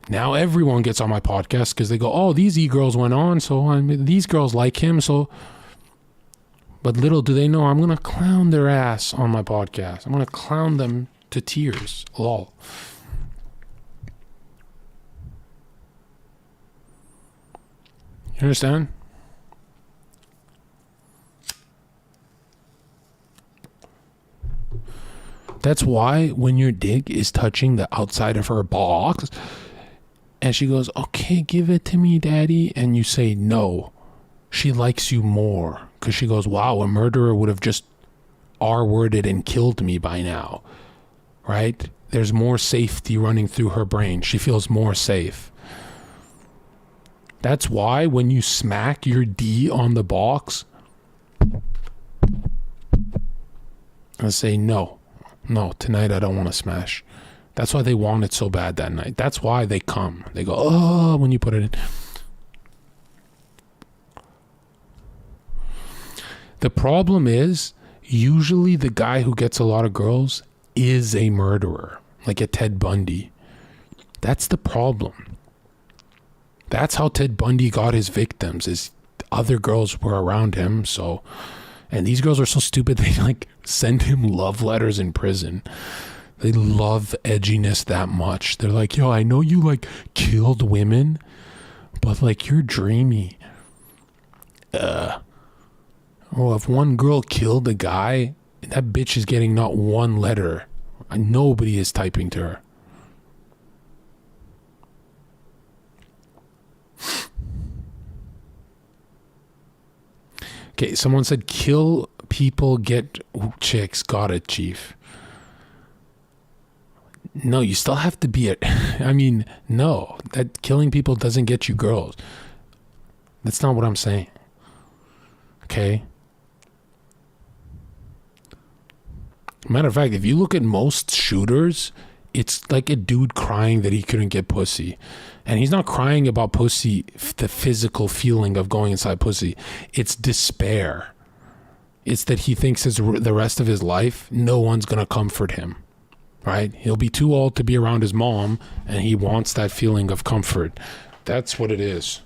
Now everyone gets on my podcast because they go, oh, these e-girls went on, so these girls like him, so... But little do they know I'm going to clown their ass on my podcast. I'm going to clown them to tears. Lol. You understand? That's why when your dick is touching the outside of her box and she goes, okay, give it to me, daddy, and you say no, she likes you more because she goes, wow, a murderer would have just R-worded and killed me by now, right? There's more safety running through her brain. She feels more safe. That's why when you smack your D on the box and say no, tonight I don't want to smash. That's why they want it so bad that night. That's why they come. They go, oh, when you put it in. The problem is, usually the guy who gets a lot of girls is a murderer, like a Ted Bundy. That's the problem. That's how Ted Bundy got his victims, is other girls were around him, so... And these girls are so stupid, they like send him love letters in prison. They love edginess that much. They're like, yo, I know you like killed women, but like you're dreamy. Well, if one girl killed a guy, that bitch is getting not one letter. Nobody is typing to her. Okay, someone said, kill people, get chicks. Got it, Chief. No, you still have to be no, that killing people doesn't get you girls. That's not what I'm saying. Okay? Matter of fact, if you look at most shooters, it's like a dude crying that he couldn't get pussy. And he's not crying about pussy, the physical feeling of going inside pussy. It's despair. It's that he thinks the rest of his life, no one's going to comfort him. Right? He'll be too old to be around his mom, and he wants that feeling of comfort. That's what it is.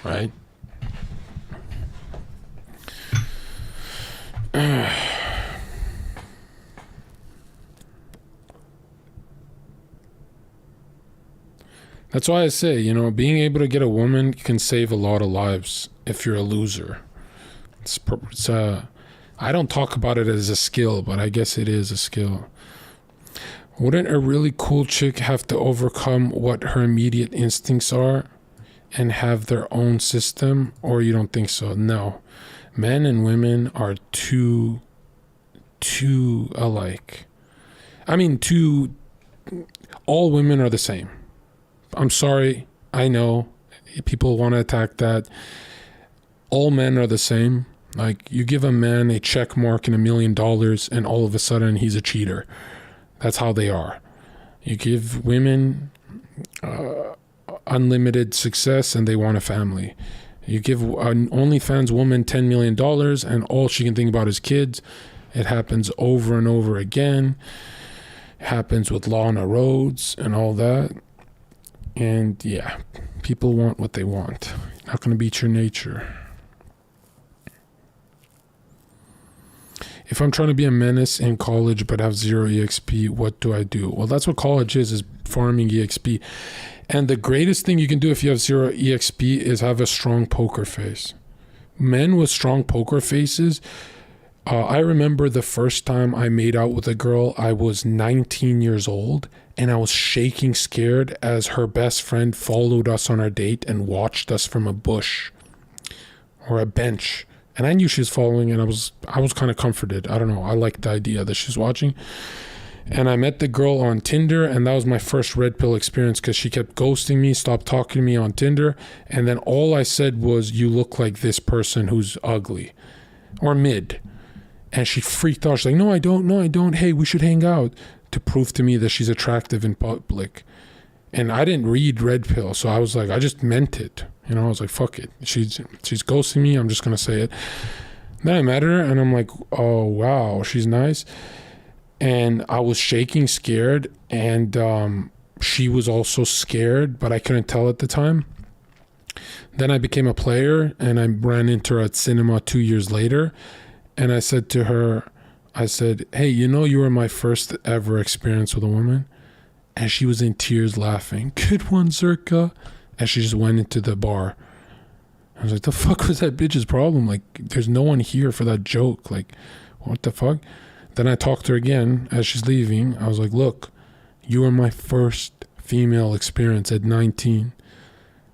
Right? That's why I say, being able to get a woman can save a lot of lives if you're a loser. I don't talk about it as a skill, but I guess it is a skill. Wouldn't a really cool chick have to overcome what her immediate instincts are and have their own system? Or you don't think so? No. Men and women are too alike. All women are the same. I'm sorry, I know people want to attack that. All men are the same. Like, you give a man a check mark and $1 million and all of a sudden he's a cheater. That's how they are. You give women unlimited success and they want a family. You give an OnlyFans woman $10 million and all she can think about is kids. It happens over and over again. It happens with Lana Rhoades and all that. And yeah, people want what they want. Not going to beat your nature. If I'm trying to be a menace in college but have 0 EXP, what do I do? Well, that's what college is farming EXP. And the greatest thing you can do if you have 0 EXP is have a strong poker face. Men with strong poker faces, I remember the first time I made out with a girl, I was 19 years old, and I was shaking scared as her best friend followed us on our date and watched us from a bush or a bench. And I knew she was following, and I was kind of comforted. I don't know. I liked the idea that she's watching. And I met the girl on Tinder, and that was my first red pill experience because she kept ghosting me, stopped talking to me on Tinder. And then all I said was, you look like this person who's ugly or mid. And she freaked out. She's like, no, I don't. Hey, we should hang out, to prove to me that she's attractive in public. And I didn't read red pill. So I was like, I just meant it. I was like, fuck it. She's ghosting me. I'm just going to say it. Then I met her and I'm like, oh, wow, she's nice. And I was shaking, scared. And she was also scared, but I couldn't tell at the time. Then I became a player and I ran into her at cinema 2 years later. And I said to her, hey, you were my first ever experience with a woman. And she was in tears laughing. Good one, Zherka. And she just went into the bar. I was like, the fuck was that bitch's problem? Like, there's no one here for that joke. Like, what the fuck? Then I talked to her again as she's leaving. I was like, look, you were my first female experience at 19.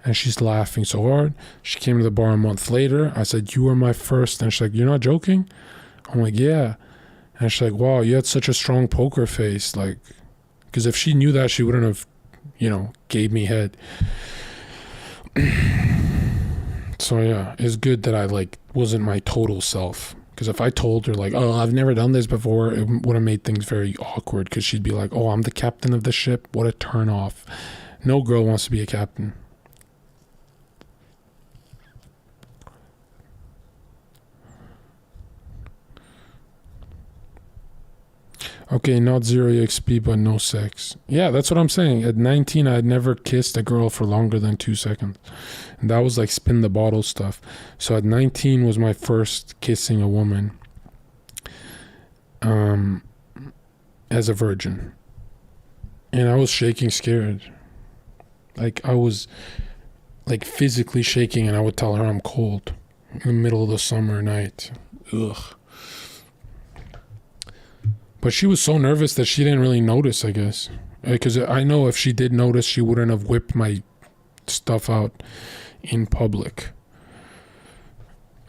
And she's laughing so hard. She came to the bar a month later. I said, you were my first. And she's like, you're not joking? I'm like, yeah. And she's like, wow, you had such a strong poker face. Like, because if she knew that, she wouldn't have, gave me head. So yeah, it's good that I like wasn't my total self. Because if I told her like, oh, I've never done this before, it would have made things very awkward. Because she'd be like, oh, I'm the captain of the ship. What a turn off. No girl wants to be a captain. Okay, not 0 EXP, but no sex. Yeah, that's what I'm saying. At 19, I had never kissed a girl for longer than 2 seconds. And that was like spin the bottle stuff. So at 19 was my first kissing a woman as a virgin. And I was shaking scared. Like I was like physically shaking, and I would tell her I'm cold in the middle of the summer night. Ugh. But she was so nervous that she didn't really notice, I guess. Because I know if she did notice, she wouldn't have whipped my stuff out in public.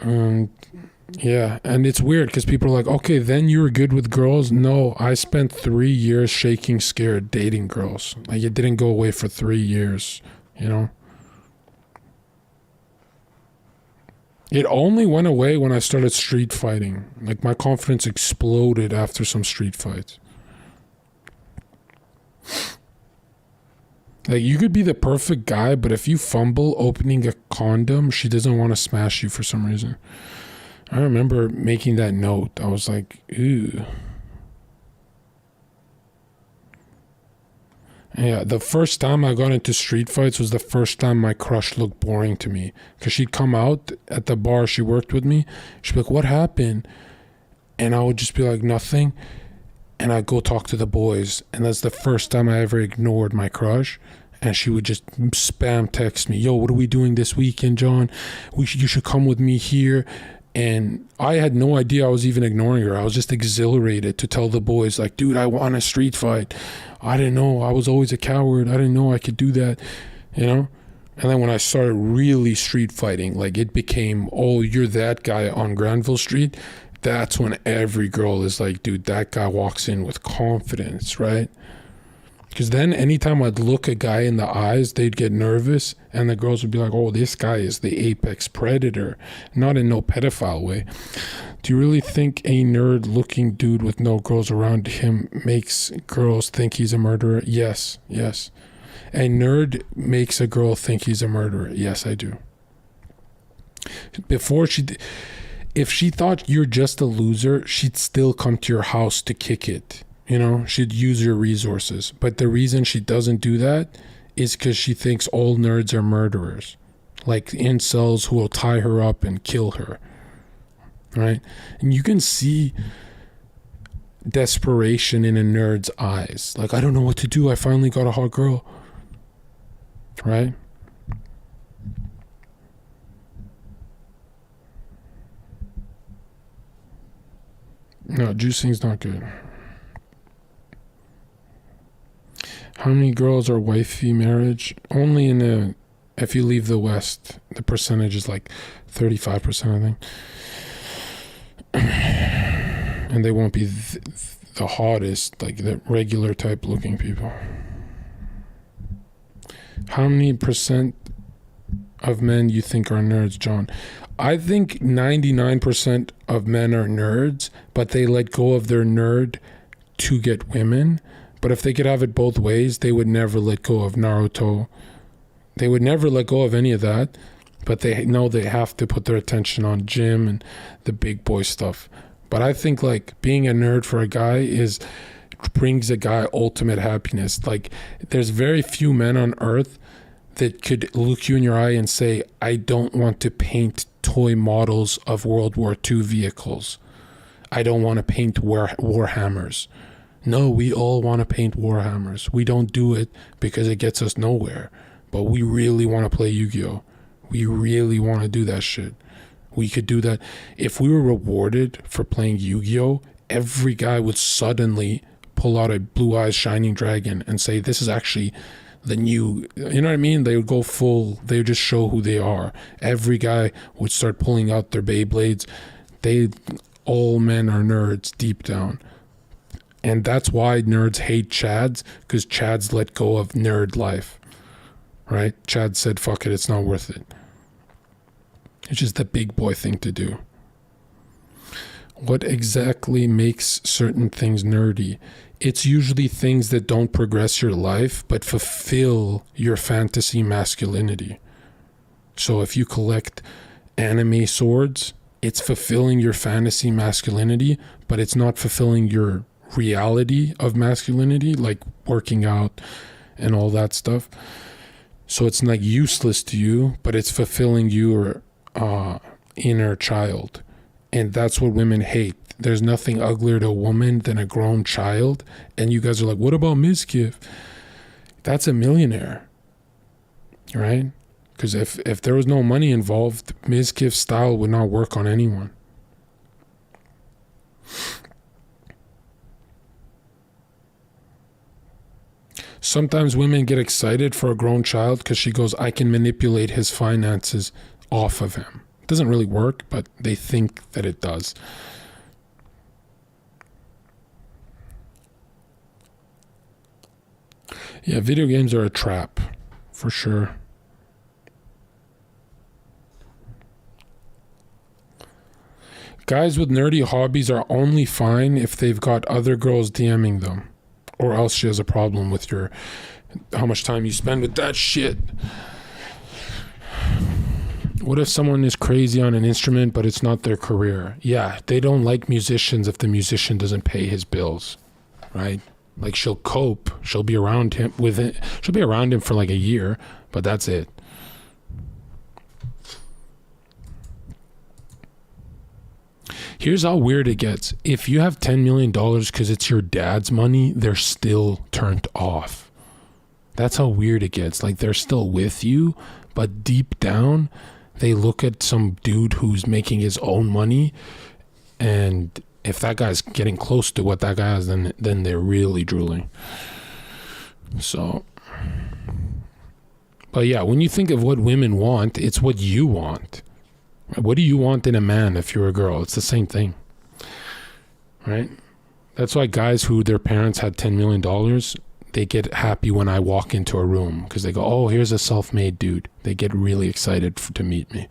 Yeah, and it's weird because people are like, okay, then you were good with girls. No, I spent 3 years shaking scared dating girls. Like, it didn't go away for 3 years, It only went away when I started street fighting. Like, my confidence exploded after some street fights. Like, you could be the perfect guy, but if you fumble opening a condom, she doesn't want to smash you for some reason. I remember making that note. I was like, ew. Yeah, the first time I got into street fights was the first time my crush looked boring to me. Because she'd come out at the bar she worked with me. She'd be like, what happened? And I would just be like, nothing. And I'd go talk to the boys. And that's the first time I ever ignored my crush. And she would just spam text me, yo, what are we doing this weekend, John? You should come with me here. And I had no idea I was even ignoring her. I was just exhilarated to tell the boys, like, dude, I want a street fight. I didn't know. I was always a coward. I didn't know I could do that, And then when I started really street fighting, like, it became, oh, you're that guy on Granville Street. That's when every girl is like, dude, that guy walks in with confidence, right? Because then anytime I'd look a guy in the eyes, they'd get nervous, and the girls would be like, oh, this guy is the apex predator. Not in no pedophile way. Do you really think a nerd-looking dude with no girls around him makes girls think he's a murderer? Yes. A nerd makes a girl think he's a murderer. Yes, I do. If she thought you're just a loser, she'd still come to your house to kick it. She'd use your resources. But the reason she doesn't do that is because she thinks all nerds are murderers. Like incels who will tie her up and kill her. Right? And you can see desperation in a nerd's eyes. Like, I don't know what to do. I finally got a hot girl. Right? No, juicing's not good. How many girls are wifey marriage? Only if you leave the West, the percentage is like 35%, I think. And they won't be the hottest, like the regular type looking people. How many percent of men you think are nerds, John? I think 99% of men are nerds, but they let go of their nerd to get women. But if they could have it both ways, they would never let go of Naruto. They would never let go of any of that. But they know they have to put their attention on gym and the big boy stuff. But I think like being a nerd for a guy brings a guy ultimate happiness. Like, there's very few men on earth that could look you in your eye and say, I don't want to paint toy models of World War II vehicles. I don't want to paint Warhammers. No, we all want to paint Warhammers. We don't do it because it gets us nowhere. But we really want to play Yu-Gi-Oh! We really want to do that shit. We could do that. If we were rewarded for playing Yu-Gi-Oh, every guy would suddenly pull out a blue eyes shining dragon and say, this is actually the new, you know what I mean? They would go full, they would just show who they are. Every guy would start pulling out their Beyblades. All men are nerds deep down. And that's why nerds hate Chads, because Chads let go of nerd life, right? Chad said, fuck it, it's not worth it. It's just the big boy thing to do. What exactly makes certain things nerdy? It's usually things that don't progress your life, but fulfill your fantasy masculinity. So if you collect anime swords, it's fulfilling your fantasy masculinity, but it's not fulfilling your reality of masculinity, like working out and all that stuff. So it's like useless to you, but it's fulfilling your inner child. And that's what women hate. There's nothing uglier to a woman than a grown child. And you guys are like, what about Mizkif? That's a millionaire, right? Because if there was no money involved, Mizkif's style would not work on anyone. Sometimes women get excited for a grown child because she goes, I can manipulate his finances off of him. It doesn't really work, but they think that it does. Yeah, video games are a trap, for sure. Guys with nerdy hobbies are only fine if they've got other girls DMing them, or else she has a problem with how much time you spend with that shit. What if someone is crazy on an instrument, but it's not their career? Yeah, they don't like musicians if the musician doesn't pay his bills, right? Like she'll cope, she'll be around him she'll be around him for like a year, but that's it. Here's how weird it gets. If you have $10 million because it's your dad's money, they're still turned off. That's how weird it gets. Like they're still with you, but deep down, they look at some dude who's making his own money, and if that guy's getting close to what that guy has, then they're really drooling. So, but yeah, when you think of what women want, it's what you want. What do you want in a man if you're a girl? It's the same thing, right? That's why guys who their parents had $10 million, they get happy when I walk into a room because they go, oh, here's a self-made dude. They get really excited to meet me.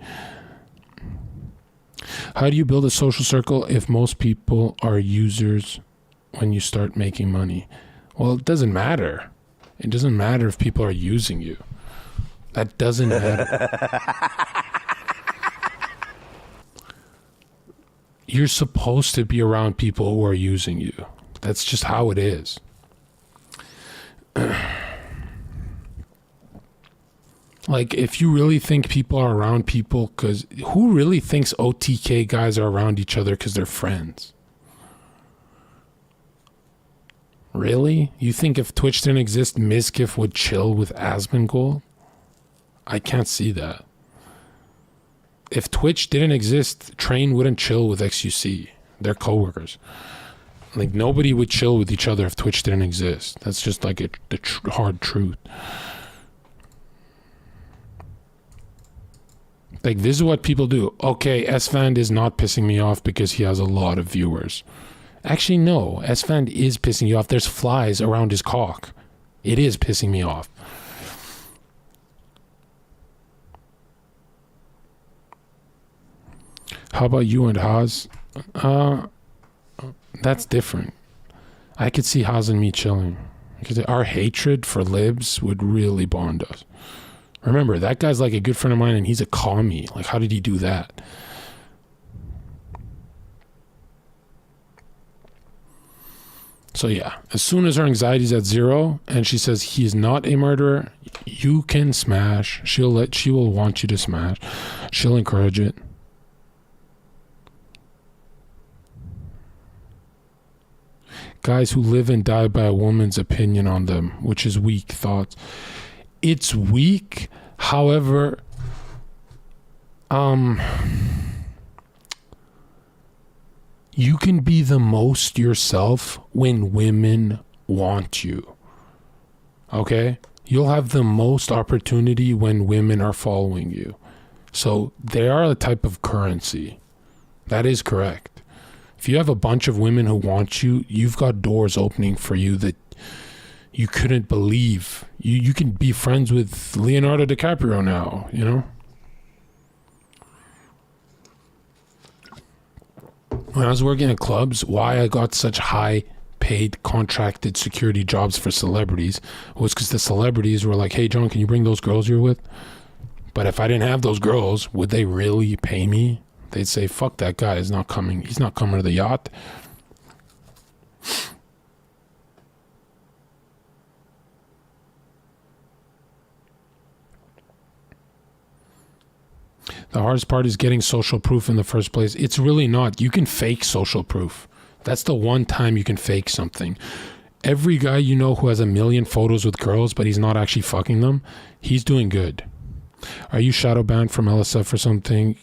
How do you build a social circle if most people are users when you start making money? Well, it doesn't matter. It doesn't matter if people are using you. That doesn't matter. You're supposed to be around people who are using you. That's just how it is. Like, if you really think people are around people, because who really thinks OTK guys are around each other because they're friends? Really? You think if Twitch didn't exist, Mizkif would chill with Asmongold? I can't see that. If Twitch didn't exist, Train wouldn't chill with XUC. They're coworkers. Like, nobody would chill with each other if Twitch didn't exist. That's just like the hard truth. Like, this is what people do. Okay, S-Fand is not pissing me off because he has a lot of viewers. Actually, no. S-Fand is pissing you off. There's flies around his cock. It is pissing me off. How about you and Haas? That's different. I could see Haas and me chilling. Because our hatred for libs would really bond us. Remember, that guy's like a good friend of mine and he's a commie. Like, how did he do that? So yeah, as soon as her anxiety's at 0 and she says he's not a murderer, you can smash. She will want you to smash. She'll encourage it. Guys who live and die by a woman's opinion on them, which is weak thoughts. It's weak. However, You can be the most yourself when women want you. Okay? You'll have the most opportunity when women are following you. So they are a type of currency. That is correct. If you have a bunch of women who want you, you've got doors opening for you that you couldn't believe. You can be friends with Leonardo DiCaprio now, you know? When I was working at clubs, why I got such high paid contracted security jobs for celebrities was because the celebrities were like, hey John, can you bring those girls you're with? But if I didn't have those girls, would they really pay me? They'd say, fuck that guy, is not coming. He's not coming to the yacht. The hardest part is getting social proof in the first place. It's really not. You can fake social proof. That's the one time you can fake something. Every guy you know who has a million photos with girls, but he's not actually fucking them, he's doing good. Are you shadow banned from LSF or something?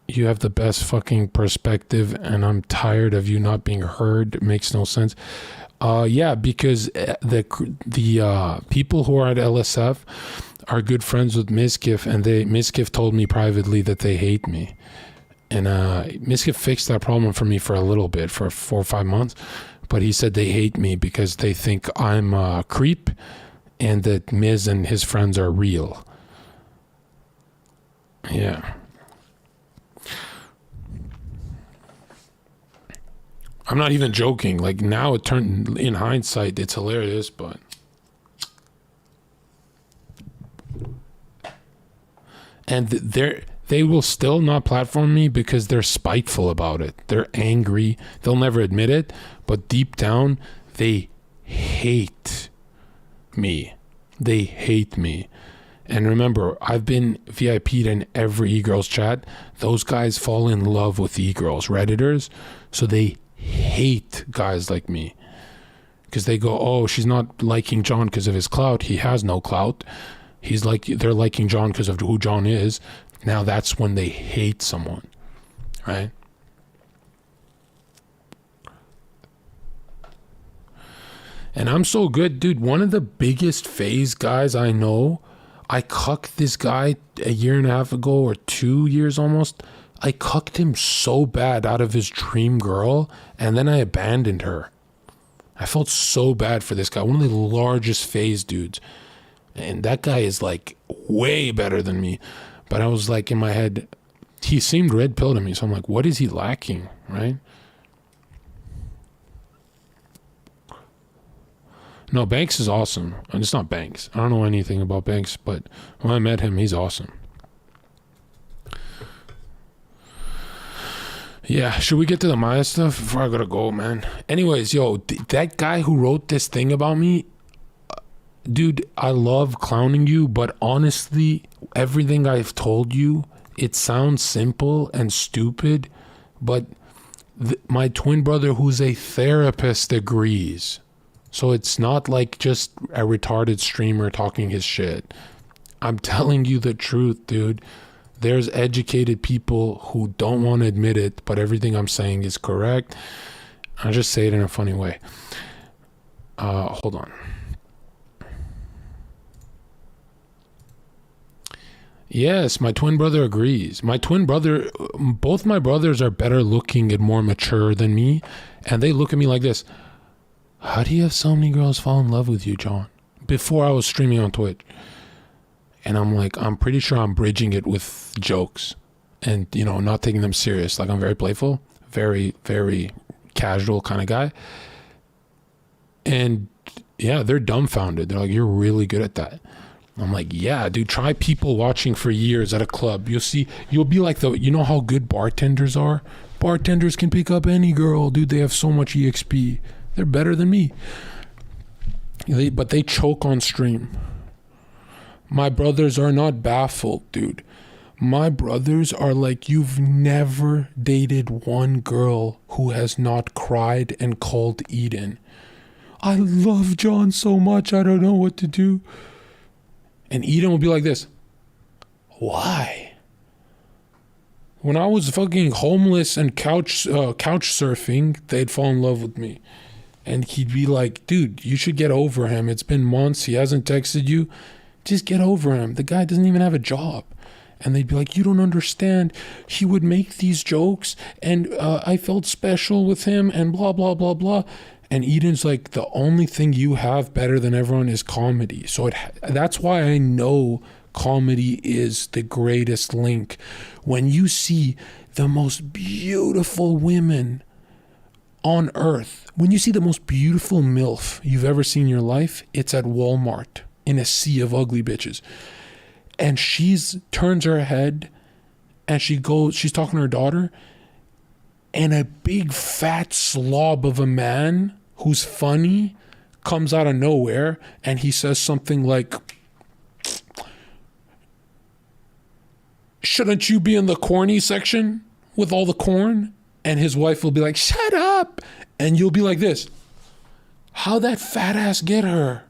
You have the best fucking perspective, and I'm tired of you not being heard. It makes no sense. Yeah, because the people who are at LSF are good friends with Miskiff, and Miskiff told me privately that they hate me. And Miskiff fixed that problem for me for a little bit, for 4 or 5 months. But he said they hate me because they think I'm a creep and that Miz and his friends are real. Yeah. I'm not even joking. Like, now it turned, in hindsight, it's hilarious, but... And they will still not platform me because they're spiteful about it. They're angry. They'll never admit it, but deep down, they hate me. They hate me. And remember, I've been VIP'd in every e-girls chat. Those guys fall in love with e-girls, Redditors, so they hate guys like me. Because they go, oh, she's not liking John because of his clout. He has no clout. They're liking John because of who John is. Now that's when they hate someone, right? And I'm so good, dude. One of the biggest phase guys I know, I cucked this guy a year and a half ago, or 2 years almost. I cucked him so bad out of his dream girl, and then I abandoned her. I felt so bad for this guy, one of the largest phase dudes. And that guy is like way better than me. But I was like in my head, he seemed red pilled to me. So I'm like, what is he lacking, right? No, Banks is awesome. And it's not Banks. I don't know anything about Banks, but when I met him, he's awesome. Yeah, should we get to the Maya stuff before I gotta go, man? Anyways, yo, that guy who wrote this thing about me, dude, I love clowning you, but honestly, everything I've told you, it sounds simple and stupid, but my twin brother who's a therapist agrees. So it's not like just a retarded streamer talking his shit. I'm telling you the truth, dude. There's educated people who don't want to admit it, but everything I'm saying is correct. I just say it in a funny way. Hold on. Yes, my twin brother agrees. Both my brothers are better looking and more mature than me, and they look at me like this. How do you have so many girls fall in love with you, John? Before I was streaming on Twitch. And I'm like, I'm pretty sure I'm bridging it with jokes and, not taking them serious. Like, I'm very playful, very, very casual kind of guy. And yeah, they're dumbfounded. They're like, you're really good at that. I'm like, yeah, dude, try people watching for years at a club. You'll be like how good bartenders are? Bartenders can pick up any girl, dude. They have so much EXP. They're better than me. But they choke on stream. My brothers are not baffled, dude. My brothers are like, you've never dated one girl who has not cried and called Eden. I love John so much, I don't know what to do. And Eden will be like this. Why? When I was fucking homeless and couch surfing, they'd fall in love with me. And he'd be like, dude, you should get over him. It's been months. He hasn't texted you. Just get over him. The guy doesn't even have a job. And they'd be like, you don't understand. He would make these jokes and I felt special with him and blah, blah, blah, blah. And Eden's like, the only thing you have better than everyone is comedy. So that's why I know comedy is the greatest link. When you see the most beautiful women on earth, when you see the most beautiful MILF you've ever seen in your life, it's at Walmart in a sea of ugly bitches. And turns her head and she's talking to her daughter, and a big fat slob of a man who's funny comes out of nowhere and he says something like, shouldn't you be in the corny section with all the corn? And his wife will be like, shut up. And you'll be like this, how'd that fat ass get her?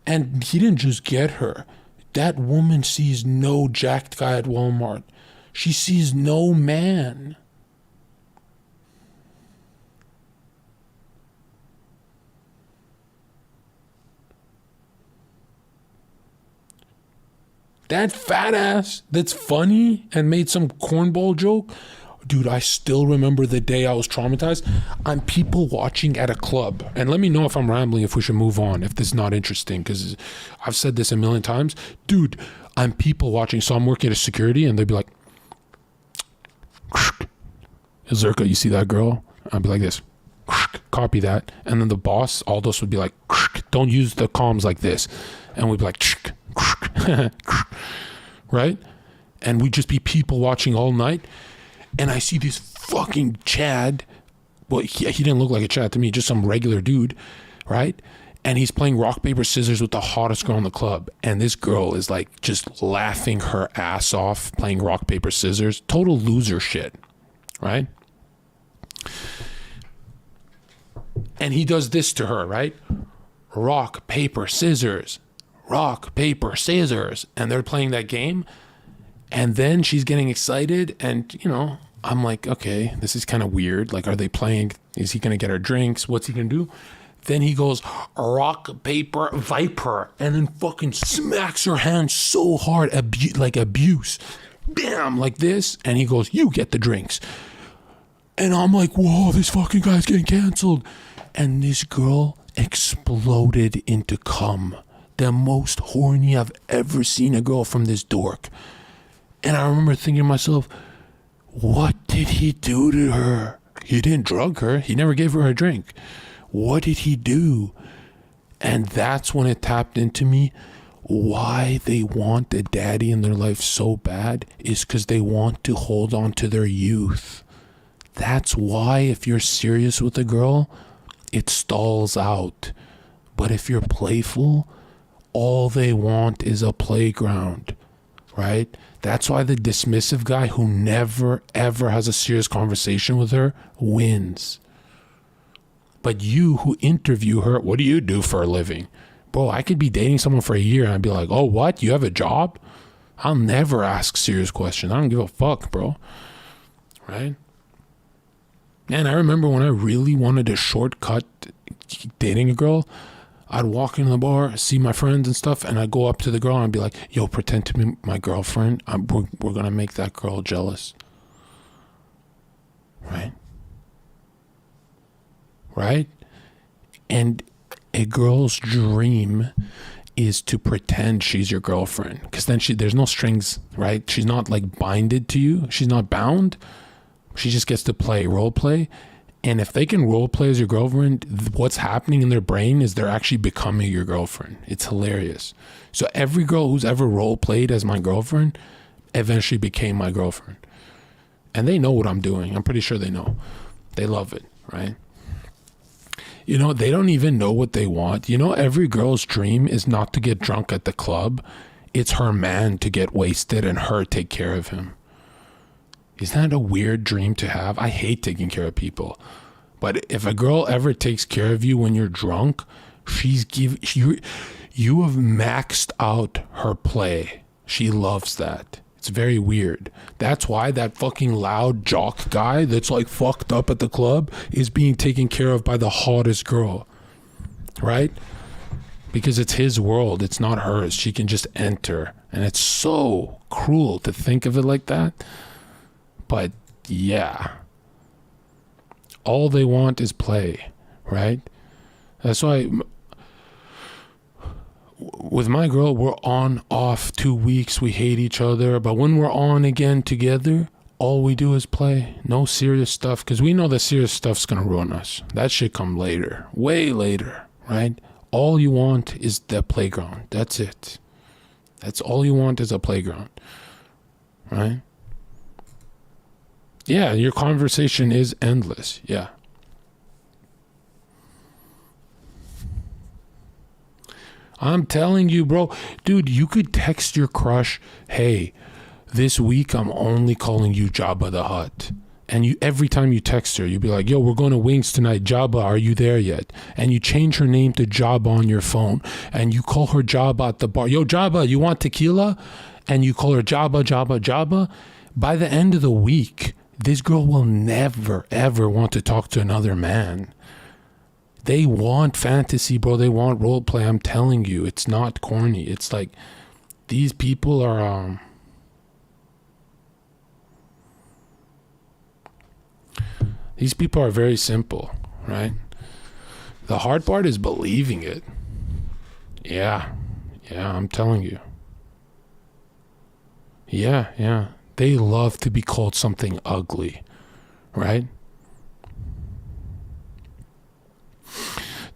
And he didn't just get her. That woman sees no jacked guy at Walmart. She sees no man. That fat ass that's funny and made some cornball joke. Dude, I still remember the day I was traumatized. I'm people watching at a club. And let me know if I'm rambling, if we should move on, if this is not interesting, because I've said this a million times. Dude, I'm people watching. So I'm working at a security and they'd be like, Zherka, you see that girl? I'd be like this. Copy that. And then the boss, Aldous, would be like, don't use the comms like this. And we'd be like, right? And we'd just be people watching all night. And I see this fucking Chad. Well, he didn't look like a Chad to me, just some regular dude, right? And he's playing rock, paper, scissors with the hottest girl in the club. And this girl is like just laughing her ass off playing rock, paper, scissors. Total loser shit, right? And he does this to her, right? Rock, paper, scissors. Rock, paper, scissors. And they're playing that game. And then she's getting excited. And, you know, I'm like, okay, this is kind of weird. Like, are they playing? Is he going to get her drinks? What's he going to do? Then he goes, rock, paper, viper. And then fucking smacks her hand so hard, like abuse. Bam, like this. And he goes, you get the drinks. And I'm like, whoa, this fucking guy's getting canceled. And this girl exploded into cum. The most horny I've ever seen a girl from this dork. And I remember thinking to myself, what did he do to her? He didn't drug her. He never gave her a drink. What did he do? And that's when it tapped into me. Why they want a daddy in their life so bad is because they want to hold on to their youth. That's why if you're serious with a girl, it stalls out. But if you're playful, all they want is a playground, right? That's why the dismissive guy who never, ever has a serious conversation with her wins. But you who interview her, what do you do for a living? Bro, I could be dating someone for a year and I'd be like, oh, what? You have a job? I'll never ask serious questions. I don't give a fuck, bro. Right? And I remember when I really wanted to shortcut dating a girl, I'd walk into the bar, see my friends and stuff, and I'd go up to the girl and I'd be like, yo, pretend to be my girlfriend. We're going to make that girl jealous. Right? Right? And a girl's dream is to pretend she's your girlfriend, because then there's no strings, right? She's not like binded to you. She's not bound. She just gets to role play. And if they can role play as your girlfriend, what's happening in their brain is they're actually becoming your girlfriend. It's hilarious. So every girl who's ever role played as my girlfriend eventually became my girlfriend. And they know what I'm doing. I'm pretty sure they know. They love it, right? You know, they don't even know what they want. You know, every girl's dream is not to get drunk at the club. It's her man to get wasted and her take care of him. Isn't that a weird dream to have? I hate taking care of people. But if a girl ever takes care of you when you're drunk, you have maxed out her play. She loves that. It's very weird. That's why that fucking loud jock guy that's like fucked up at the club is being taken care of by the hottest girl, right? Because it's his world, it's not hers. She can just enter. And it's so cruel to think of it like that. But yeah, all they want is play, right? That's why with my girl, we're on, off 2 weeks. We hate each other. But when we're on again together, all we do is play. No serious stuff. Because we know the serious stuff's going to ruin us. That should come later. Way later, right? All you want is the playground. That's it. That's all you want is a playground. Right? Yeah, your conversation is endless. Yeah. I'm telling you, bro. Dude, you could text your crush, hey, this week I'm only calling you Jabba the Hutt. And you, every time you text her, you'll be like, yo, we're going to Wings tonight. Jabba, are you there yet? And you change her name to Jabba on your phone. And you call her Jabba at the bar. Yo, Jabba, you want tequila? And you call her Jabba, Jabba, Jabba. By the end of the week, this girl will never, ever want to talk to another man. They want fantasy, bro. They want role play. I'm telling you, it's not corny. It's like these people are... These people are very simple, right? The hard part is believing it. Yeah, I'm telling you. Yeah. They love to be called something ugly, right?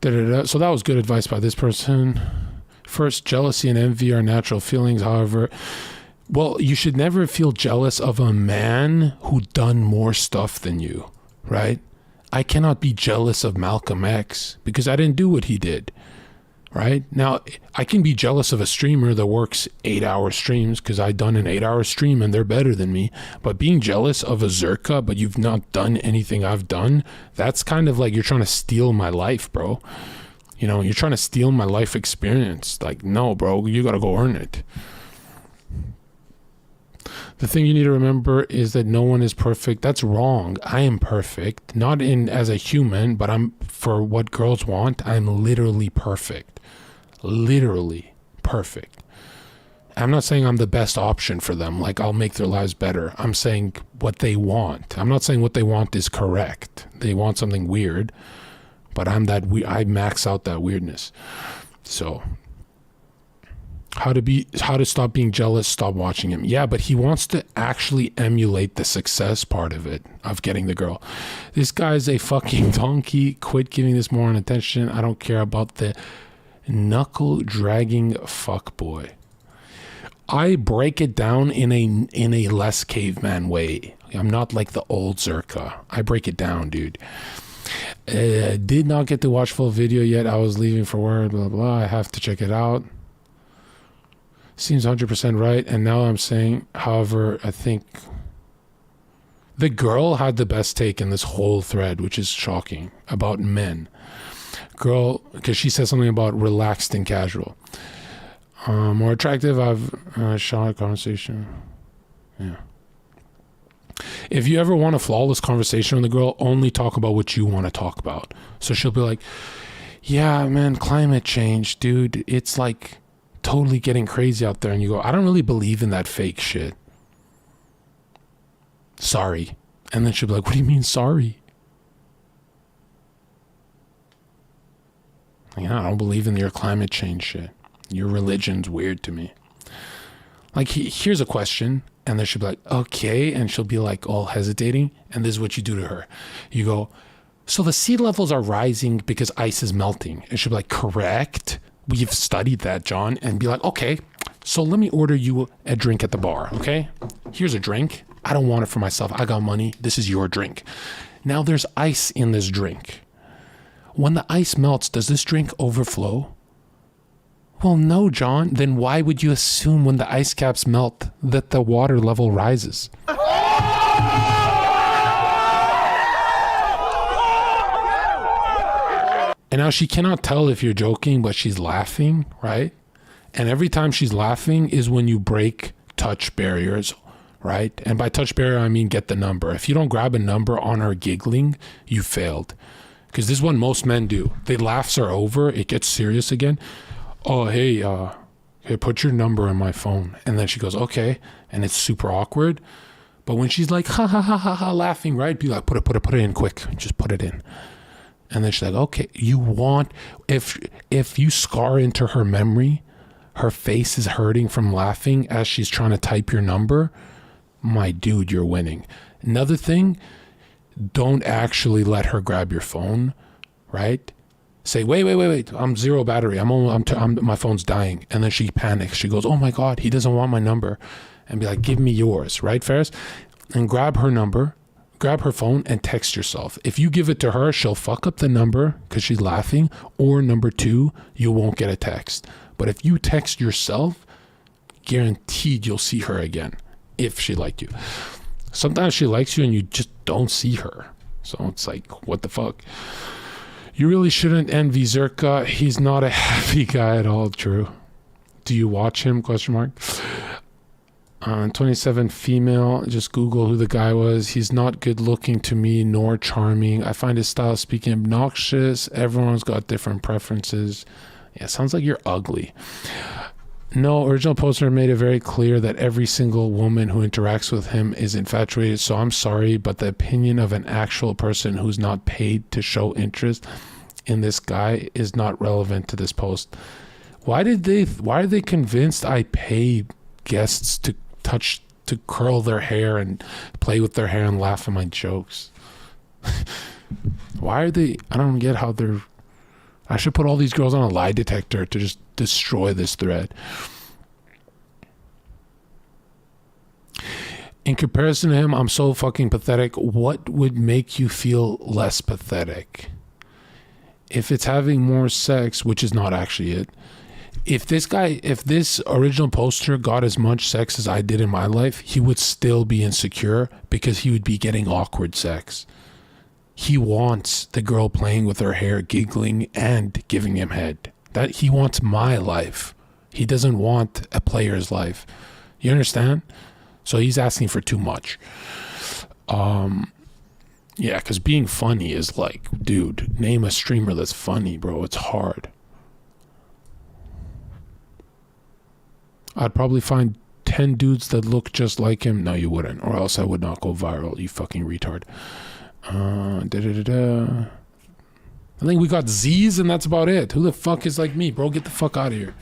So that was good advice by this person. First, jealousy and envy are natural feelings. However, well, you should never feel jealous of a man who done more stuff than you. Right? I cannot be jealous of Malcolm X because I didn't do what he did. Right? Now, I can be jealous of a streamer that works 8-hour streams because I done an 8-hour stream and they're better than me. But being jealous of a Zherka, but you've not done anything I've done, that's kind of like you're trying to steal my life, bro. You know, you're trying to steal my life experience. Like, no, bro, you got to go earn it. The thing you need to remember is that no one is perfect. That's wrong. I am perfect, not in as a human, but I'm for what girls want. I'm literally perfect. Literally perfect. I'm not saying I'm the best option for them. Like I'll make their lives better. I'm saying what they want. I'm not saying what they want is correct. They want something weird, but I max out that weirdness. So how to stop being jealous, stop watching him. Yeah, but he wants to actually emulate the success part of it, of getting the girl. This guy's a fucking donkey. Quit giving this more attention. I don't care about the knuckle dragging fuckboy. I break it down in a less caveman way. I'm not like the old Zherka. I break it down, dude. Did not get to watch full video yet. I was leaving for work, blah, blah. I have to check it out. Seems 100% right. And now I'm saying, however, I think the girl had the best take in this whole thread, which is shocking, about men. Girl, because she said something about relaxed and casual. More attractive, I've shot a conversation. Yeah. If you ever want a flawless conversation with a girl, only talk about what you want to talk about. So she'll be like, yeah, man, climate change, dude. It's like totally getting crazy out there. And you go, I don't really believe in that fake shit. Sorry. And then she'll be like, what do you mean sorry? Like, I don't believe in your climate change shit. Your religion's weird to me. Like, here's a question. And then she'll be like, okay. And she'll be like all hesitating. And this is what you do to her. You go, so the sea levels are rising because ice is melting. And she'll be like, correct. We've studied that, John. And be like, okay, so let me order you a drink at the bar, okay? Here's a drink. I don't want it for myself. I got money. This is your drink. Now there's ice in this drink. When the ice melts, does this drink overflow? Well, no, John. Then why would you assume when the ice caps melt that the water level rises? And now she cannot tell if you're joking, but she's laughing, right? And every time she's laughing is when you break touch barriers, right? And by touch barrier, I mean get the number. If you don't grab a number on her giggling, you failed. Because this is what most men do. They laughs are over. It gets serious again. Oh, hey, put your number in my phone. And then she goes, okay. And it's super awkward. But when she's like, ha, ha, ha, ha, ha, laughing, right? Be like, put it in quick. Just put it in. And then she's like, okay, you want, if you scar into her memory, her face is hurting from laughing as she's trying to type your number, my dude, you're winning. Another thing, don't actually let her grab your phone, right? Say, wait, I'm zero battery. My phone's dying. And then she panics. She goes, oh my God, he doesn't want my number. And be like, give me yours, right, Ferris? And grab her number, grab her phone and text yourself. If you give it to her, she'll fuck up the number because she's laughing. Or number two, you won't get a text. But if you text yourself, guaranteed you'll see her again if she liked you. Sometimes she likes you and you just don't see her. So it's like, what the fuck? You really shouldn't envy Zherka. He's not a happy guy at all. True. Do you watch him? Question mark. 27 female. Just Google who the guy was. He's not good looking to me, nor charming. I find his style of speaking obnoxious. Everyone's got different preferences. Yeah, sounds like you're ugly. No, original poster made it very clear that every single woman who interacts with him is infatuated. So I'm sorry, but the opinion of an actual person who's not paid to show interest in this guy is not relevant to this post. Why are they convinced I pay guests to curl their hair and play with their hair and laugh at my jokes? Why are they? I don't get how they're. I should put all these girls on a lie detector to just destroy this thread. In comparison to him, I'm so fucking pathetic. What would make you feel less pathetic? If it's having more sex, which is not actually it. If this original poster got as much sex as I did in my life, he would still be insecure because he would be getting awkward sex. He wants the girl playing with her hair, giggling, and giving him head. That he wants my life. He doesn't want a player's life. You understand? So he's asking for too much. Yeah, because being funny is like, dude, name a streamer that's funny, bro. It's hard. I'd probably find 10 dudes that look just like him. No, you wouldn't. Or else I would not go viral, you fucking retard. I think we got Z's and that's about it. Who the fuck is like me, bro? Get the fuck out of here.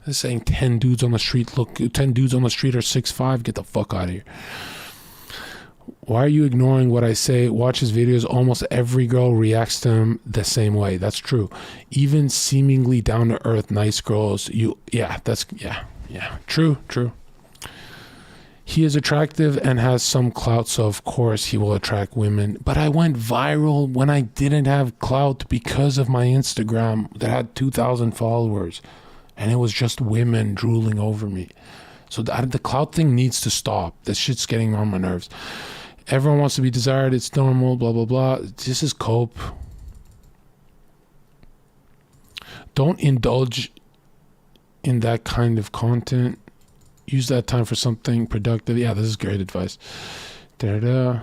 They're saying 10 dudes on the street are 6'5". Get the fuck out of here. Why are you ignoring what I say? Watch his videos. Almost every girl reacts to him the same way. That's true. Even seemingly down to earth, nice girls. True. He is attractive and has some clout, so of course he will attract women. But I went viral when I didn't have clout because of my Instagram that had 2,000 followers. And it was just women drooling over me. So the clout thing needs to stop. This shit's getting on my nerves. Everyone wants to be desired. It's normal, blah, blah, blah. This is cope. Don't indulge in that kind of content. Use that time for something productive. Yeah, this is great advice. Da-da-da.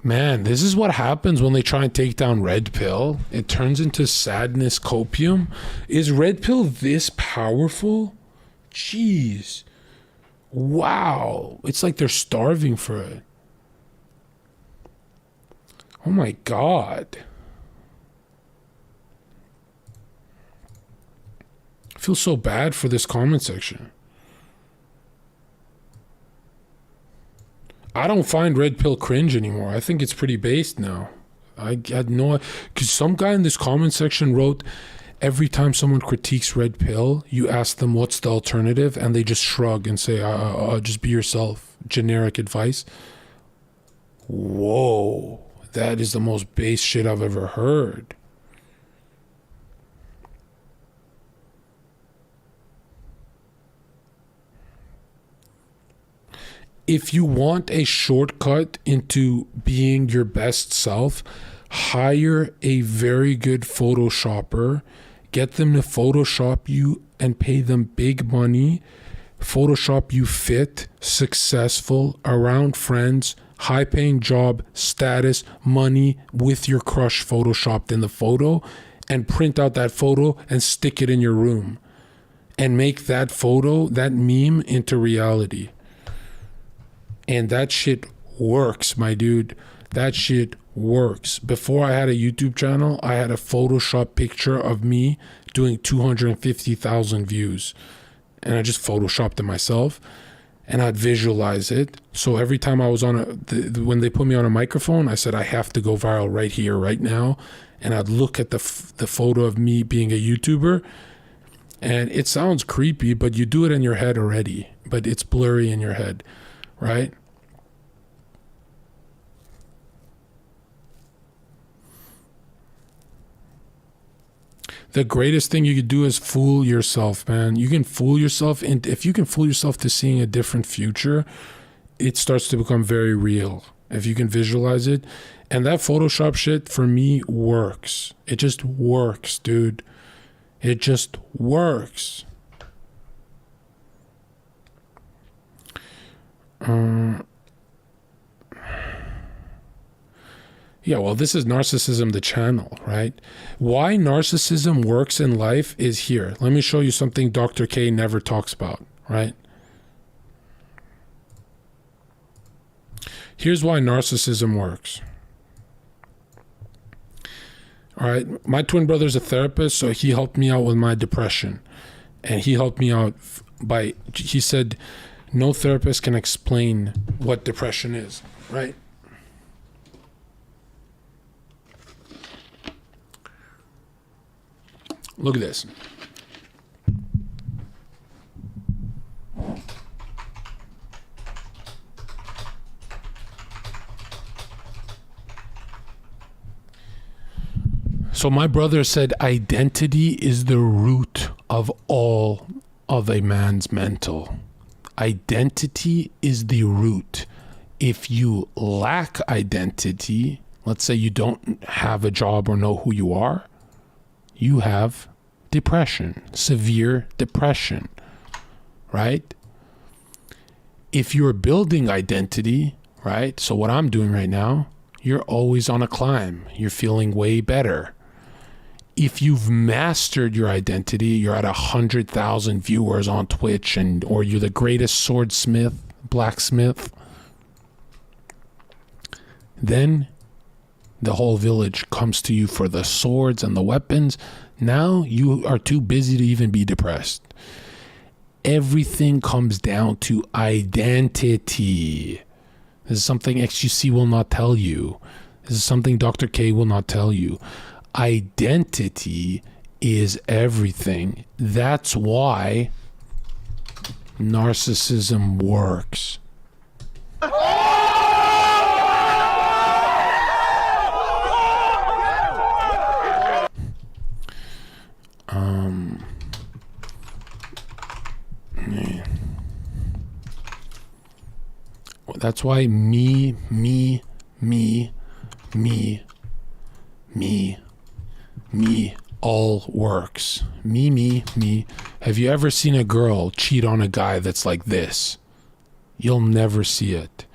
Man, this is what happens when they try and take down Red Pill. It turns into sadness copium. Is Red Pill this powerful? Jeez. Wow. It's like they're starving for it. Oh my God. I feel so bad for this comment section. I don't find Red Pill cringe anymore. I think it's pretty based now. I had no... Because some guy in this comment section wrote, every time someone critiques Red Pill, you ask them what's the alternative, and they just shrug and say, just be yourself. Generic advice. Whoa. That is the most base shit I've ever heard. If you want a shortcut into being your best self, hire a very good Photoshopper, get them to Photoshop you and pay them big money, Photoshop you fit, successful, around friends, high paying job, status, money, with your crush photoshopped in the photo, and print out that photo and stick it in your room and make that photo, that meme, into reality. And that shit works, my dude. That shit works. Before I had a YouTube channel, I had a Photoshop picture of me doing 250,000 views. And I just Photoshopped it myself. And I'd visualize it. So every time I was on when they put me on a microphone, I said, I have to go viral right here, right now. And I'd look at the photo of me being a YouTuber. And it sounds creepy, but you do it in your head already. But it's blurry in your head, right? The greatest thing you could do is fool yourself, man. You can fool yourself, and if you can fool yourself to seeing a different future, it starts to become very real. If you can visualize it. And that Photoshop shit for me works. It just works, dude. It just works. Yeah, well, this is Narcissism, the channel, right? Why narcissism works in life is here. Let me show you something Dr. K never talks about, right? Here's why narcissism works. All right, my twin brother's a therapist, so he helped me out with my depression. And he helped me out he said, no therapist can explain what depression is, right? Look at this. So my brother said identity is the root of all of a man's mental. Identity is the root. If you lack identity, let's say you don't have a job or know who you are, you have depression, severe depression, right? If you're building identity, right? So what I'm doing right now, you're always on a climb. You're feeling way better. If you've mastered your identity, you're at 100,000 viewers on Twitch, or you're the greatest swordsmith, blacksmith, then the whole village comes to you for the swords and the weapons. Now you are too busy to even be depressed. Everything comes down to identity. This is something XQC will not tell you. This is something Dr. K will not tell you. Identity is everything. That's why narcissism works. That's why me all works. Me. Have you ever seen a girl cheat on a guy that's like this? You'll never see it.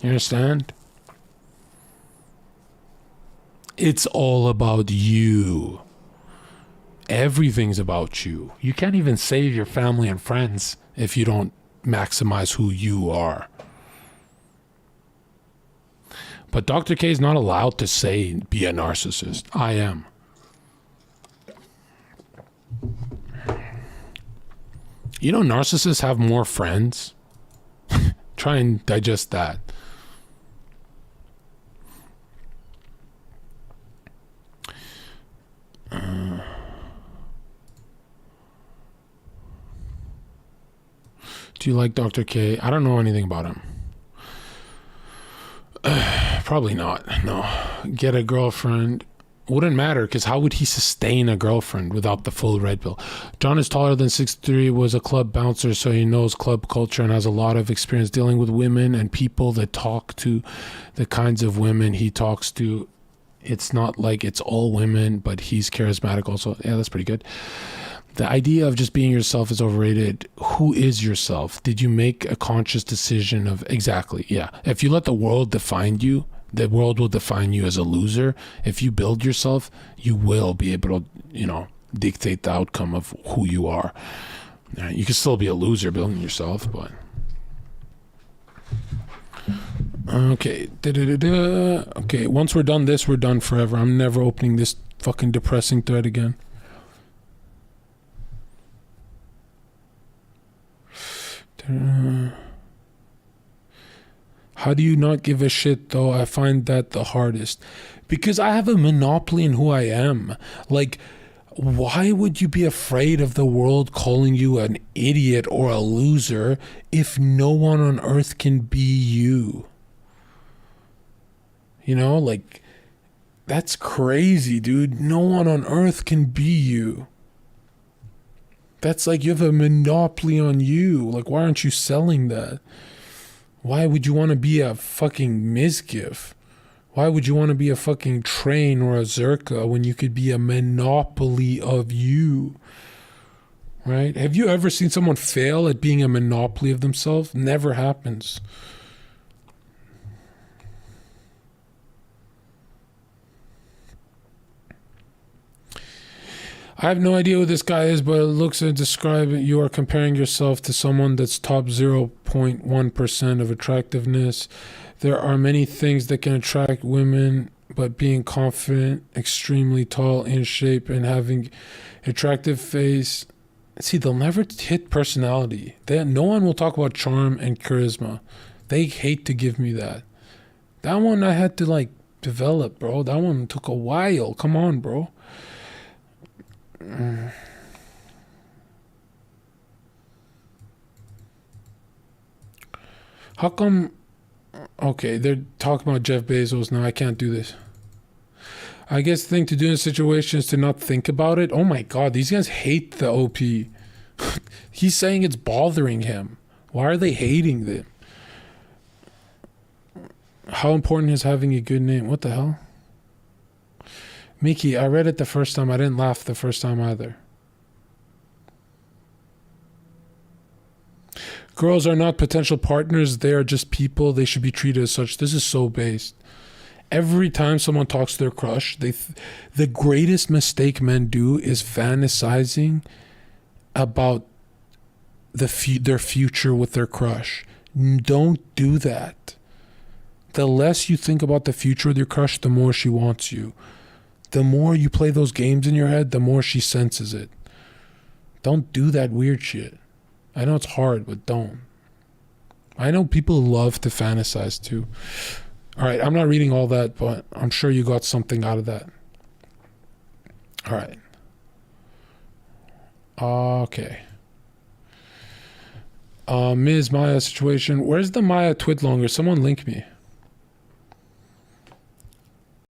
You understand? It's all about you. Everything's about you. You can't even save your family and friends if you don't maximize who you are. But Dr. K is not allowed to say be a narcissist. I am. You know, narcissists have more friends. Try and digest that. Do you like Dr. K? I don't know anything about him. Probably not. No. Get a girlfriend. Wouldn't matter, because how would he sustain a girlfriend without the full red pill? Jon is taller than 6'3", was a club bouncer, so he knows club culture and has a lot of experience dealing with women and people that talk to the kinds of women he talks to. It's not like it's all women, but he's charismatic also. Yeah, that's pretty good. The idea of just being yourself is overrated. Who is yourself? Did you make a conscious decision of... Exactly, yeah. If you let the world define you, the world will define you as a loser. If you build yourself, you will be able to, dictate the outcome of who you are. You can still be a loser building yourself, but... Okay. Okay, once we're done this, we're done forever. I'm never opening this fucking depressing thread again. How do you not give a shit though? I find that the hardest. Because I have a monopoly in who I am. Like, why would you be afraid of the world calling you an idiot or a loser if no one on earth can be you? Like, that's crazy, dude. No one on earth can be you. That's like you have a monopoly on you. Like, why aren't you selling that? Why would you want to be a fucking Mizgif? Why would you want to be a fucking Train or a Zherka when you could be a monopoly of you? Right? Have you ever seen someone fail at being a monopoly of themselves? Never happens. I have no idea who this guy is, but it looks and describe it. You are comparing yourself to someone that's top 0.1% of attractiveness. There are many things that can attract women, but being confident, extremely tall, in shape, and having attractive face. See, they'll never hit personality. No one will talk about charm and charisma. They hate to give me that. That one I had to develop, bro. That one took a while. Come on, bro. How come... Okay, they're talking about Jeff Bezos now. I can't do this. I guess the thing to do in a situation is to not think about it. Oh my god, these guys hate the OP. He's saying it's bothering him. Why are they hating them? How important is having a good name? What the hell? Mickey, I read it the first time. I didn't laugh the first time either. Girls are not potential partners. They are just people. They should be treated as such. This is so based. Every time someone talks to their crush, the greatest mistake men do is fantasizing about their future with their crush. Don't do that. The less you think about the future with your crush, the more she wants you. The more you play those games in your head, the more she senses it. Don't do that weird shit. I know it's hard, but don't. I know people love to fantasize too. All right, I'm not reading all that, but I'm sure you got something out of that. All right. Okay. Ms. Maya situation. Where's the Maya Twidlonger? Someone link me.